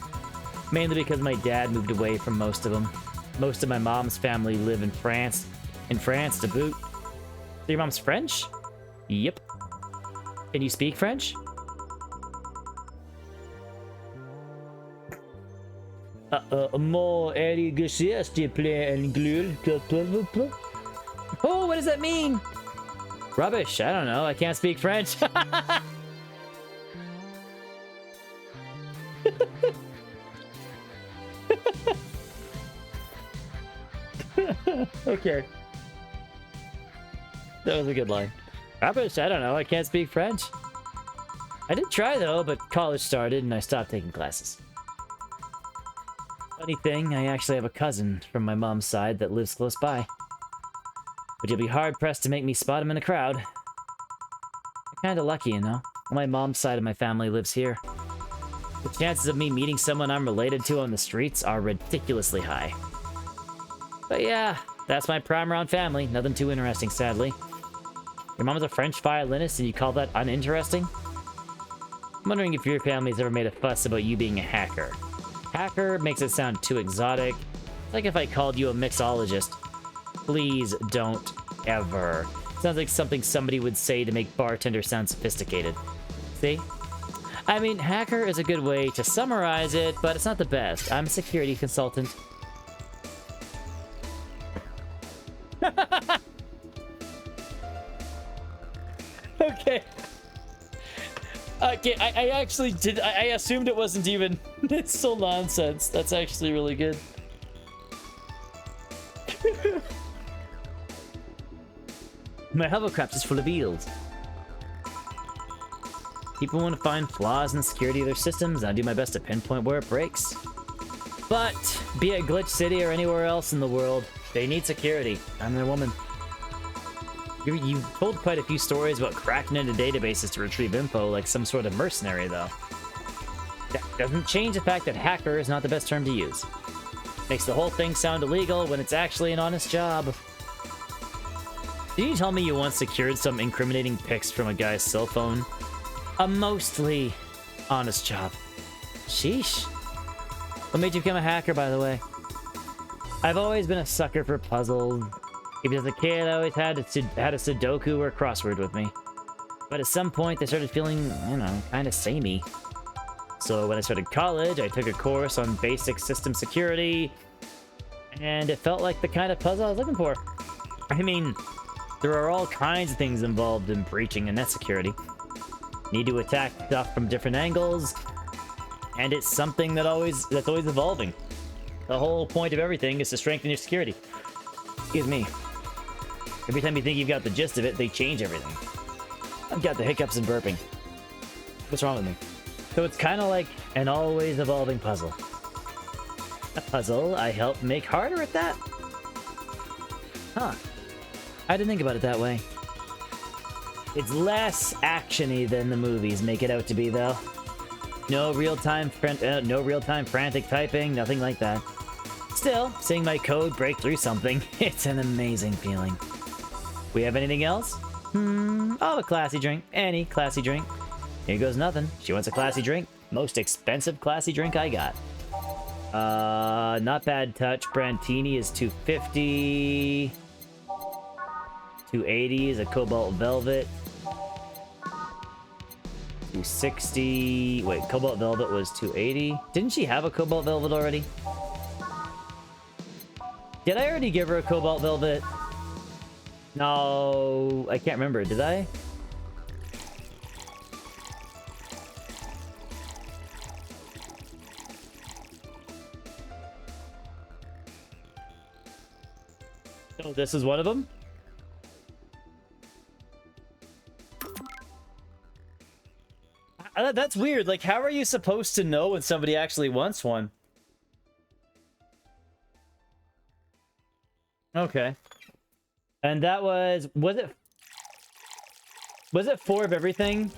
Mainly because my dad moved away from most of them. Most of my mom's family live in France. In France, to boot. So your mom's French? Yep. Can you speak French? More Oh, what does that mean? Rubbish. I don't know. I can't speak French. Okay. That was a good line. Rubbish. I don't know. I can't speak French. I did try though, but college started and I stopped taking classes. Funny thing, I actually have a cousin from my mom's side that lives close by. But you'll be hard-pressed to make me spot him in a crowd. I'm kinda lucky, you know? My mom's side of my family lives here. The chances of me meeting someone I'm related to on the streets are ridiculously high. But yeah, that's my prime round family. Nothing too interesting, sadly. Your mom's a French violinist and you call that uninteresting? I'm wondering if your family's ever made a fuss about you being a hacker. Hacker makes it sound too exotic. It's like if I called you a mixologist. Please don't ever. Sounds like something somebody would say to make bartender sound sophisticated. See? I mean, hacker is a good way to summarize it, but it's not the best. I'm a security consultant. Okay. Okay, I actually did. I assumed it wasn't even. It's so nonsense. That's actually really good. My hovercraft is full of eels. People want to find flaws in the security of their systems, and I do my best to pinpoint where it breaks. But, be it Glitch City or anywhere else in the world, they need security. I'm their woman. You've told quite a few stories about cracking into databases to retrieve info like some sort of mercenary, though. That doesn't change the fact that hacker is not the best term to use. Makes the whole thing sound illegal when it's actually an honest job. Did you tell me you once secured some incriminating pics from a guy's cell phone? A mostly honest job. Sheesh. What made you become a hacker, by the way? I've always been a sucker for puzzles. Even as a kid, I always had a Sudoku or crossword with me. But at some point, they started feeling, you know, kind of samey. So when I started college, I took a course on basic system security, and it felt like the kind of puzzle I was looking for. I mean, there are all kinds of things involved in breaching a net security. Need to attack stuff from different angles, and it's something that's always evolving. The whole point of everything is to strengthen your security. Excuse me. Every time you think you've got the gist of it, they change everything. I've got the hiccups and burping. What's wrong with me? So it's kind of like an always evolving puzzle. A puzzle I help make harder at that? Huh. I didn't think about it that way. It's less action-y than the movies make it out to be, though. No real-time frantic typing, nothing like that. Still, seeing my code break through something, it's an amazing feeling. We have anything else? Oh, a classy drink. Any classy drink. Here goes nothing. She wants a classy drink. Most expensive classy drink I got. Not bad touch. Brantini is $2.50. $2.80 is a Cobalt Velvet. $2.60. Wait, Cobalt Velvet was $2.80. Didn't she have a Cobalt Velvet already? Did I already give her a Cobalt Velvet? No, I can't remember. Did I? Oh, this is one of them? That's weird. Like, how are you supposed to know when somebody actually wants one? Okay. And that was it 4 of everything?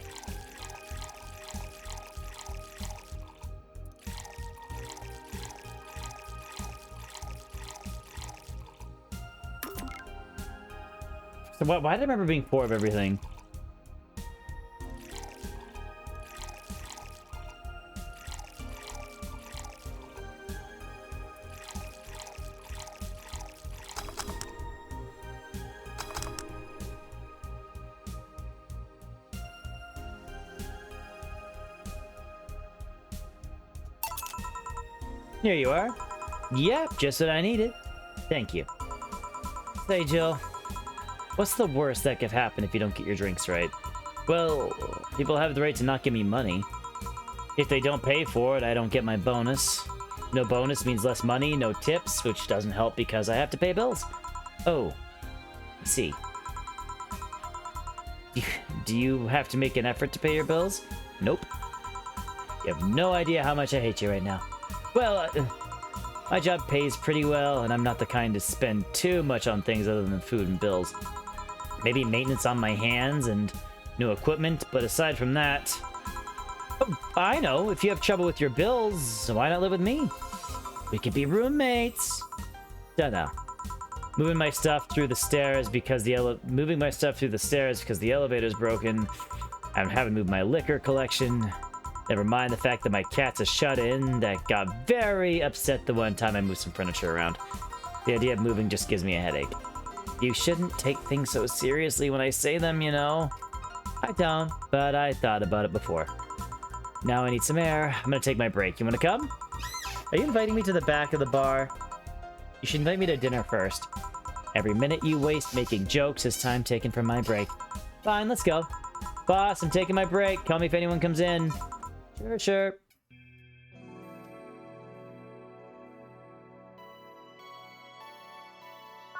So why did I remember being 4 of everything? Here you are. Yep, just what I needed. Thank you. Say, Jill, what's the worst that could happen if you don't get your drinks right? Well, people have the right to not give me money. If they don't pay for it, I don't get my bonus. No bonus means less money, no tips, which doesn't help because I have to pay bills. Oh, I see. Do you have to make an effort to pay your bills? Nope. You have no idea how much I hate you right now. Well, my job pays pretty well, and I'm not the kind to spend too much on things other than food and bills. Maybe maintenance on my hands and new equipment, but aside from that... Oh, I know, if you have trouble with your bills, why not live with me? We could be roommates. Da-da. moving my stuff through the stairs because the elevator's broken. I haven't moved my liquor collection. Never mind the fact that my cat's a shut-in that got very upset the one time I moved some furniture around. The idea of moving just gives me a headache. You shouldn't take things so seriously when I say them, you know? I don't, but I thought about it before. Now I need some air. I'm gonna take my break. You wanna come? Are you inviting me to the back of the bar? You should invite me to dinner first. Every minute you waste making jokes is time taken from my break. Fine, let's go. Boss, I'm taking my break. Call me if anyone comes in. Sure, sure.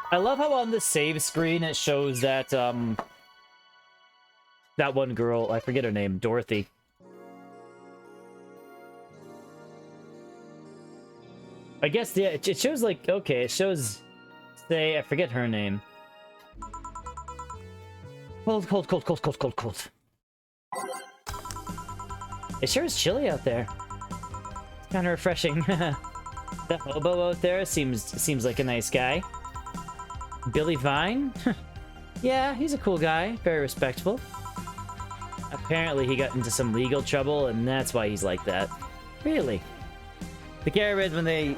I love how on the save screen it shows that, that one girl, I forget her name, Dorothy. I guess, yeah, it shows, like, okay, it shows, say, I forget her name. Cold, cold, cold, cold, cold, cold, cold. It sure is chilly out there. It's kind of refreshing. That hobo out there seems like a nice guy. Billy Vine? Yeah, he's a cool guy. Very respectful. Apparently he got into some legal trouble, and that's why he's like that. Really? The Garrett when they...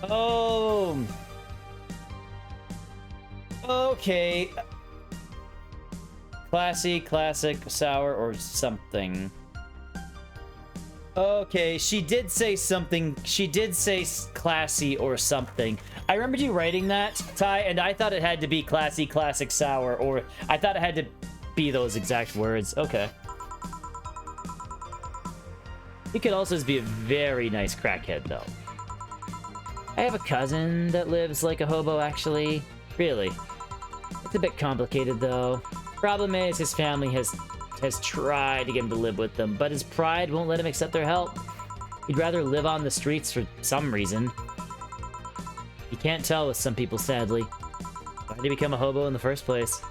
Oh! Okay. Classy, classic, sour, or something. Okay, she did say something. She did say classy or something. I remember you writing that, Ty, and I thought it had to be classy, classic, sour, or I thought it had to be those exact words. Okay. He could also just be a very nice crackhead, though. I have a cousin that lives like a hobo, actually. Really. It's a bit complicated, though. Problem is, his family has tried to get him to live with them, but his pride won't let him accept their help. He'd rather live on the streets for some reason. You can't tell with some people, sadly. Why did he become a hobo in the first place?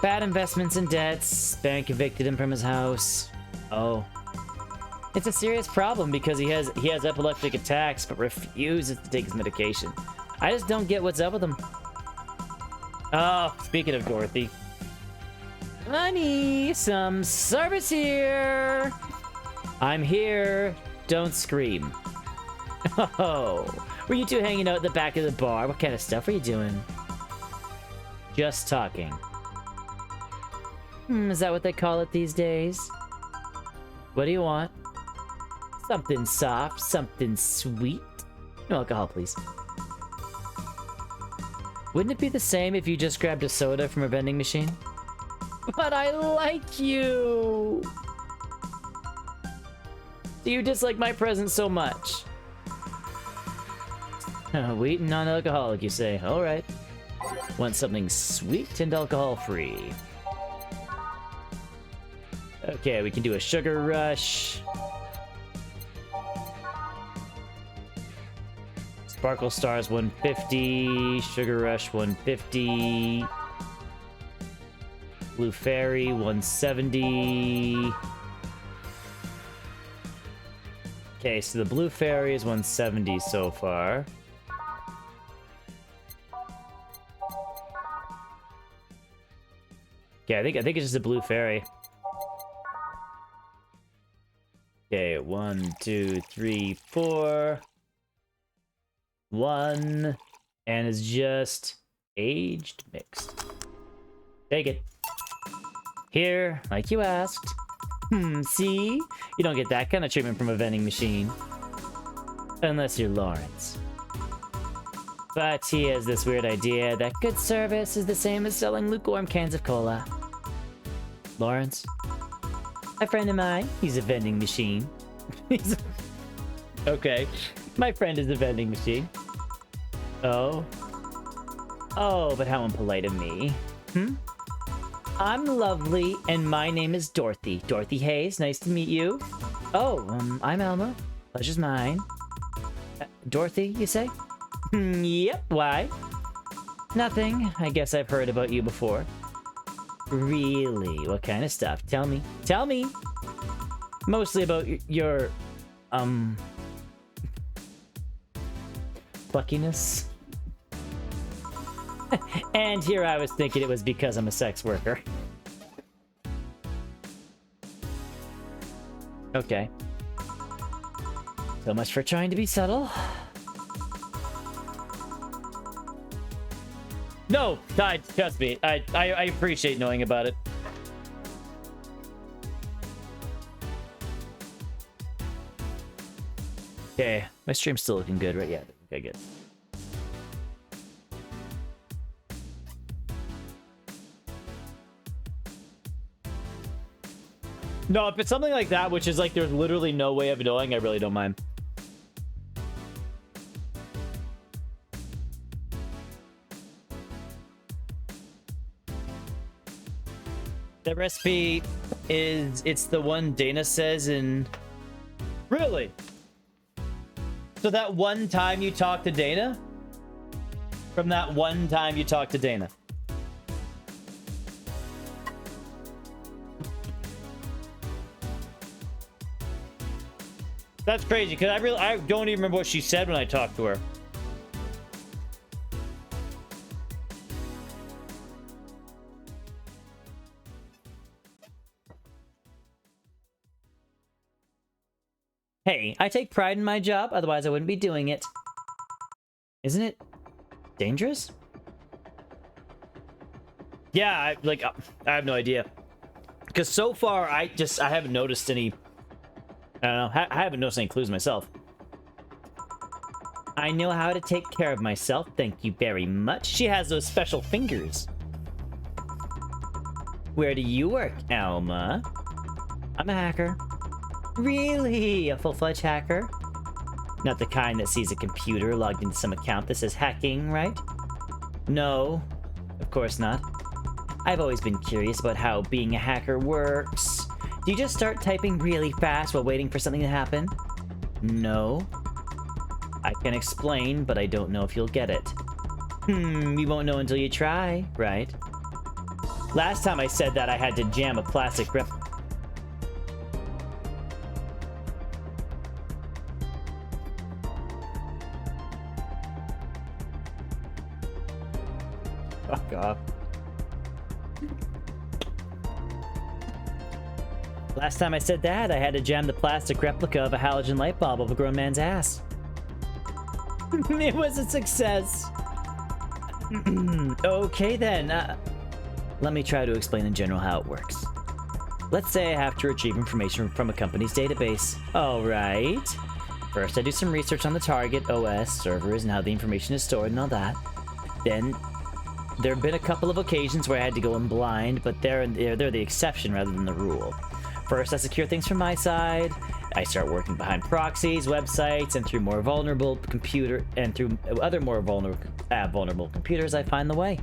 Bad investments and debts. Bank evicted him from his house. Oh. It's a serious problem because he has epileptic attacks but refuses to take his medication. I just don't get what's up with him. Oh, speaking of Dorothy. Honey, some service here. I'm here. Don't scream. Oh, were you two hanging out at the back of the bar? What kind of stuff were you doing? Just talking. Is that what they call it these days? What do you want? Something soft, something sweet. No alcohol, please. Wouldn't it be the same if you just grabbed a soda from a vending machine? But I like you! Do you dislike my presence so much? Wheat and non-alcoholic, you say. Alright. Want something sweet and alcohol-free. Okay, we can do a sugar rush. Sparkle Stars 150, Sugar Rush 150, Blue Fairy 170. Okay, so the Blue Fairy is 170 so far. Okay, I think it's just a Blue Fairy. Okay, 1, 2, 3, 4. 1, and it's just aged mixed. Take it. Here, like you asked. See? You don't get that kind of treatment from a vending machine. Unless you're Lawrence. But he has this weird idea that good service is the same as selling lukewarm cans of cola. Lawrence? A friend of mine, he's a vending machine. Okay. My friend is a vending machine. Oh? Oh, but how impolite of me. I'm lovely, and my name is Dorothy. Dorothy Hayes, nice to meet you. Oh, I'm Elma. Pleasure's mine. Dorothy, you say? Yep, why? Nothing. I guess I've heard about you before. Really? What kind of stuff? Tell me. Tell me! Mostly about your pluckiness. And here I was thinking it was because I'm a sex worker. Okay. So much for trying to be subtle. No, trust me. I appreciate knowing about it. Okay, my stream's still looking good, right? Yeah, okay, good. No, if it's something like that, which is like there's literally no way of knowing, I really don't mind. The recipe is, it's the one Dana says in... Really? So that one time you talked to Dana? From that one time you talked to Dana? That's crazy, because I don't even remember what she said when I talked to her. Hey, I take pride in my job, otherwise I wouldn't be doing it. Isn't it dangerous? Yeah, I have no idea. Because so far, I haven't noticed any... I don't know, I haven't noticed any clues myself. I know how to take care of myself, thank you very much. She has those special fingers. Where do you work, Alma? I'm a hacker. Really? A full-fledged hacker? Not the kind that sees a computer logged into some account that says hacking, right? No, of course not. I've always been curious about how being a hacker works. Do you just start typing really fast while waiting for something to happen? No. I can explain, but I don't know if you'll get it. You won't know until you try, right? Last time I said that, I had to jam a plastic grip. Fuck off. Last time I said that, I had to jam the plastic replica of a halogen light bulb of a grown man's ass. It was a success. Okay then, let me try to explain in general how it works. Let's say I have to retrieve information from a company's database. Alright. First I do some research on the target, OS, servers, and how the information is stored and all that. Then, there have been a couple of occasions where I had to go in blind, but they're the exception rather than the rule. First, I secure things from my side. I start working behind proxies, websites, and through more vulnerable other more vulnerable computers, I find the way.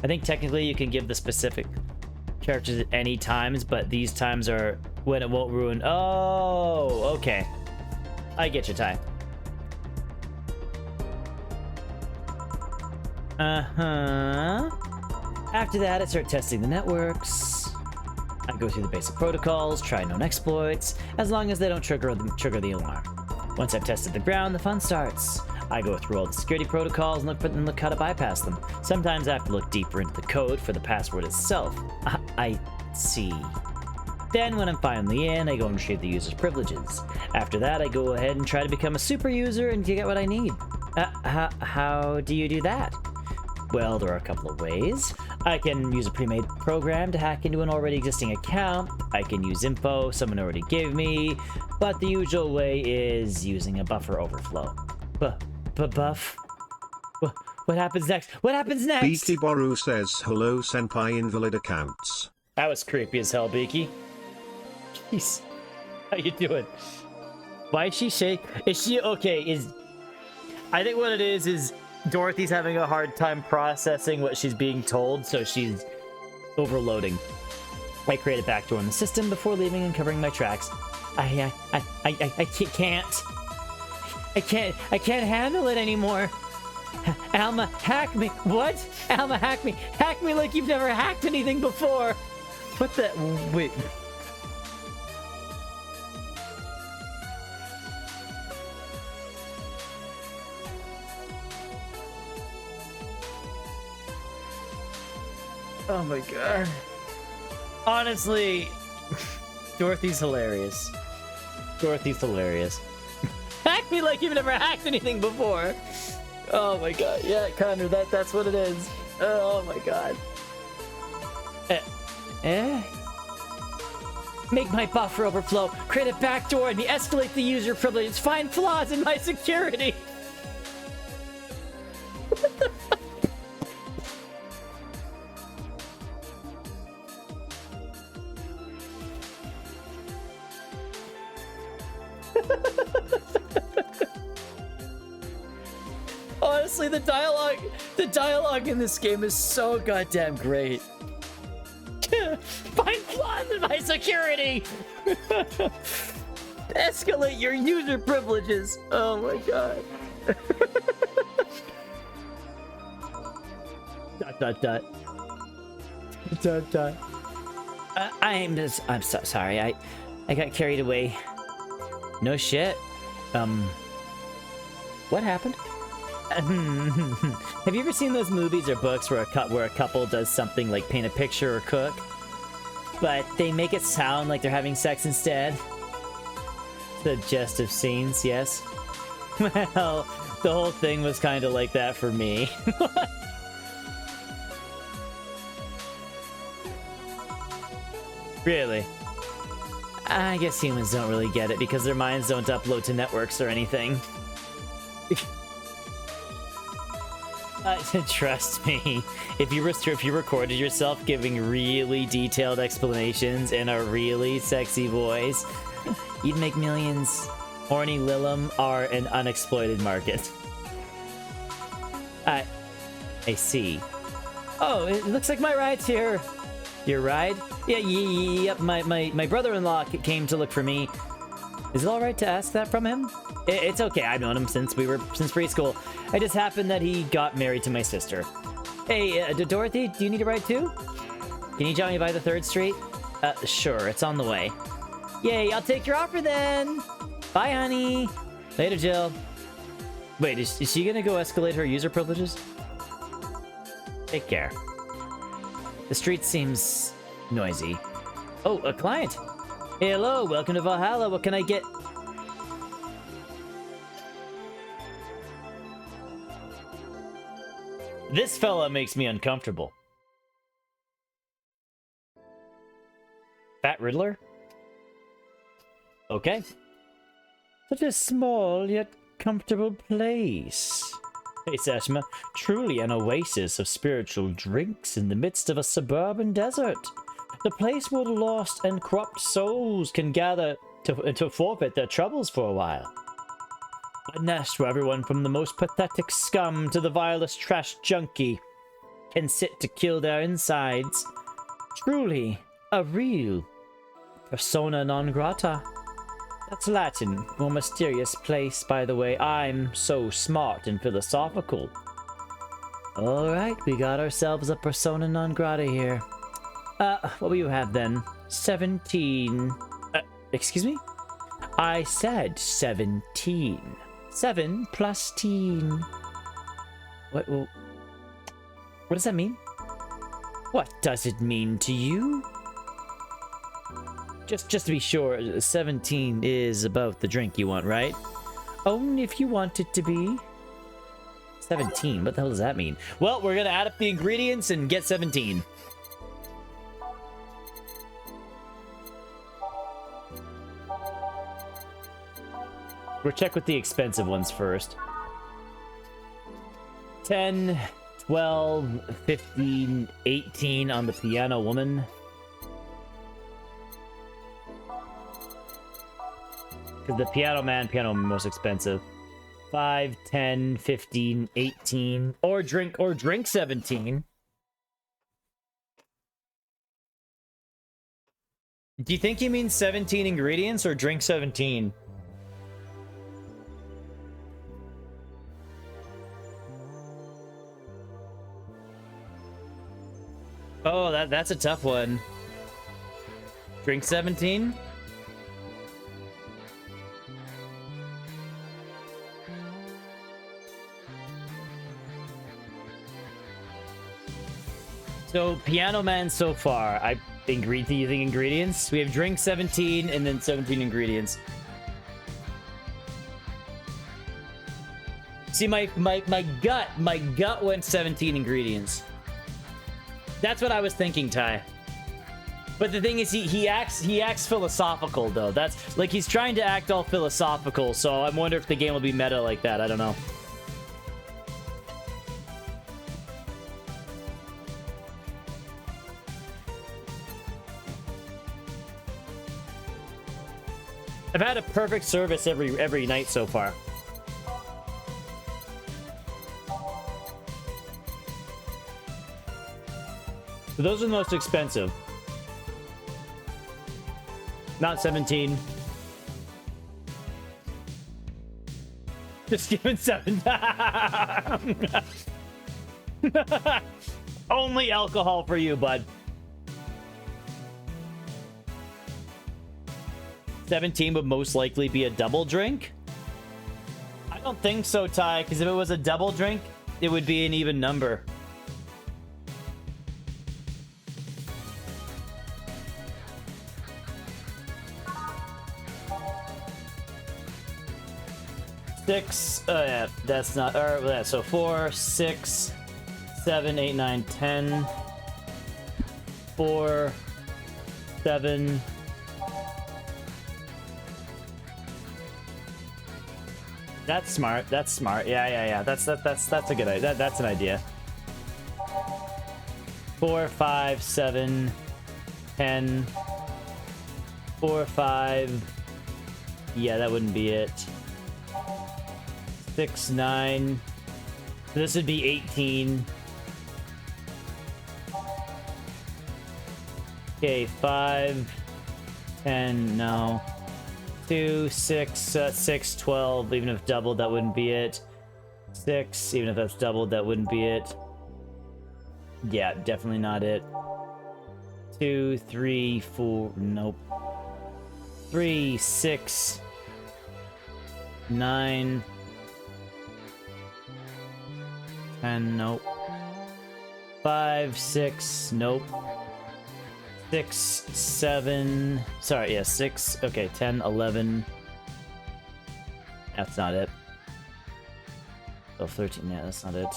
I think technically you can give the specific characters at any times, but these times are when it won't ruin. Oh, okay. I get you, Ty. After that, I start testing the networks. I go through the basic protocols, try known exploits, as long as they don't trigger the alarm. Once I've tested the ground, the fun starts. I go through all the security protocols and look how to bypass them. Sometimes I have to look deeper into the code for the password itself. I see. Then when I'm finally in, I go and retrieve the user's privileges. After that, I go ahead and try to become a super user and get what I need. How do you do that? Well, there are a couple of ways. I can use a pre-made program to hack into an already existing account. I can use info someone already gave me, but the usual way is using a buffer overflow. Buff? What happens next? What happens next?
Beaky Boru says hello senpai invalid accounts.
That was creepy as hell, Beaky. Jeez. How you doing? Why is she shake? Is she okay? I think what it is Dorothy's having a hard time processing what she's being told, so she's overloading. I create a backdoor in the system before leaving and covering my tracks. I can't handle it anymore. Alma, hack me. What? Alma, hack me. Hack me like you've never hacked anything before. What the? Wait. Oh my god. Honestly, Dorothy's hilarious. Dorothy's hilarious. Hack me like you've never hacked anything before. Oh my god. Yeah, Connor, that's what it is. Oh my god. Make my buffer overflow, create a backdoor, and escalate the user privileges, find flaws in my security. Honestly, the dialogue in this game is so goddamn great. Find flaws in my security. Escalate your user privileges. Oh my god. Dot. I'm so sorry. I got carried away. No shit. What happened? Have you ever seen those movies or books where a couple does something like paint a picture or cook, but they make it sound like they're having sex instead? Suggestive scenes, yes. Well, the whole thing was kind of like that for me. Really? I guess humans don't really get it because their minds don't upload to networks or anything. Trust me, if you recorded yourself giving really detailed explanations in a really sexy voice, you'd make millions. Horny Lilum are an unexploited market. I see. Oh, it looks like my ride's here. Your ride? Yeah, yep. My brother-in-law came to look for me. Is it all right to ask that from him? It's okay. I've known him since preschool. It just happened that he got married to my sister. Hey, Dorothy, do you need a ride too? Can you join me by the 3rd Street? Sure. It's on the way. Yay! I'll take your offer then. Bye, honey. Later, Jill. Wait, is she gonna go escalate her user privileges? Take care. The street seems noisy. Oh, a client. Hey, hello, welcome to Valhalla. What can I get? This fella makes me uncomfortable. Fat Riddler? Okay. Such a small yet comfortable place. Hey, Sashma, truly an oasis of spiritual drinks in the midst of a suburban desert. The place where lost and corrupt souls can gather to forfeit their troubles for a while. A nest where everyone from the most pathetic scum to the vilest trash junkie can sit to kill their insides. Truly, a real persona non grata. That's Latin for mysterious place, by the way. I'm so smart and philosophical. Alright, we got ourselves a persona non grata here. What will you have then? 17. Excuse me? I said 17. 7 plus teen. What does that mean? What does it mean to you? Just to be sure, 17 is about the drink you want, right? Only if you want it to be. 17, what the hell does that mean? Well, we're gonna add up the ingredients and get 17. We'll check with the expensive ones first. 10, 12, 15, 18 on the piano woman. Because the piano man, most expensive. 5, 10, 15, 18. Or drink 17. Do you think he means 17 ingredients or drink 17? Oh, that's a tough one. Drink 17? So, Piano Man so far, using ingredients. We have drink 17 and then 17 ingredients. See, my gut went 17 ingredients. That's what I was thinking, Ty. But the thing is, he acts philosophical though. That's like he's trying to act all philosophical. So I wonder if the game will be meta like that. I don't know. I've had a perfect service every night so far. So those are the most expensive. Not 17. Just giving 7. Only alcohol for you, bud. 17 would most likely be a double drink. I don't think so, Ty, because if it was a double drink, it would be an even number. Yeah, that's not, yeah, so 4, 6, 7, 8, 9, 10, 4, 7, that's smart. That's smart. Yeah. That's a good idea. That's an idea. 4, 5, 7, 10, 4, 5. Yeah, that wouldn't be it. 6, 9. This would be 18. Okay, 5, 10, no. 2, 6, 6, 12. Even if doubled, that wouldn't be it. 6, even if that's doubled, that wouldn't be it. Yeah, definitely not it. 2, 3, 4, nope. 3, 6, 9. 10, nope. 5, 6, nope. 6, 7. Sorry, yeah, 6. Okay, 10, 11. That's not it. Oh, 13. Yeah, that's not it.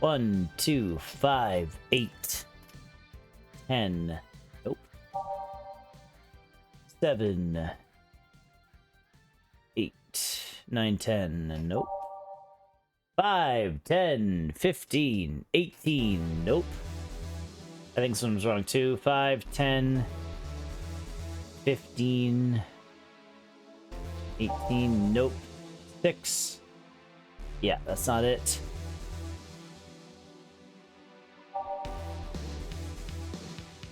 1, 2, 5, 8. 10. Nope. 7. 8. 9, 10. Nope. 5, 10, 15, 18. Nope. I think something's wrong too. 5, 10, 15, 18. Nope. 6. Yeah, that's not it.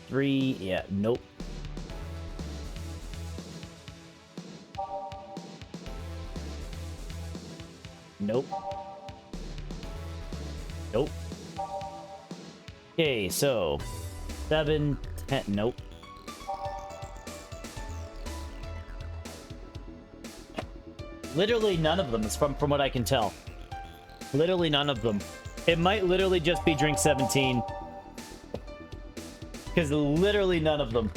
3. Yeah, nope. Nope. Nope. Okay, so 7, 10. Nope. Literally none of them is from what I can tell. Literally none of them. It might literally just be drink 17. Because literally none of them.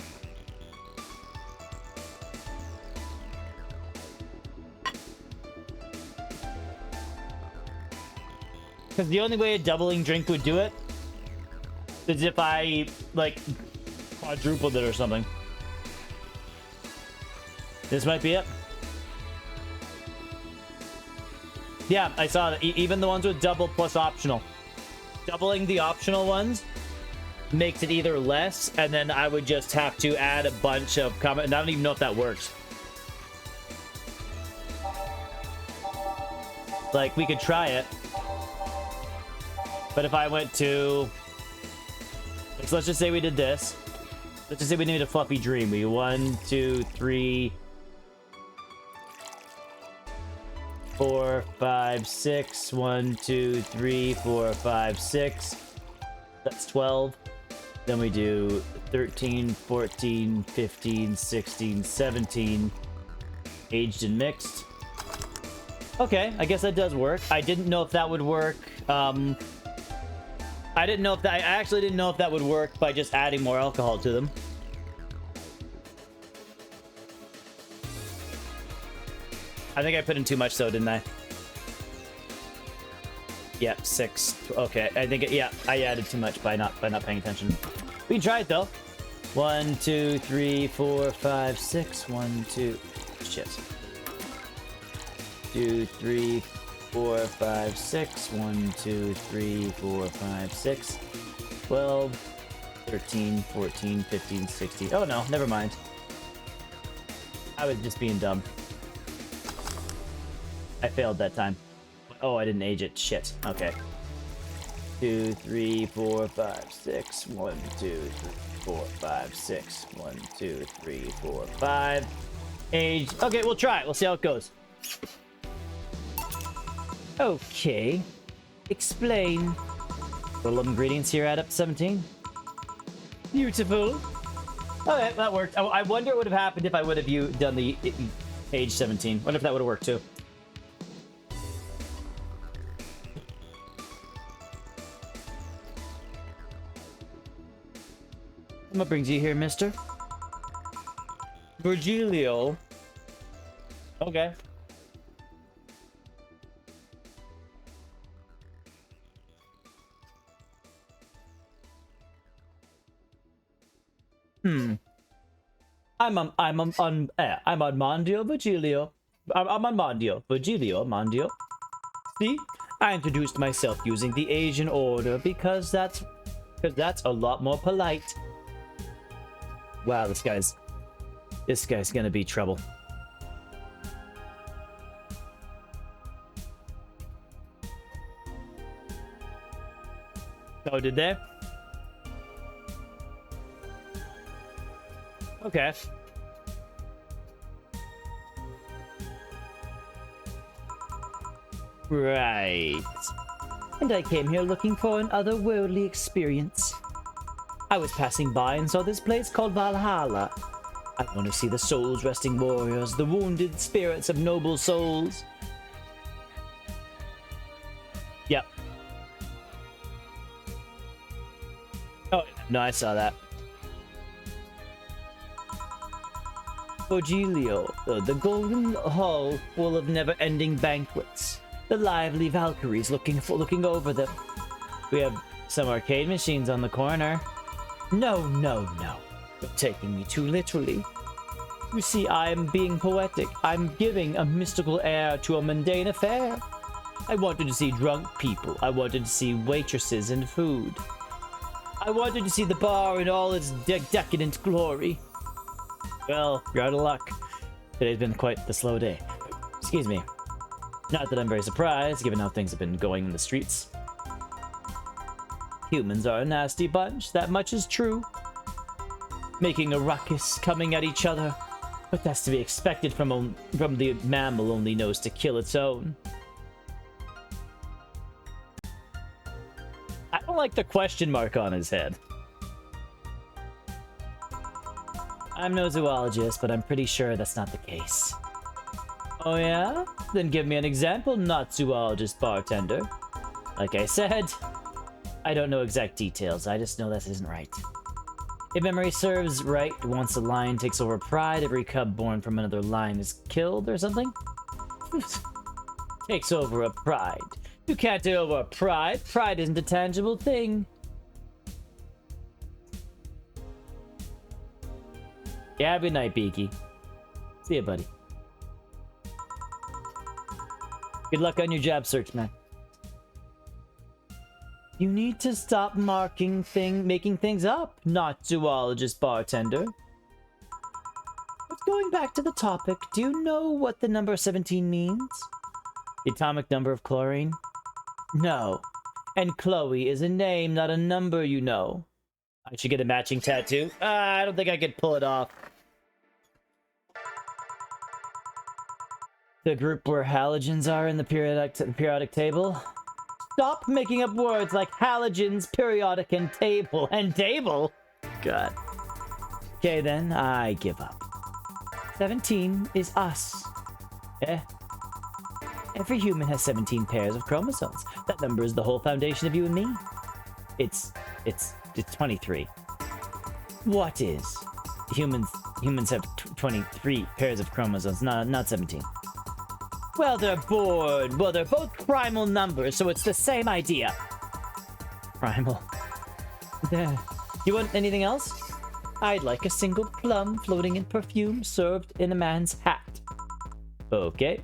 Because the only way a doubling drink would do it is if I, like, quadrupled it or something. This might be it. Yeah, I saw that. Even the ones with double plus optional. Doubling the optional ones makes it either less, and then I would just have to add a bunch of comment. I don't even know if that works. Like, we could try it. But if I went to... So let's just say we did this. Let's just say we made a fluffy dream. We 1, 2, 3... 4, 5, 6. 1, 2, 3, 4, 5, 6. That's 12. Then we do 13, 14, 15, 16, 17. Aged and mixed. Okay, I guess that does work. I didn't know if that would work. I didn't know if that... I actually didn't know if that would work by just adding more alcohol to them. I think I put in too much though, didn't I? Yep, 6. Okay, I think yeah, I added too much by not paying attention. We can try it though. 1, 2, 3, 4, 5, 6. 1, 2. Shit. 2, 3, 4, 5, 6. 1, 2, 3, 4, 5, 6. 12, 13, 14, 15, 16. Oh no, never mind. I was just being dumb. I failed that time. Oh, I didn't age it. Shit. Okay. 2, 3, 4, 5, 6. 1, 2, 3, 4, 5, 6. 1, 2, 3, 4, 5. Age. Okay, we'll try it. We'll see how it goes. Okay. Explain. Total of ingredients here add up to 17. Beautiful. Okay, that worked. I wonder what would have happened if I would have done the age 17. Wonder if that would have worked too. What brings you here, mister? Virgilio. Okay. I'm on Mondio Virgilio. I'm on Mondio. Virgilio, Mondio. See? I introduced myself using the Asian order because that's a lot more polite. Wow, this guy's gonna be trouble. Oh, did they? Okay. Right. And I came here looking for an otherworldly experience. I was passing by and saw this place called Valhalla. I want to see the souls-resting warriors, the wounded spirits of noble souls. Yep. Oh, no, I saw that. Virgilio, the golden hall full of never-ending banquets. The lively Valkyries looking over them. We have some arcade machines on the corner. No. You're taking me too literally. You see, I am being poetic. I'm giving a mystical air to a mundane affair. I wanted to see drunk people. I wanted to see waitresses and food. I wanted to see the bar in all its decadent glory. Well, you're out of luck. Today's been quite the slow day. Excuse me. Not that I'm very surprised, given how things have been going in the streets. Humans are a nasty bunch, that much is true. Making a ruckus, coming at each other. But that's to be expected from the mammal only knows to kill its own. I don't like the question mark on his head. I'm no zoologist, but I'm pretty sure that's not the case. Oh yeah? Then give me an example, not zoologist bartender. Like I said, I don't know exact details, I just know this isn't right. If memory serves right, once a lion takes over pride, every cub born from another lion is killed or something? Takes over a pride. You can't take over a pride. Pride isn't a tangible thing. Yeah, have a good night, Beaky. See ya, buddy. Good luck on your job search, man. You need to stop making things up, not zoologist bartender. But going back to the topic, do you know what the number 17 means? The atomic number of chlorine? No. And Chloe is a name, not a number, you know. I should get a matching tattoo. I don't think I could pull it off. The group where halogens are in the periodic table. Stop making up words like halogens, periodic, and table. And table? God. Okay then, I give up. 17 is us. Eh? Every human has 17 pairs of chromosomes. That number is the whole foundation of you and me. It's 23. What is? Humans have 23 pairs of chromosomes, not 17. Well, they're bored. Well, they're both primal numbers, so it's the same idea. Primal. There. You want anything else? I'd like a single plum floating in perfume served in a man's hat. Okay.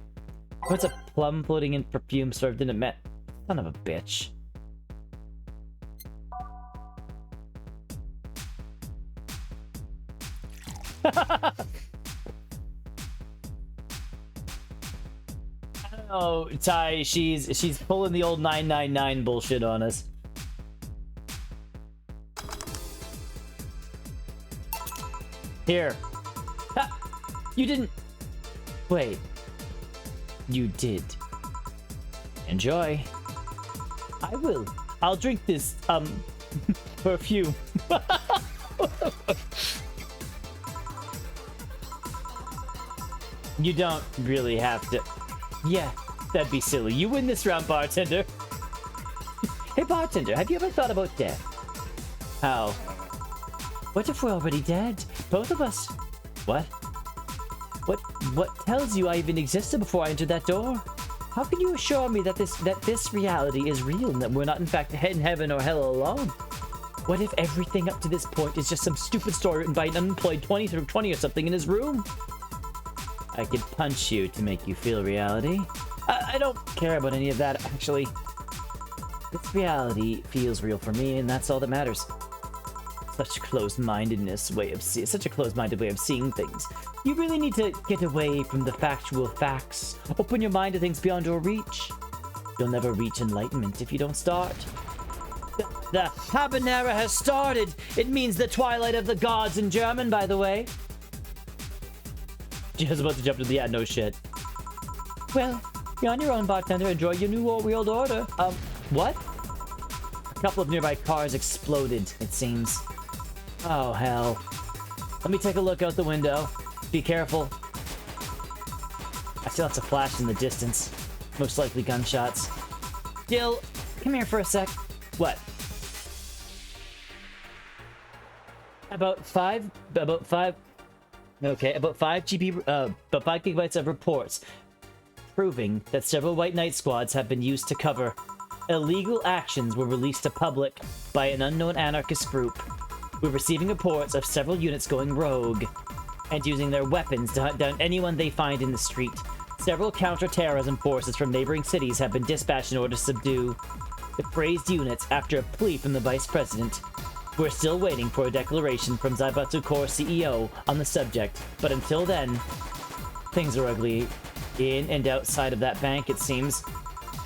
What's a plum floating in perfume served in a man? Son of a bitch. Oh, Ty, she's pulling the old 999 bullshit on us. Here. Ha! You didn't... Wait. You did. Enjoy. I will. I'll drink this, perfume. You don't really have to... Yeah, that'd be silly. You win this round, bartender. Hey, bartender, have you ever thought about death? How? What if we're already dead? Both of us. What? What tells you I even existed before I entered that door? How can you assure me that this reality is real and that we're not in fact in heaven or hell alone? What if everything up to this point is just some stupid story written by an unemployed 20 or something in his room? I could punch you to make you feel reality. I don't care about any of that, actually. This reality feels real for me, and that's all that matters. Such a closed-minded way of seeing things. You really need to get away from the factual facts. Open your mind to things beyond your reach. You'll never reach enlightenment if you don't start. The Habanera has started! It means the twilight of the gods in German, by the way. She was about to jump into the... Yeah, no shit. Well, you're on your own, bartender. Enjoy your new world order. What? A couple of nearby cars exploded, it seems. Oh, hell. Let me take a look out the window. Be careful. I see lots of flash in the distance. Most likely gunshots. Jill, come here for a sec. What? About 5 gigabytes of reports proving that several White Knight squads have been used to cover. Illegal actions were released to public by an unknown anarchist group. We're receiving reports of several units going rogue and using their weapons to hunt down anyone they find in the street. Several counter-terrorism forces from neighboring cities have been dispatched in order to subdue the praised units after a plea from the Vice President. We're still waiting for a declaration from Zaibatsu Corps CEO on the subject, but until then, things are ugly in and outside of that bank, it seems.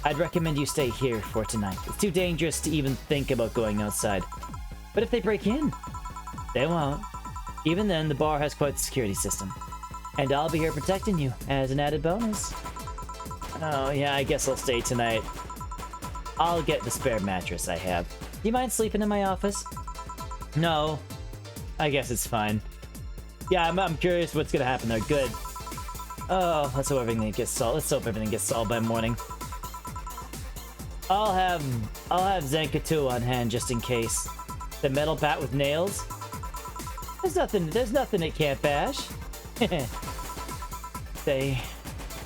I'd recommend you stay here for tonight. It's too dangerous to even think about going outside. But if they break in, they won't. Even then, the bar has quite the security system. And I'll be here protecting you as an added bonus. Oh, yeah, I guess I'll stay tonight. I'll get the spare mattress I have. Do you mind sleeping in my office? No. I guess it's fine. Yeah, I'm curious what's gonna happen there. Good. Oh, let's hope everything gets solved. Let's hope everything gets solved by morning. I'll have Zenkatu on hand just in case. The metal bat with nails. There's nothing it can't bash. Say,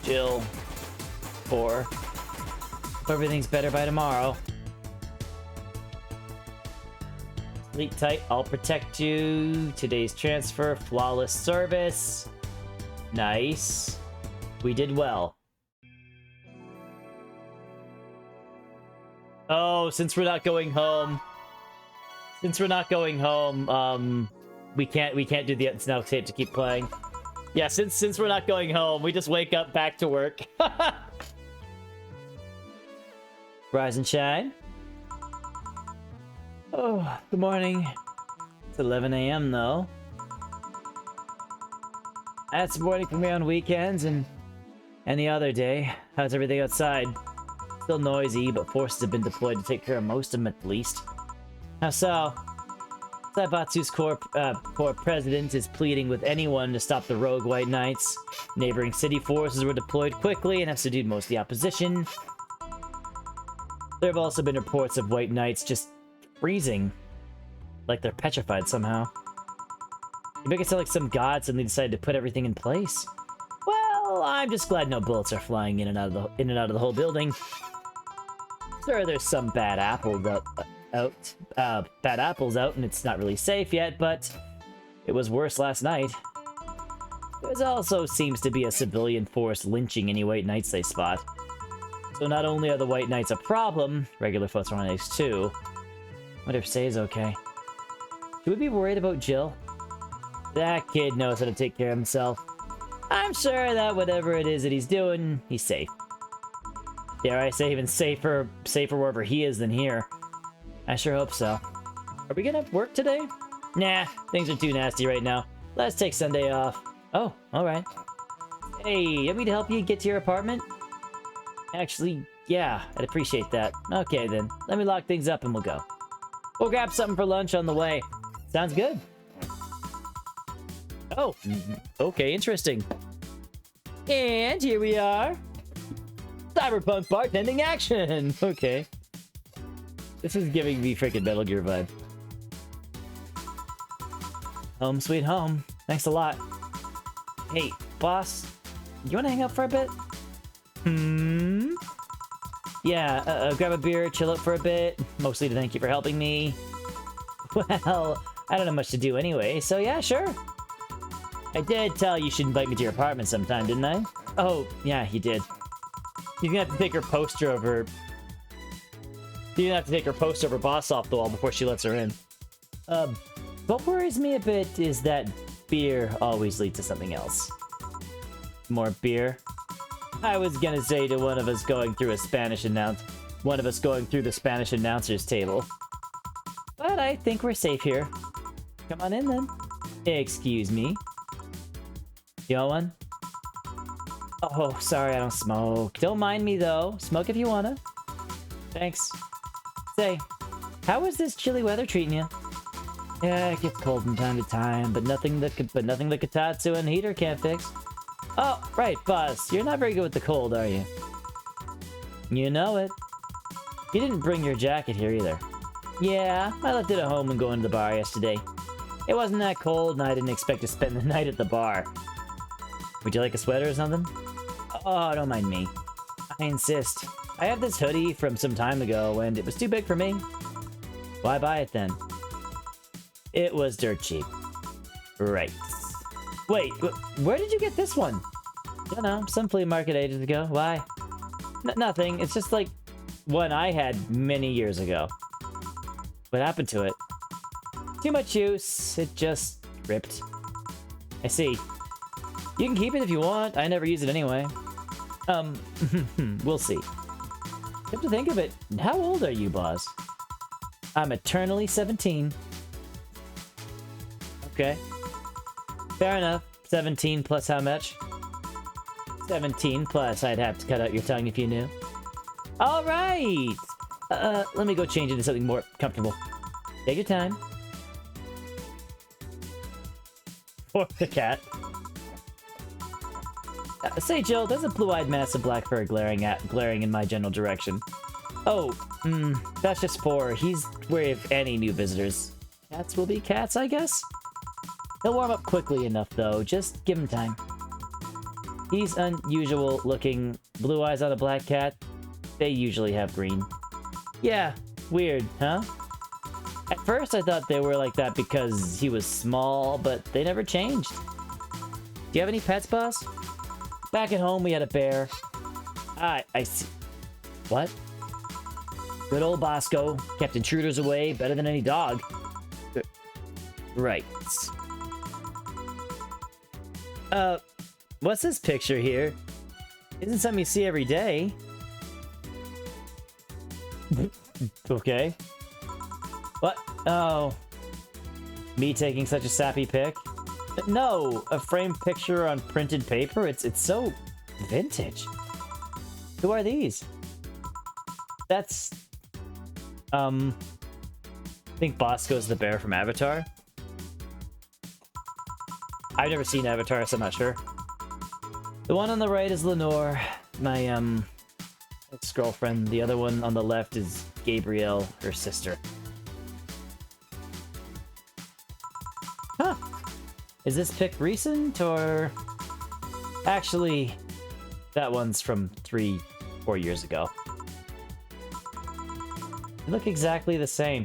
Jill, or hope everything's better by tomorrow. Sleep tight, I'll protect you. Today's transfer, flawless service. Nice. We did well. Oh, since we're not going home. We can't do the it's now safe to keep playing. Yeah, since we're not going home, we just wake up back to work. Rise and shine. Oh, good morning. It's 11 a.m. though. That's morning for me on weekends and any other day. How's everything outside? Still noisy, but forces have been deployed to take care of most of them at least. How so? Zaibatsu's Corps president is pleading with anyone to stop the rogue White Knights. Neighboring city forces were deployed quickly and have subdued most of the opposition. There have also been reports of White Knights just freezing. Like they're petrified somehow. You make it sound like some god suddenly decided to put everything in place. Well, I'm just glad no bullets are flying in and out of the whole building. Sure, there's some bad apples out, and it's not really safe yet, but it was worse last night. There also seems to be a civilian force lynching any white knights they spot. So not only are the white knights a problem, regular folks are on edge too. Wonder if Say's okay. Should we be worried about Jill? That kid knows how to take care of himself. I'm sure that whatever it is that he's doing, he's safe. Dare I say even safer wherever he is than here. I sure hope so. Are we gonna work today? Nah, things are too nasty right now. Let's take Sunday off. Oh, alright. Hey, you want me to help you get to your apartment? Actually, yeah, I'd appreciate that. Okay then, let me lock things up and we'll go. We'll grab something for lunch on the way. Sounds good. Oh, okay, interesting. And here we are. Cyberpunk bartending action! Okay. This is giving me freaking Metal Gear vibe. Home sweet home. Thanks a lot. Hey, boss. You wanna hang out for a bit? Yeah, grab a beer, chill out for a bit. Mostly to thank you for helping me. Well, I don't have much to do anyway, so yeah, sure. I did tell you should invite me to your apartment sometime, didn't I? Oh, yeah, you did. You're gonna have to take her poster over... You're gonna have to take her poster over boss off the wall before she lets her in. What worries me a bit is that beer always leads to something else. More beer? I was gonna say to one of us going through the Spanish announcer's table. But I think we're safe here. Come on in then. Excuse me. You want one? Oh, sorry, I don't smoke. Don't mind me though. Smoke if you wanna. Thanks. Say, how is this chilly weather treating you? Yeah, it gets cold from time to time, but nothing the Kotatsu and heater can't fix. Oh, right, boss. You're not very good with the cold, are you? You know it. You didn't bring your jacket here either. Yeah, I left it at home when going to the bar yesterday. It wasn't that cold, and I didn't expect to spend the night at the bar. Would you like a sweater or something? Oh, don't mind me. I insist. I have this hoodie from some time ago, and it was too big for me. Why buy it then? It was dirt cheap. Right. Wait, where did you get this one? Don't know, some flea market ages ago. Why? Nothing, it's just like one I had many years ago. What happened to it? Too much use, it just ripped. I see. You can keep it if you want, I never use it anyway. We'll see. Come to think of it, how old are you, boss? I'm eternally 17. Okay. Fair enough. 17 plus how much? 17 plus I'd have to cut out your tongue if you knew. Alright! Let me go change into something more comfortable. Take your time. Or the cat. Say, Jill, there's a blue-eyed mass of black fur glaring in my general direction. Oh, that's just for... He's wary of any new visitors. Cats will be cats, I guess? He'll warm up quickly enough, though. Just give him time. He's unusual looking. Blue eyes on a black cat. They usually have green. Yeah, weird, huh? At first I thought they were like that because he was small, but they never changed. Do you have any pets, boss? Back at home we had a bear. I see. What? Good old Bosco. Kept intruders away better than any dog. Right. What's this picture here? Isn't something you see every day. Okay. What? Oh. Me taking such a sappy pic? No, a framed picture on printed paper? It's so vintage. Who are these? That's... I think Bosco's the bear from Avatar. I've never seen Avatar, so I'm not sure. The one on the right is Lenore, my, ex-girlfriend. The other one on the left is Gabrielle, her sister. Is this pic recent, or... Actually, that one's from 3-4 years ago. They look exactly the same.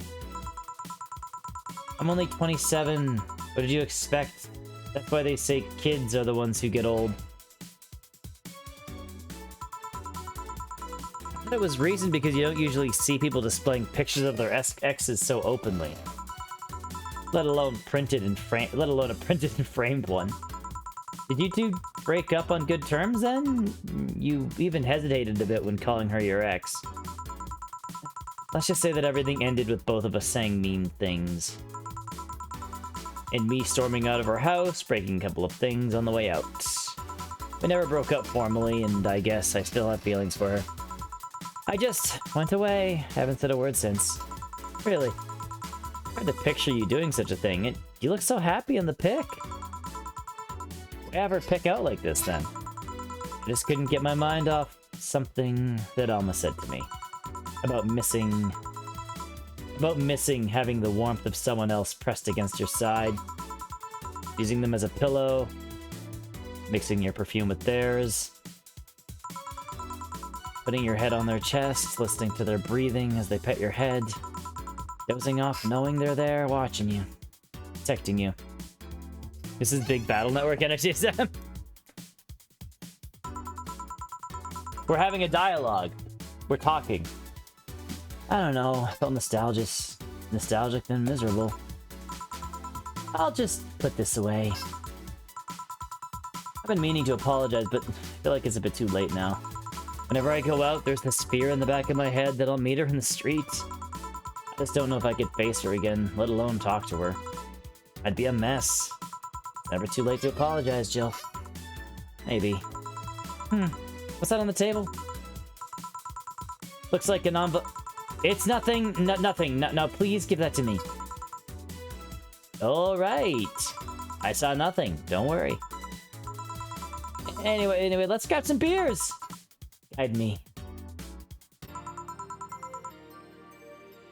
I'm only 27. What did you expect? That's why they say kids are the ones who get old. I thought it was recent because you don't usually see people displaying pictures of their exes so openly. Let alone a printed and framed one. Did you two break up on good terms then? You even hesitated a bit when calling her your ex. Let's just say that everything ended with both of us saying mean things. And me storming out of her house, breaking a couple of things on the way out. We never broke up formally, and I guess I still have feelings for her. I just went away, haven't said a word since. Really. Hard to picture you doing such a thing. You look so happy in the pic. Why have her pick out like this then? I just couldn't get my mind off something that Alma said to me. About missing having the warmth of someone else pressed against your side. Using them as a pillow. Mixing your perfume with theirs. Putting your head on their chest, listening to their breathing as they pet your head. Dozing off, knowing they're there, watching you. Protecting you. This is Big Battle Network NXTSM. We're having a dialogue. We're talking. I don't know, I felt nostalgic then miserable. I'll just put this away. I've been meaning to apologize, but I feel like it's a bit too late now. Whenever I go out, there's this fear in the back of my head that I'll meet her in the street. I just don't know if I could face her again, let alone talk to her. I'd be a mess. Never too late to apologize, Jill. Maybe. What's that on the table? Looks like an envelope. It's nothing. Nothing. No, please give that to me. All right. I saw nothing. Don't worry. Anyway, let's grab some beers. Guide me.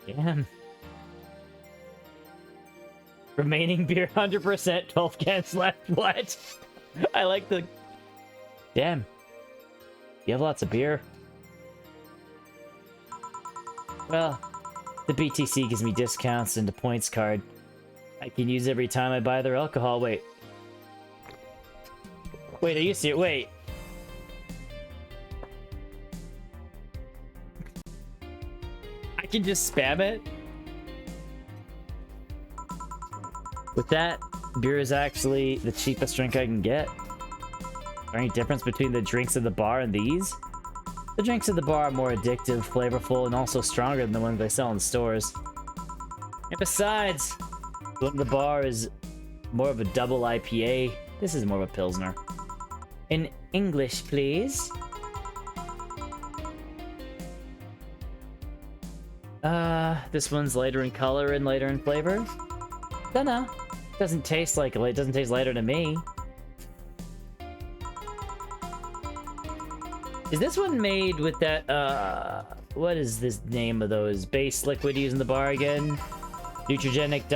Damn. Remaining beer 100%, 12 cans left. What? I like the... Damn. You have lots of beer. Well, the BTC gives me discounts and a points card. I can use every time I buy their alcohol. Wait, are you serious? Wait. I can just spam it? With that, beer is actually the cheapest drink I can get. Is there any difference between the drinks at the bar and these? The drinks at the bar are more addictive, flavorful, and also stronger than the ones they sell in stores. And besides, the one at the bar is more of a double IPA. This is more of a Pilsner. In English, please. This one's lighter in color and lighter in flavor. Dunno. Doesn't taste like it. Doesn't taste lighter to me. Is this one made with that, what is this name of those base liquid used in the bar again? Neutrogenic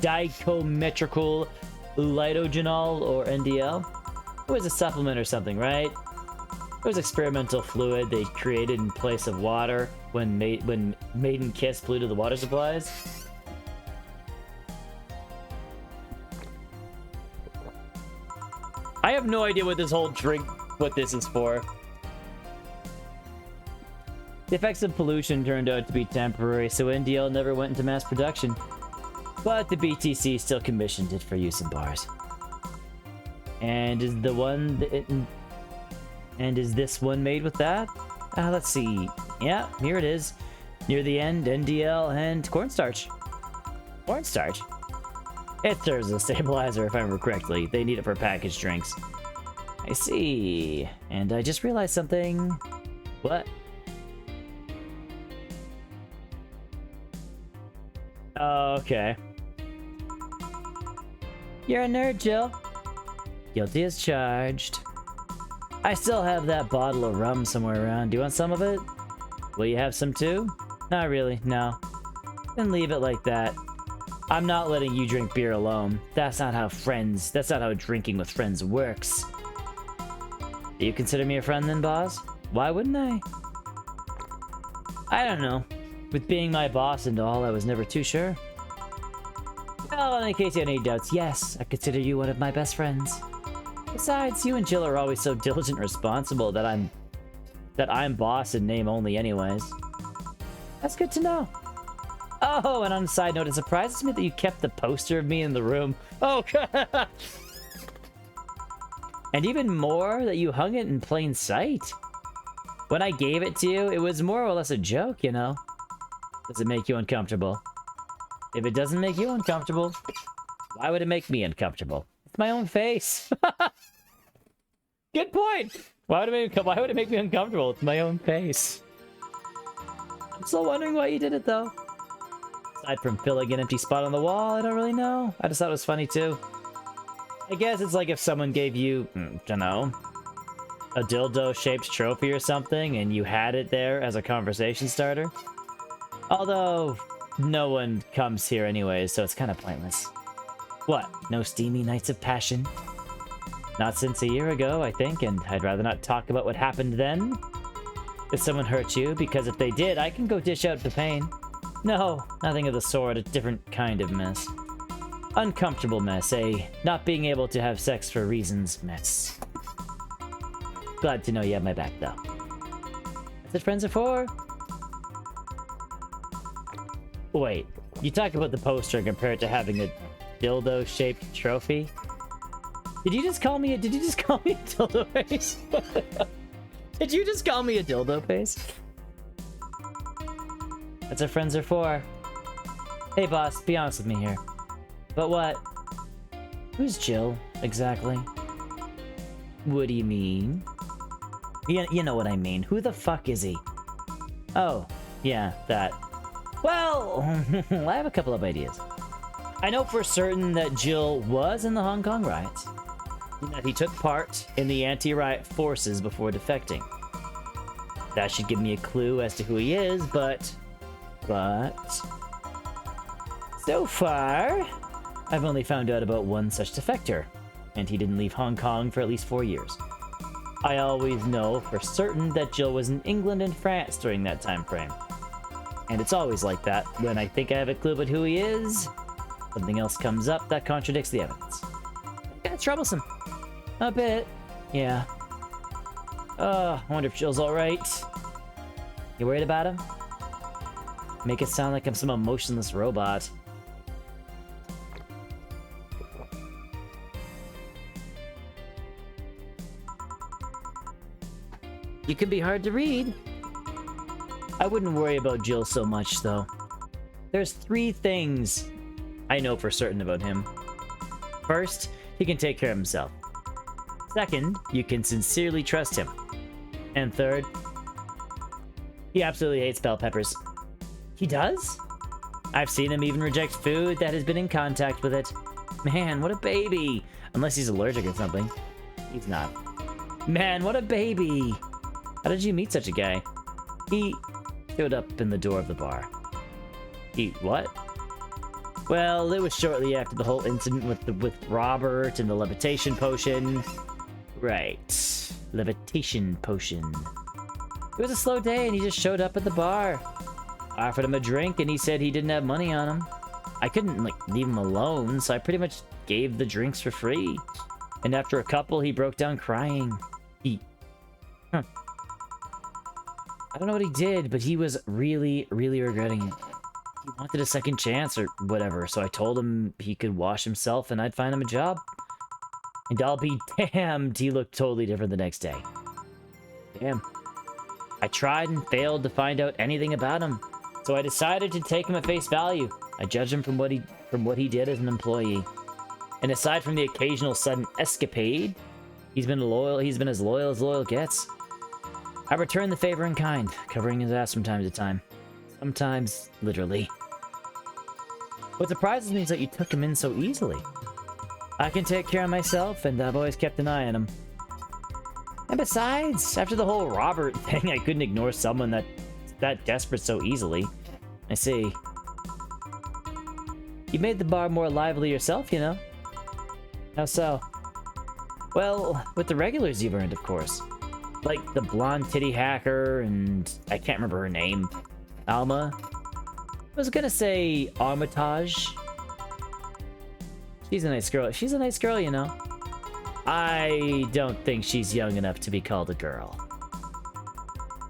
dichometrical lidogenol, or NDL? It was a supplement or something, right? It was experimental fluid they created in place of water when Maiden Kiss polluted the water supplies. I have no idea what this whole drink, what this is for. The effects of pollution turned out to be temporary, so NDL never went into mass production. But the BTC still commissioned it for use in bars. And is this one made with that? Let's see. Yeah, here it is. Near the end, NDL and cornstarch. Cornstarch? It serves as a stabilizer, if I remember correctly. They need it for packaged drinks. I see. And I just realized something. What? Okay. You're a nerd, Jill. Guilty as charged. I still have that bottle of rum somewhere around. Do you want some of it? Will you have some too? Not really, no. Then leave it like that. I'm not letting you drink beer alone. That's not how drinking with friends works. Do you consider me a friend then, boss? Why wouldn't I? I don't know. With being my boss and all, I was never too sure. Well, in case you had any doubts, yes, I consider you one of my best friends. Besides, you and Jill are always so diligent and responsible that I'm boss in name only anyways. That's good to know. Oh, and on a side note, it surprises me that you kept the poster of me in the room. Oh, God. And even more that you hung it in plain sight. When I gave it to you, it was more or less a joke, you know? Does it make you uncomfortable? If it doesn't make you uncomfortable, why would it make me uncomfortable? It's my own face. Good point. Why would it make me uncomfortable? It's my own face. I'm still wondering why you did it, though. Aside from filling an empty spot on the wall, I don't really know. I just thought it was funny, too. I guess it's like if someone gave you, don't know, a dildo-shaped trophy or something, and you had it there as a conversation starter. Although, no one comes here anyways, so it's kind of pointless. What? No steamy nights of passion? Not since a year ago, I think, and I'd rather not talk about what happened then. If someone hurt you, because if they did, I can go dish out the pain. No, nothing of the sort, a different kind of mess. Uncomfortable mess, a not being able to have sex for reasons mess. Glad to know you have my back, though. That's what friends are for. Wait, you talk about the poster compared to having a dildo-shaped trophy? Did you just call me a dildo face? Did you just call me a dildo face? That's what friends are for. Hey boss, be honest with me here. But what? Who's Jill, exactly? What do you mean? You know what I mean. Who the fuck is he? Oh, yeah, that. Well, I have a couple of ideas. I know for certain that Jill was in the Hong Kong riots, and that he took part in the anti-riot forces before defecting. That should give me a clue as to who he is, but... So far, I've only found out about one such defector, and he didn't leave Hong Kong for at least 4 years. I always know for certain that Jill was in England and France during that time frame. And it's always like that. When I think I have a clue about who he is, something else comes up that contradicts the evidence. Yeah, it's troublesome. A bit. Yeah. I wonder if Jill's alright. You worried about him? Make it sound like I'm some emotionless robot. You can be hard to read. I wouldn't worry about Jill so much, though. There's 3 things I know for certain about him. First, he can take care of himself. Second, you can sincerely trust him. And third, he absolutely hates bell peppers. He does? I've seen him even reject food that has been in contact with it. Man, what a baby! Unless he's allergic or something. He's not. Man, what a baby! How did you meet such a guy? He showed up in the door of the bar. He what? Well, it was shortly after the whole incident with Robert and the levitation potion. Right. Levitation potion. It was a slow day and he just showed up at the bar. I offered him a drink and he said he didn't have money on him. I couldn't, leave him alone, so I pretty much gave the drinks for free. And after a couple, he broke down crying. I don't know what he did, but he was really, really regretting it. He wanted a second chance or whatever, so I told him he could wash himself and I'd find him a job. And I'll be damned, he looked totally different the next day. Damn. I tried and failed to find out anything about him, so I decided to take him at face value. I judged him from what he did as an employee. And aside from the occasional sudden escapade, he's been as loyal gets. I returned the favor in kind, covering his ass from time to time. Sometimes, literally. What surprises me is that you took him in so easily. I can take care of myself, and I've always kept an eye on him. And besides, after the whole Robert thing, I couldn't ignore someone that desperate so easily. I see. You made the bar more lively yourself, you know? How so? Well, with the regulars you've earned, of course. Like the blonde titty hacker and I can't remember her name. Alma? I was gonna say Armitage. She's a nice girl. She's a nice girl, you know? I don't think she's young enough to be called a girl.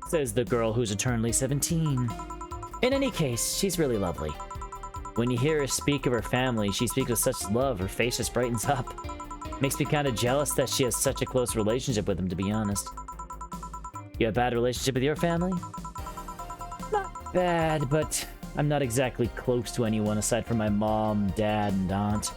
Says the girl who's eternally 17. In any case, she's really lovely. When you hear her speak of her family, she speaks with such love, her face just brightens up. Makes me kind of jealous that she has such a close relationship with them, to be honest. You have a bad relationship with your family? Not bad, but I'm not exactly close to anyone aside from my mom, dad, and aunt.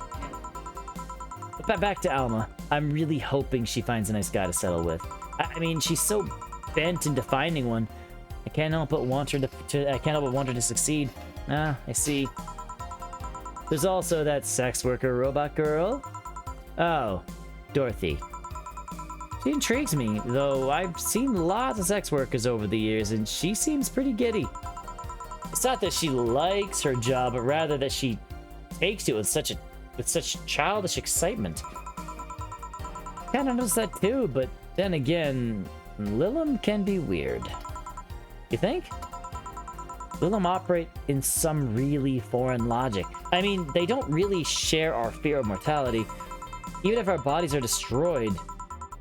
But back to Alma. I'm really hoping she finds a nice guy to settle with. I mean, she's so bent into finding one. I can't help but want her to succeed. Ah, I see. There's also that sex worker robot girl. Oh, Dorothy. She intrigues me, though I've seen lots of sex workers over the years, and she seems pretty giddy. It's not that she likes her job, but rather that she takes it with such childish excitement. Kind of noticed that too, but then again, Lilum can be weird. You think? Lilum operate in some really foreign logic. I mean, they don't really share our fear of mortality. Even if our bodies are destroyed,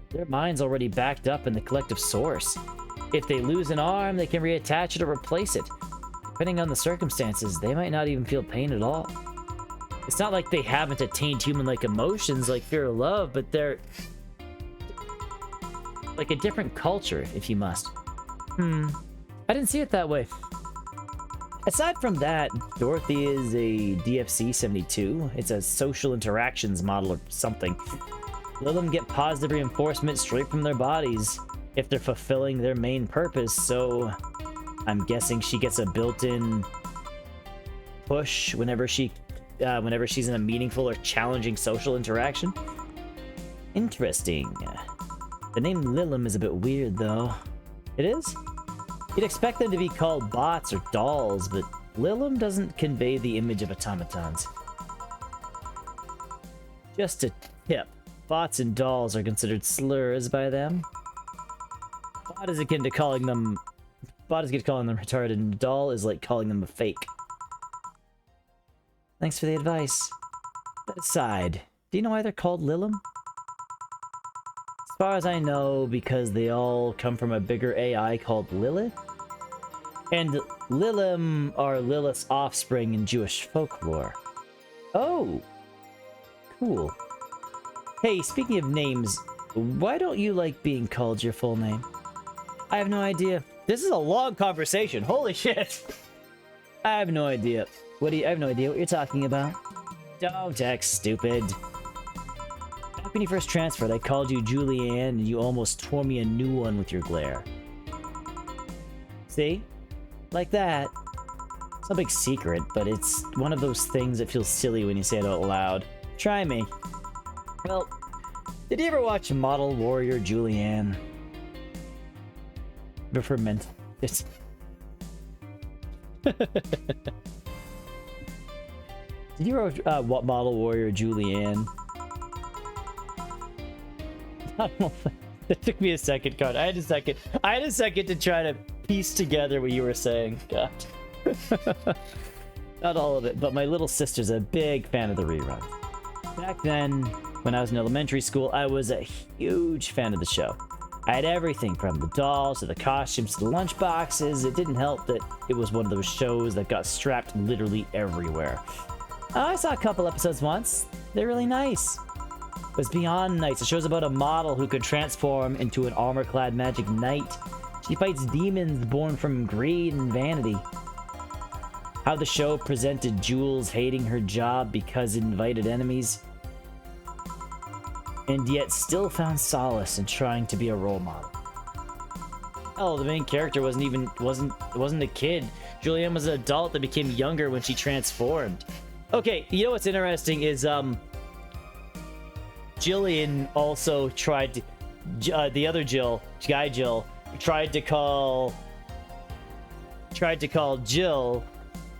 their mind's already backed up in the collective source. If they lose an arm, they can reattach it or replace it. Depending on the circumstances, they might not even feel pain at all. It's not like they haven't attained human-like emotions like fear or love, but they're like a different culture, if you must. I didn't see it that way. Aside from that, Dorothy is a DFC-72. It's a social interactions model or something. Let them get positive reinforcement straight from their bodies if they're fulfilling their main purpose, so I'm guessing she gets a built-in push whenever she's in a meaningful or challenging social interaction. Interesting. The name Lilum is a bit weird, though. It is? You'd expect them to be called bots or dolls, but Lilum doesn't convey the image of automatons. Just a tip. Bots and dolls are considered slurs by them. Bot is akin to calling them retarded, and doll is like calling them a fake. Thanks for the advice. That aside, do you know why they're called Lilum? As far as I know, because they all come from a bigger AI called Lilith. And Lilum are Lilith's offspring in Jewish folklore. Oh! Cool. Hey, speaking of names, why don't you like being called your full name? I have no idea. This is a long conversation. Holy shit! I have no idea. I have no idea what you're talking about. Don't act stupid. Back when you first transferred, I called you Julianne, and you almost tore me a new one with your glare. See? Like that. It's no big secret, but it's one of those things that feels silly when you say it out loud. Try me. Well, did you ever watch Model Warrior Julianne? Before mental. It's... Did you ever what Model Warrior Julianne? It took me a second, God. I had a second to try to piece together what you were saying. God. Not all of it, but my little sister's a big fan of the reruns. Back then, when I was in elementary school, I was a huge fan of the show. I had everything from the dolls to the costumes to the lunchboxes. It didn't help that it was one of those shows that got strapped literally everywhere. I saw a couple episodes once. They're really nice. It was Beyond Knights. The show's about a model who could transform into an armor-clad magic knight. She fights demons born from greed and vanity. How the show presented Jules hating her job because it invited enemies, and yet still found solace in trying to be a role model. Oh, the main character wasn't a kid. Julianne was an adult that became younger when she transformed. Okay, you know what's interesting is Jillian also tried to the other Jill, tried to call Jill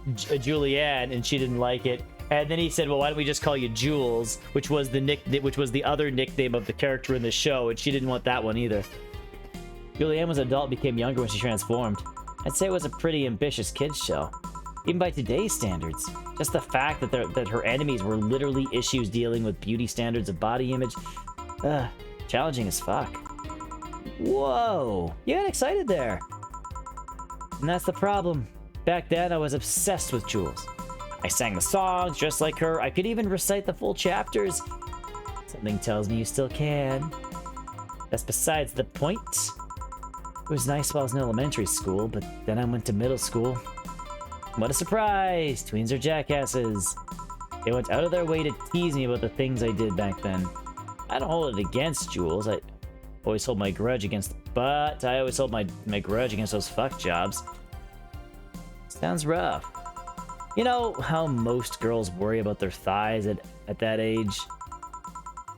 Julianne, and she didn't like it. And then he said, well, why don't we just call you Jules, which was the other nickname of the character in the show, and she didn't want that one either. Julianne was an adult, became younger when she transformed. I'd say it was a pretty ambitious kids show, even by today's standards. Just the fact that her enemies were literally issues dealing with beauty standards of body image, challenging as fuck. Whoa, you got excited there. And that's the problem. Back then, I was obsessed with Jules. I sang the songs just like her. I could even recite the full chapters. Something tells me you still can. That's besides the point. It was nice while I was in elementary school, but then I went to middle school. What a surprise! Tweens are jackasses. They went out of their way to tease me about the things I did back then. I don't hold it against Jules. I always hold my grudge against... But I always hold my grudge against those fuck jobs. Sounds rough. You know how most girls worry about their thighs at that age?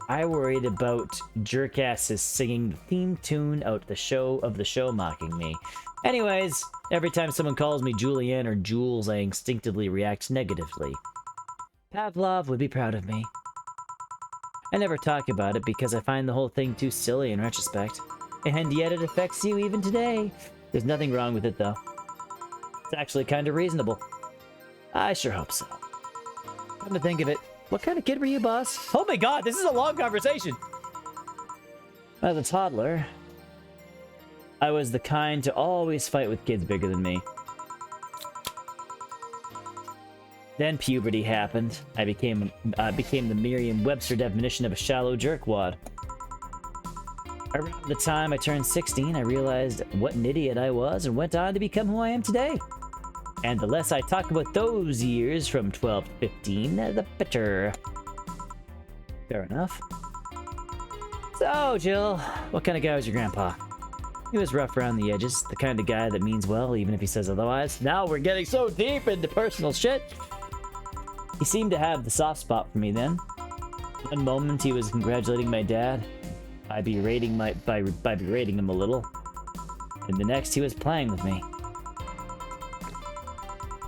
I worried about jerkasses singing the theme tune out the show mocking me. Anyways, every time someone calls me Julianne or Jules, I instinctively react negatively. Pavlov would be proud of me. I never talk about it because I find the whole thing too silly in retrospect. And yet it affects you even today. There's nothing wrong with it though. It's actually kind of reasonable. I sure hope so. Come to think of it, what kind of kid were you, boss? Oh my god, this is a long conversation! As a toddler, I was the kind to always fight with kids bigger than me. Then puberty happened. I became the Merriam-Webster definition of a shallow jerkwad. Around the time I turned 16, I realized what an idiot I was and went on to become who I am today. And the less I talk about those years from 12 to 15, the better. Fair enough. So, Jill, what kind of guy was your grandpa? He was rough around the edges, the kind of guy that means well even if he says otherwise. Now we're getting so deep into personal shit. He seemed to have the soft spot for me then. One moment he was congratulating my dad by berating him a little. And the next he was playing with me.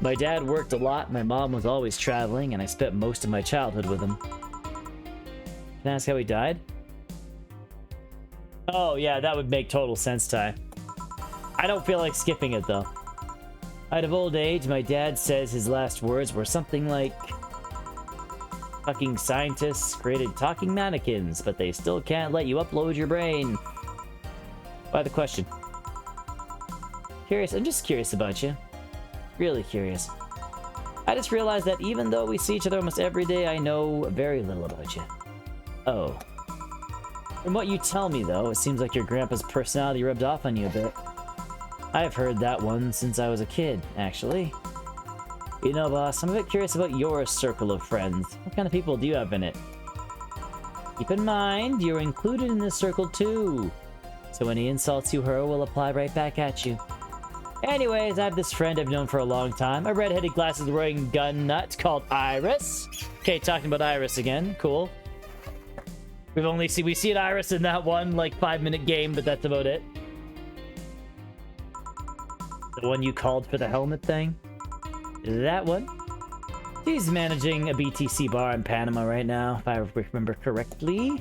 My dad worked a lot, my mom was always traveling, and I spent most of my childhood with him. Can I ask how he died? Oh yeah, that would make total sense, Ty. I don't feel like skipping it though. Out of old age, my dad says his last words were something like, fucking scientists created talking mannequins, but they still can't let you upload your brain. Why the question? Curious, I'm just curious about you. Really curious. I just realized that even though we see each other almost every day, I know very little about you. Oh. From what you tell me, though, it seems like your grandpa's personality rubbed off on you a bit. I've heard that one since I was a kid, actually. You know, boss, I'm a bit curious about your circle of friends. What kind of people do you have in it? Keep in mind, you're included in this circle, too. So any insults you hurl will apply right back at you. Anyways, I have this friend I've known for a long time, a red-headed glasses-wearing gun nut called Iris. Okay, talking about Iris again. Cool. We see an Iris in that one, like, 5-minute game, but that's about it. The one you called for the helmet thing? That one. She's managing a BTC bar in Panama right now, if I remember correctly.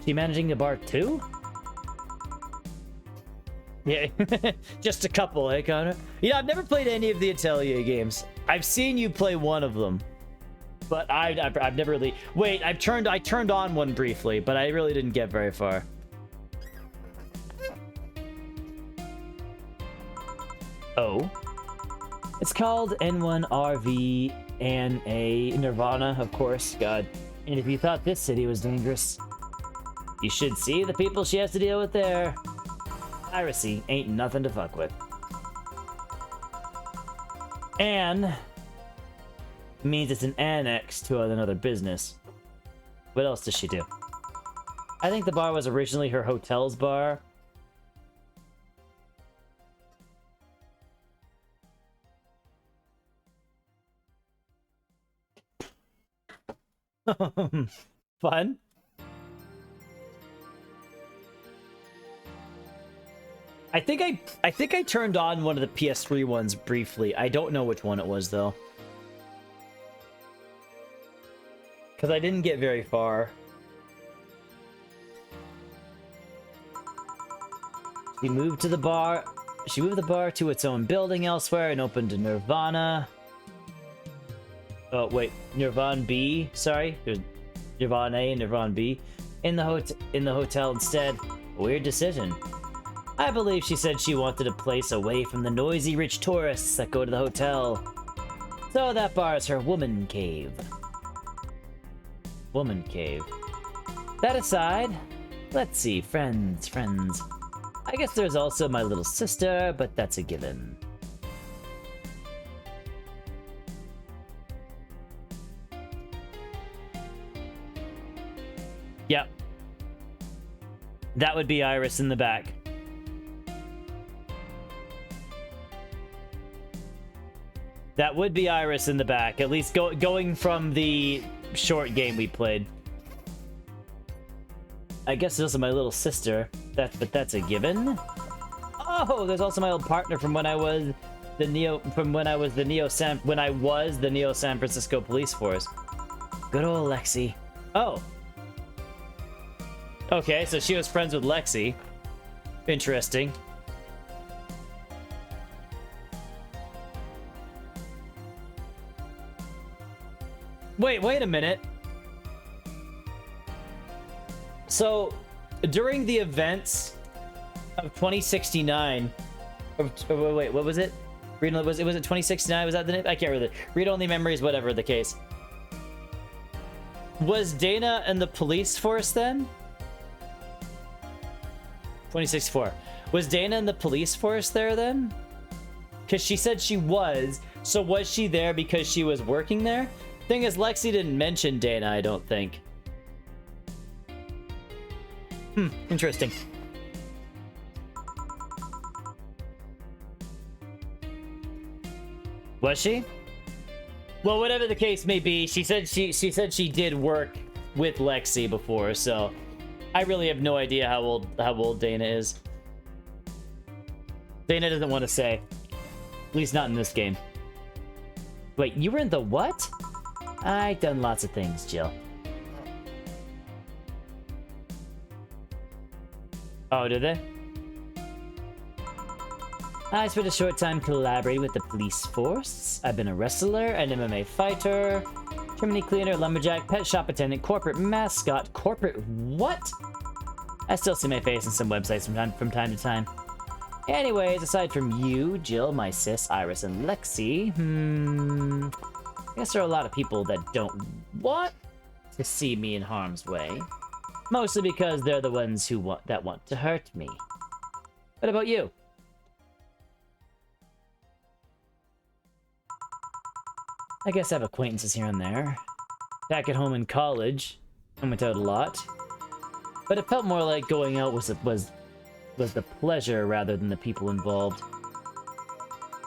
She managing the bar too? Yeah, just a couple, eh, Connor? You know, I've never played any of the Atelier games. I've seen you play one of them, but I've never really... Wait, I turned on one briefly, but I really didn't get very far. Oh. It's called N1RVNA Nirvana, of course, God. And if you thought this city was dangerous, you should see the people she has to deal with there. Piracy ain't nothing to fuck with. And means it's an annex to another business. What else does she do? I think the bar was originally her hotel's bar. Fun. I think I turned on one of the PS3 ones briefly. I don't know which one it was though. Because I didn't get very far. She moved to the bar. She moved the bar to its own building elsewhere and opened a Nirvana. Oh, wait. Nirvana B? Sorry. There's Nirvana A and Nirvana B. In the hotel instead. A weird decision. I believe she said she wanted a place away from the noisy rich tourists that go to the hotel. So that bar is her woman cave. Woman cave. That aside, let's see. Friends. I guess there's also my little sister, but that's a given. Yep. That would be Iris in the back. That would be Iris in the back, at least going from the short game we played. I guess there's also my little sister. But that's a given. Oh, there's also my old partner from when I was the Neo San Francisco Police Force. Good old Lexi. Oh. Okay, so she was friends with Lexi. Interesting. Wait a minute. So, during the events of 2069, wait, what was it? Was it 2069? Was that the name? I can't remember. Read only memories, whatever the case. Was Dana in the police force then? 2064. Was Dana in the police force there then? Because she said she was. So was she there because she was working there? Thing is, Lexi didn't mention Dana, I don't think. Interesting. Was she? Well, whatever the case may be, she said she did work with Lexi before, so I really have no idea how old Dana is. Dana doesn't want to say. At least not in this game. Wait, you were in the what? I've done lots of things, Jill. Oh, did they? I spent a short time collaborating with the police force. I've been a wrestler, an MMA fighter, chimney cleaner, lumberjack, pet shop attendant, corporate mascot, corporate what? I still see my face on some websites from time to time. Anyways, aside from you, Jill, my sis, Iris, and Lexi, I guess there are a lot of people that don't want to see me in harm's way. Mostly because they're the ones who want to hurt me. What about you? I guess I have acquaintances here and there. Back at home in college, I went out a lot. But it felt more like going out was the pleasure rather than the people involved.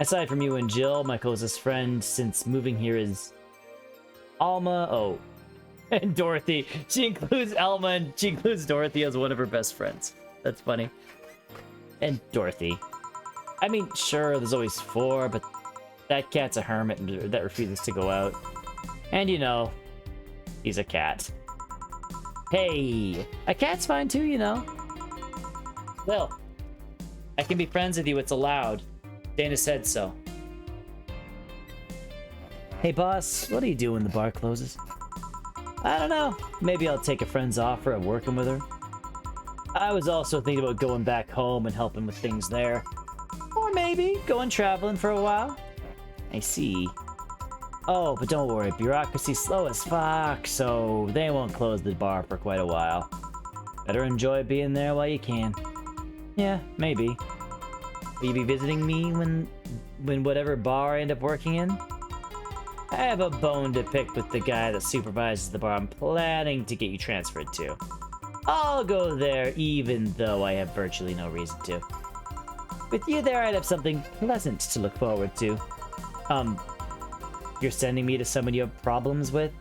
Aside from you and Jill, my closest friend since moving here is Alma. Oh, and Dorothy. She includes Alma and she includes Dorothy as one of her best friends. That's funny. And Dorothy. I mean, sure, there's always four, but that cat's a hermit that refuses to go out. And you know, he's a cat. Hey, a cat's fine too, you know. Well, I can be friends with you, it's allowed. Dana said so. Hey boss, what do you do when the bar closes? I don't know. Maybe I'll take a friend's offer of working with her. I was also thinking about going back home and helping with things there. Or maybe going traveling for a while. I see. Oh, but don't worry, bureaucracy's slow as fuck, so they won't close the bar for quite a while. Better enjoy being there while you can. Yeah, maybe. Will you be visiting me when whatever bar I end up working in? I have a bone to pick with the guy that supervises the bar I'm planning to get you transferred to. I'll go there even though I have virtually no reason to. With you there, I'd have something pleasant to look forward to. You're sending me to someone you have problems with?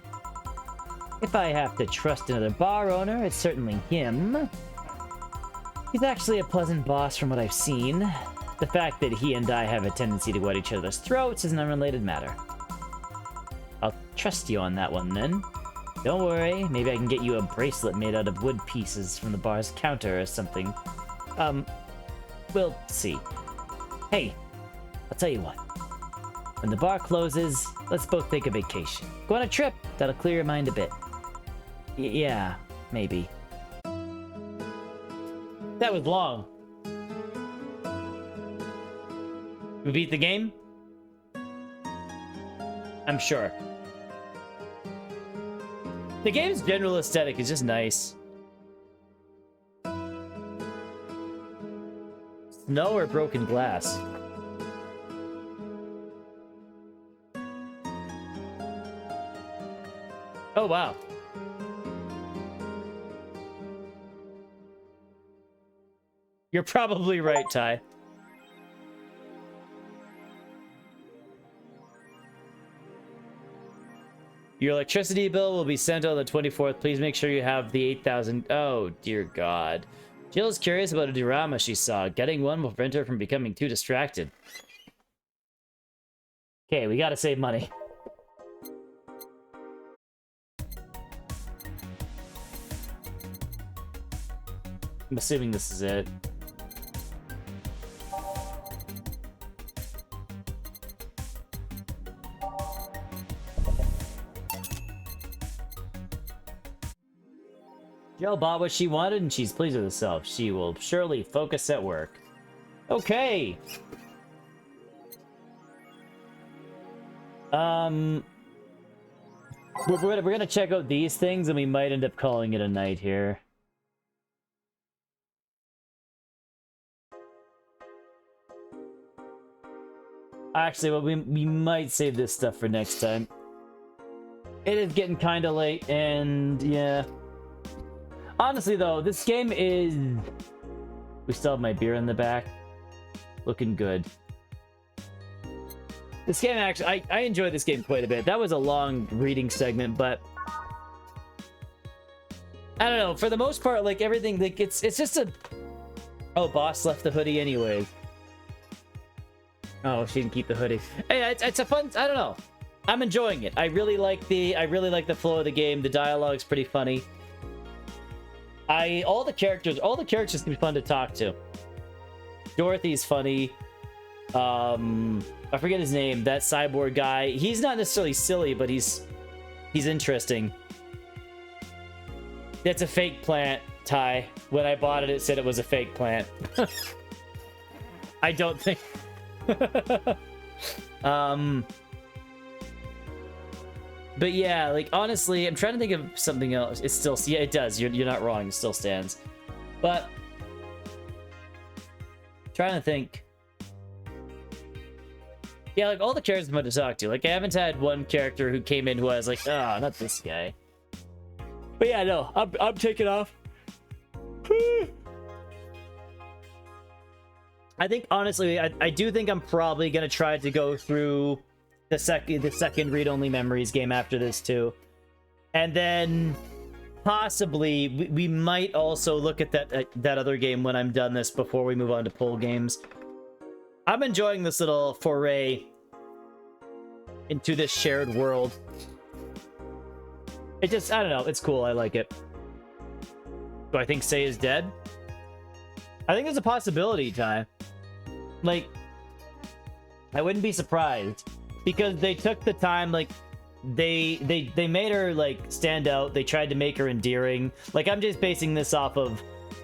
If I have to trust another bar owner, it's certainly him. He's actually a pleasant boss from what I've seen. The fact that he and I have a tendency to go at each other's throats is an unrelated matter. I'll trust you on that one then. Don't worry, maybe I can get you a bracelet made out of wood pieces from the bar's counter or something. We'll see. Hey, I'll tell you what. When the bar closes, let's both take a vacation. Go on a trip, that'll clear your mind a bit. Yeah, maybe. That was long. We beat the game? I'm sure. The game's general aesthetic is just nice. Snow or broken glass? Oh, wow. You're probably right, Ty. Your electricity bill will be sent on the 24th. Please make sure you have the 8,000. Oh, dear God. Jill is curious about a diorama she saw. Getting one will prevent her from becoming too distracted. Okay, we gotta save money. I'm assuming this is it. Jill bought what she wanted and she's pleased with herself. She will surely focus at work. Okay. We're gonna check out these things and we might end up calling it a night here. Actually, well, we might save this stuff for next time. It is getting kind of late, and yeah. Honestly, though, this game is... We still have my beer in the back. Looking good. This game, actually, I enjoyed this game quite a bit. That was a long reading segment, but... I don't know, for the most part, like, everything, like, it's just a... Oh, boss left the hoodie anyways. Oh, she didn't keep the hoodie. Hey, it's a fun... I don't know. I'm enjoying it. I really like the flow of the game. The dialogue's pretty funny. All the characters can be fun to talk to. Dorothy's funny. I forget his name. That cyborg guy. He's not necessarily silly, but he's interesting. That's a fake plant, Ty. When I bought it, it said it was a fake plant. I don't think... But yeah, like, honestly, I'm trying to think of something else. It's still... Yeah, it does. You're not wrong. It still stands. But... Trying to think... Yeah, like, all the characters I'm about to talk to. Like, I haven't had one character who came in who I was like, oh, not this guy. But yeah, no. I'm taking off. I think, honestly, I do think I'm probably going to try to go through the second read-only memories game after this, too. And then, possibly, we might also look at that other game when I'm done this before we move on to pull games. I'm enjoying this little foray into this shared world. It just, I don't know, it's cool, I like it. Do I think Say is dead? I think there's a possibility, Ty. Like, I wouldn't be surprised. Because they took the time, like, they made her, like, stand out. They tried to make her endearing. Like, I'm just basing this off of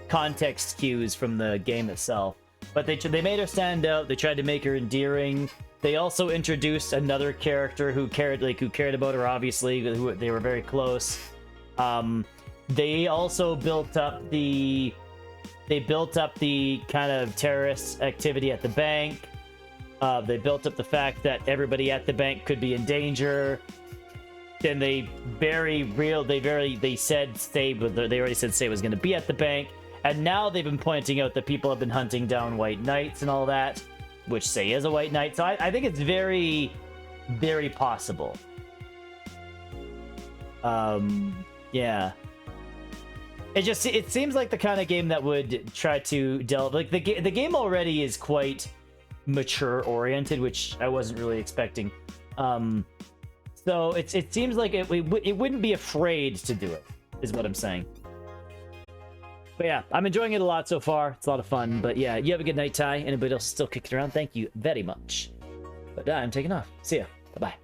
context cues from the game itself. But they made her stand out. They tried to make her endearing. They also introduced another character who cared about her, obviously. They were very close. They also built up the kind of terrorist activity at the bank. They built up the fact that everybody at the bank could be in danger. Then they said Say was going to be at the bank. And now they've been pointing out that people have been hunting down white knights and all that, which Say is a white knight. So I think it's very, very possible. Yeah. It seems like the kind of game that would try to delve... Like, the game already is quite mature-oriented, which I wasn't really expecting. So it seems like it wouldn't be afraid to do it, is what I'm saying. But yeah, I'm enjoying it a lot so far. It's a lot of fun. But yeah, you have a good night, Ty. Anybody else still kicking around? Thank you very much. But I'm taking off. See ya. Bye-bye.